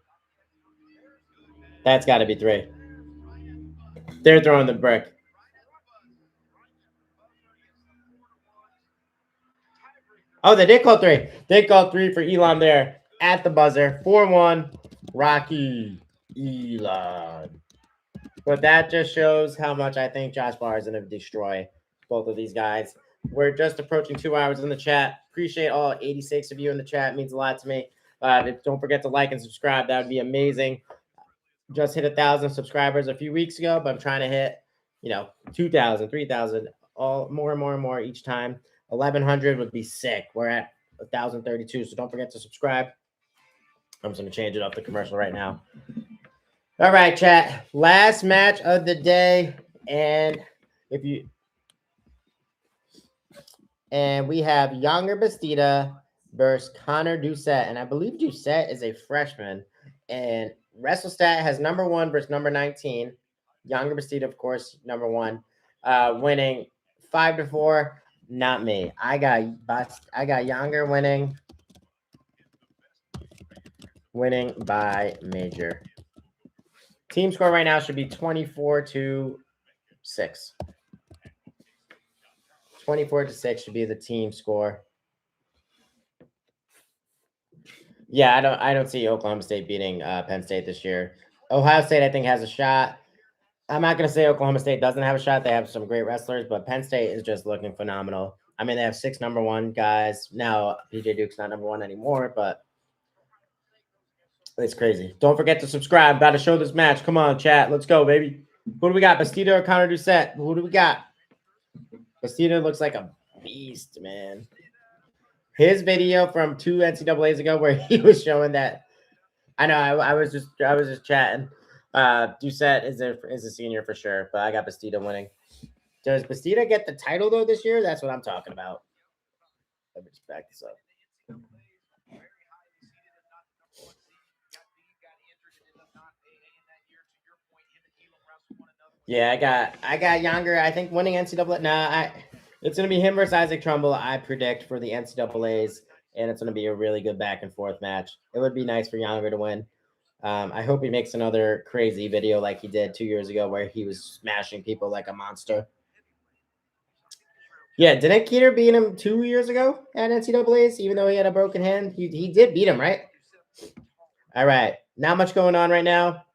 That's got to be 3. They're throwing the brick. Oh, they did call 3. They called 3 for Elam there at the buzzer. 4-1, Rocky Elam. But that just shows how much I think Josh Barr is going to destroy both of these guys. We're just approaching 2 hours in the chat. Appreciate all 86 of you in the chat. It means a lot to me. Don't forget to like and subscribe. That would be amazing. Just hit 1,000 subscribers a few weeks ago, but I'm trying to hit, 2,000, 3,000, all more and more each time. 1,100 would be sick. We're at 1,032, so don't forget to subscribe. I'm just going to change it up the commercial right now. All right, chat. Last match of the day, and we have Younger Bastida versus Connor Doucette, and I believe Doucette is a freshman, and WrestleStat has number 1 versus number 19. Younger Bastida, of course, number 1, winning 5-4. Not me. I got Younger winning by major. Team score right now should be 24-6. 24-6 should be the team score. Yeah, I don't see Oklahoma State beating Penn State this year. Ohio State, I think, has a shot. I'm not gonna say Oklahoma State doesn't have a shot. They have some great wrestlers, but Penn State is just looking phenomenal. I mean, they have 6 number 1 guys. Now PJ Duke's not number 1 anymore, but it's crazy. Don't forget to subscribe. About to show this match. Come on, chat. Let's go, baby. Who do we got? Bastida or Connor Doucette? Who do we got? Bastida looks like a beast, man. His video from 2 NCAAs ago where he was showing that. I know I was just chatting. Doucette is a senior for sure, but I got Bastida winning. Does Bastida get the title though this year? That's what I'm talking about. Let me just back this up. Yeah, I got Younger. I think winning NCAA. It's gonna be him versus Isaac Trumbull. I predict for the NCAA's, and it's gonna be a really good back and forth match. It would be nice for Younger to win. I hope he makes another crazy video like he did 2 years ago, where he was smashing people like a monster. Yeah, didn't Keeter beat him 2 years ago at NCAA's? Even though he had a broken hand, he did beat him, right? All right, not much going on right now.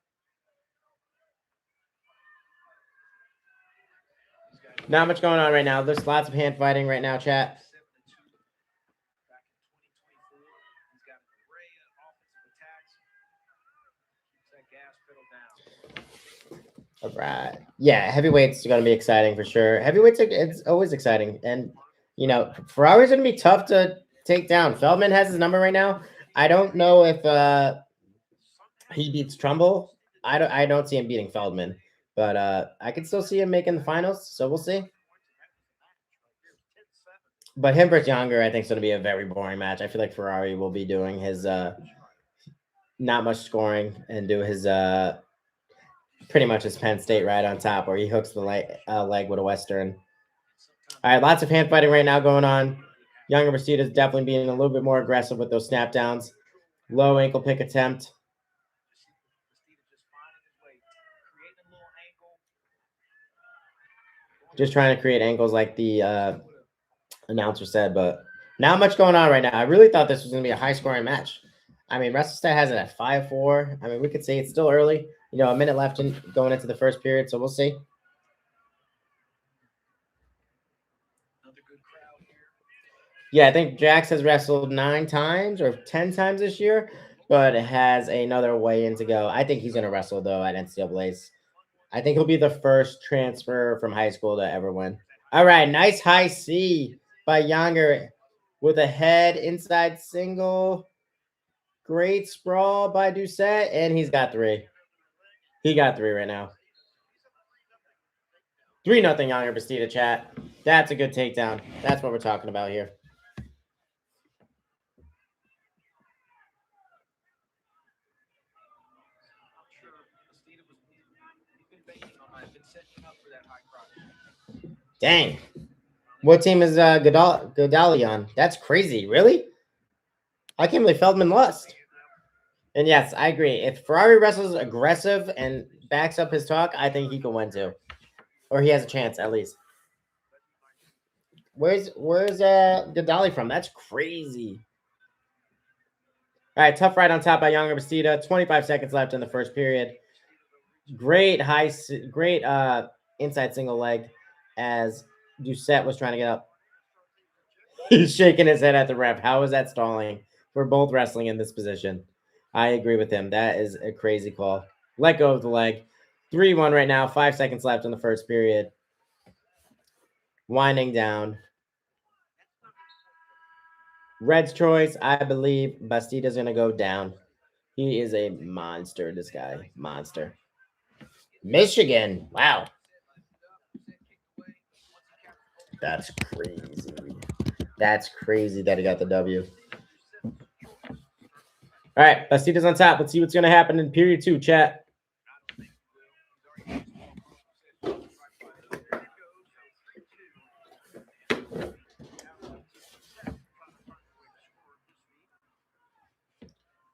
Not much going on right now. There's lots of hand fighting right now, chat. All right. Yeah, heavyweights are going to be exciting for sure. Heavyweights, it's always exciting. And, you know, Ferrari's going to be tough to take down. Feldman has his number right now. I don't know if he beats Trumbull. I don't see him beating Feldman. But I can still see him making the finals. So we'll see. But him versus Younger, I think, is going to be a very boring match. I feel like Ferrari will be doing his not much scoring and do his pretty much his Penn State right on top, where he hooks the leg with a Western. All right, lots of hand fighting right now going on. Younger Bastida is definitely being a little bit more aggressive with those snap downs. Low ankle pick attempt. Just trying to create angles like the announcer said, but not much going on right now. I really thought this was going to be a high-scoring match. I mean, WrestleStat has it at 5-4. I mean, we could say it's still early. You know, a minute left going into the first period, so we'll see. Yeah, I think Jax has wrestled 9 times or 10 times this year, but has another weigh-in to go. I think he's going to wrestle, though, at NCAA's. I think he'll be the first transfer from high school to ever win. All right, nice high C by Younger with a head inside single. Great sprawl by Doucette, and he's got 3. He got 3 right now. 3-0 Younger Bastida, chat. That's a good takedown. That's what we're talking about here. Dang. What team is Godali on? That's crazy. Really? I can't believe Feldman lost. And yes, I agree. If Ferrari wrestles aggressive and backs up his talk, I think he can win too. Or he has a chance at least. Where's Godali from? That's crazy. All right, tough right on top by Younger Bastida. 25 seconds left in the first period. Great inside single leg as Doucette was trying to get up. He's shaking his head at the ref. How is that stalling? We're both wrestling in this position. I agree with him. That is a crazy call. Let go of the leg. 3-1 right now. 5 seconds left in the first period. Winding down. Red's choice. I believe Bastida's going to go down. He is a monster, this guy. Monster. Michigan. Wow. That's crazy. That's crazy that he got the W. All right, Bastida's on top. Let's see what's going to happen in period 2, chat.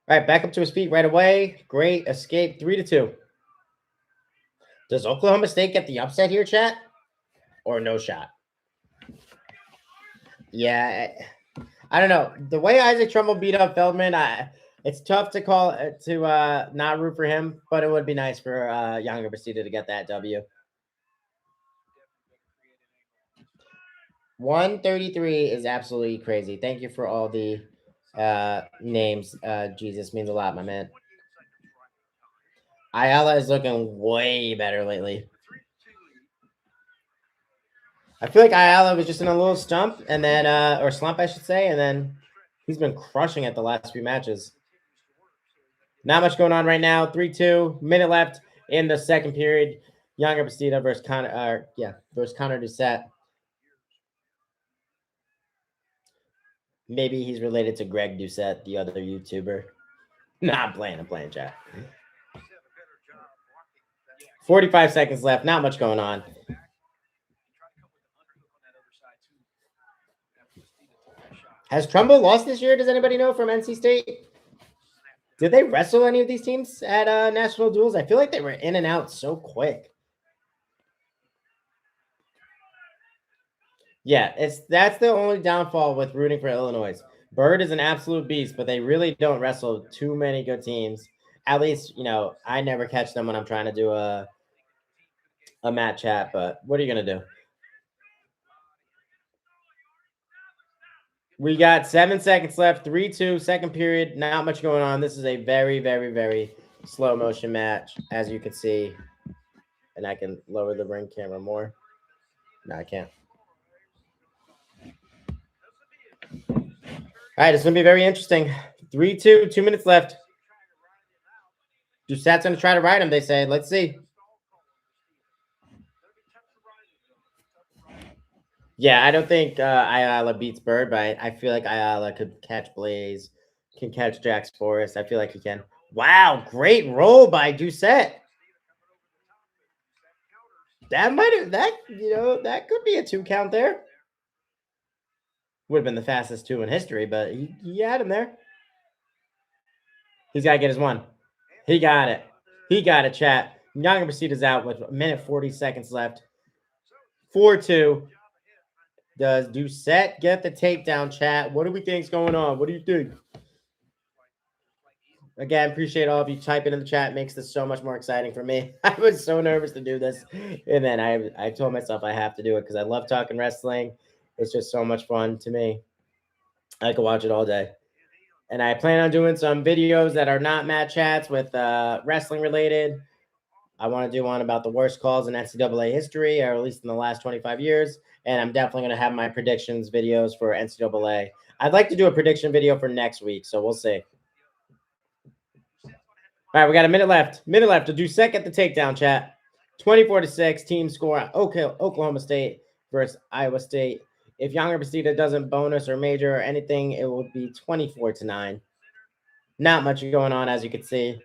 All right, back up to his feet right away. Great escape, 3-2. Does Oklahoma State get the upset here, chat? Or no shot? Yeah, I don't know. The way Isaac Trumbull beat up Feldman, It's tough to call to not root for him, but it would be nice for Younger Bastida to get that W. 133 is absolutely crazy. Thank you for all the names. Jesus means a lot, my man. Ayala is looking way better lately. I feel like Ayala was just in a little stump and then or slump, I should say, and then he's been crushing it the last few matches. Not much going on right now. 3-2, minute left in the second period. Younger Bastida versus Connor Doucette. Maybe he's related to Greg Doucette, the other YouTuber. Nah, I'm playing, chat. 45 seconds left. Not much going on. Has Trumbull lost this year? Does anybody know from NC State? Did they wrestle any of these teams at national duels? I feel like they were in and out so quick. Yeah, that's the only downfall with rooting for Illinois. Bird is an absolute beast, but they really don't wrestle too many good teams. At least, I never catch them when I'm trying to do a mat chat, but what are you going to do? We got 7 seconds left, 3-2, second period. Not much going on. This is a very, very, very slow motion match, as you can see. And I can lower the ring camera more. No, I can't. All right, it's going to be very interesting. 3-2, 2 minutes left. Doucette's going to try to ride him, they say. Let's see. Yeah, I don't think Ayala beats Bird, but I feel like Ayala could catch Blaze, can catch Jax Forrest. I feel like he can. Wow, great roll by Doucette. That might have that could be a 2 count there. Would have been the fastest 2 in history, but he had him there. He's got to get his 1. He got it. He got it, chat. Younger Bastida's out with a minute 40 seconds left. 4-2. Does Doucette get the takedown, chat? What do we think's going on? What do you think? Again, appreciate all of you typing in the chat. It makes this so much more exciting for me. I was so nervous to do this, and then I told myself I have to do it because I love talking wrestling. It's just so much fun to me. I could watch it all day. And I plan on doing some videos that are not mat chats with wrestling related. I want to do one about the worst calls in NCAA history, or at least in the last 25 years. And I'm definitely going to have my predictions videos for NCAA. I'd like to do a prediction video for next week, so we'll see. All right, we got a minute left. To Doucette get the takedown, chat. 24-6 team score. Okay, Oklahoma State versus Iowa State. If Younger Bastida doesn't bonus or major or anything, it will be 24-9. Not much going on, as you can see.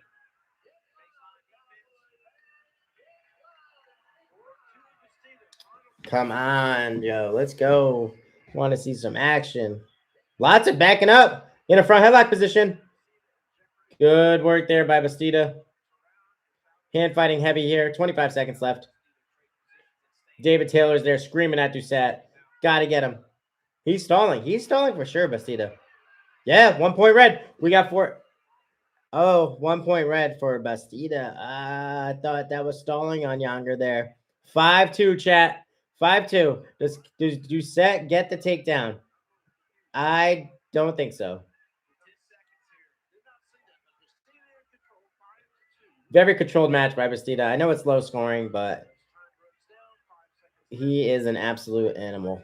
Come on, yo. Let's go. Want to see some action. Lots of backing up in a front headlock position. Good work there by Bastida. Hand fighting heavy here. 25 seconds left. David Taylor's there screaming at Doucette. Got to get him. He's stalling. He's stalling for sure, Bastida. Yeah, 1 point red. We got 4. Oh, 1 point red for Bastida. I thought that was stalling on Younger there. 5-2, chat. 5-2. Does Doucette get the takedown? I don't think so. Very controlled match by Bastida. I know it's low scoring, but he is an absolute animal.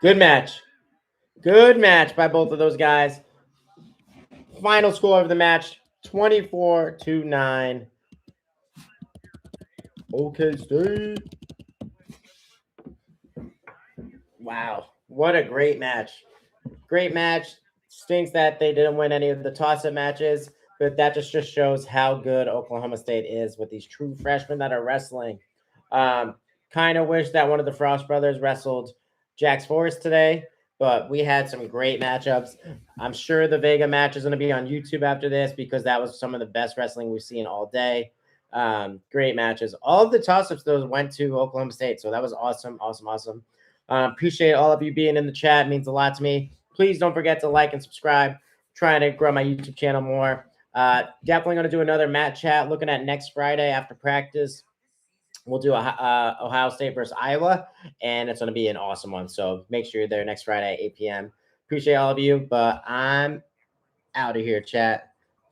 Good match. Good match by both of those guys. Final score of the match, 24-9. OK State. Wow. What a great match. Great match. Stinks that they didn't win any of the toss-up matches, but that just shows how good Oklahoma State is with these true freshmen that are wrestling. Kind of wish that one of the Frost brothers wrestled Jax Forrest today, but we had some great matchups. I'm sure the Vega match is going to be on YouTube after this because that was some of the best wrestling we've seen all day. Great matches. All of the toss-ups, those went to Oklahoma State, so that was awesome. Appreciate all of you being in the chat. It means a lot to me. Please don't forget to like and subscribe. Trying to grow my YouTube channel more. Definitely going to do another Matt chat. Looking at next Friday after practice. We'll do a Ohio State versus Iowa, and it's going to be an awesome one. So make sure you're there next Friday at 8 p.m. Appreciate all of you, but I'm out of here, chat.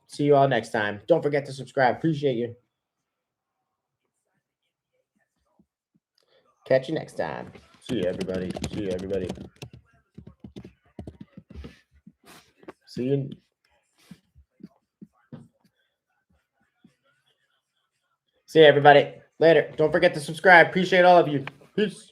See you all next time. Don't forget to subscribe. Appreciate you. Catch you next time. See you, everybody. See you, everybody. See you. See you, everybody. Later. Don't forget to subscribe. Appreciate all of you. Peace.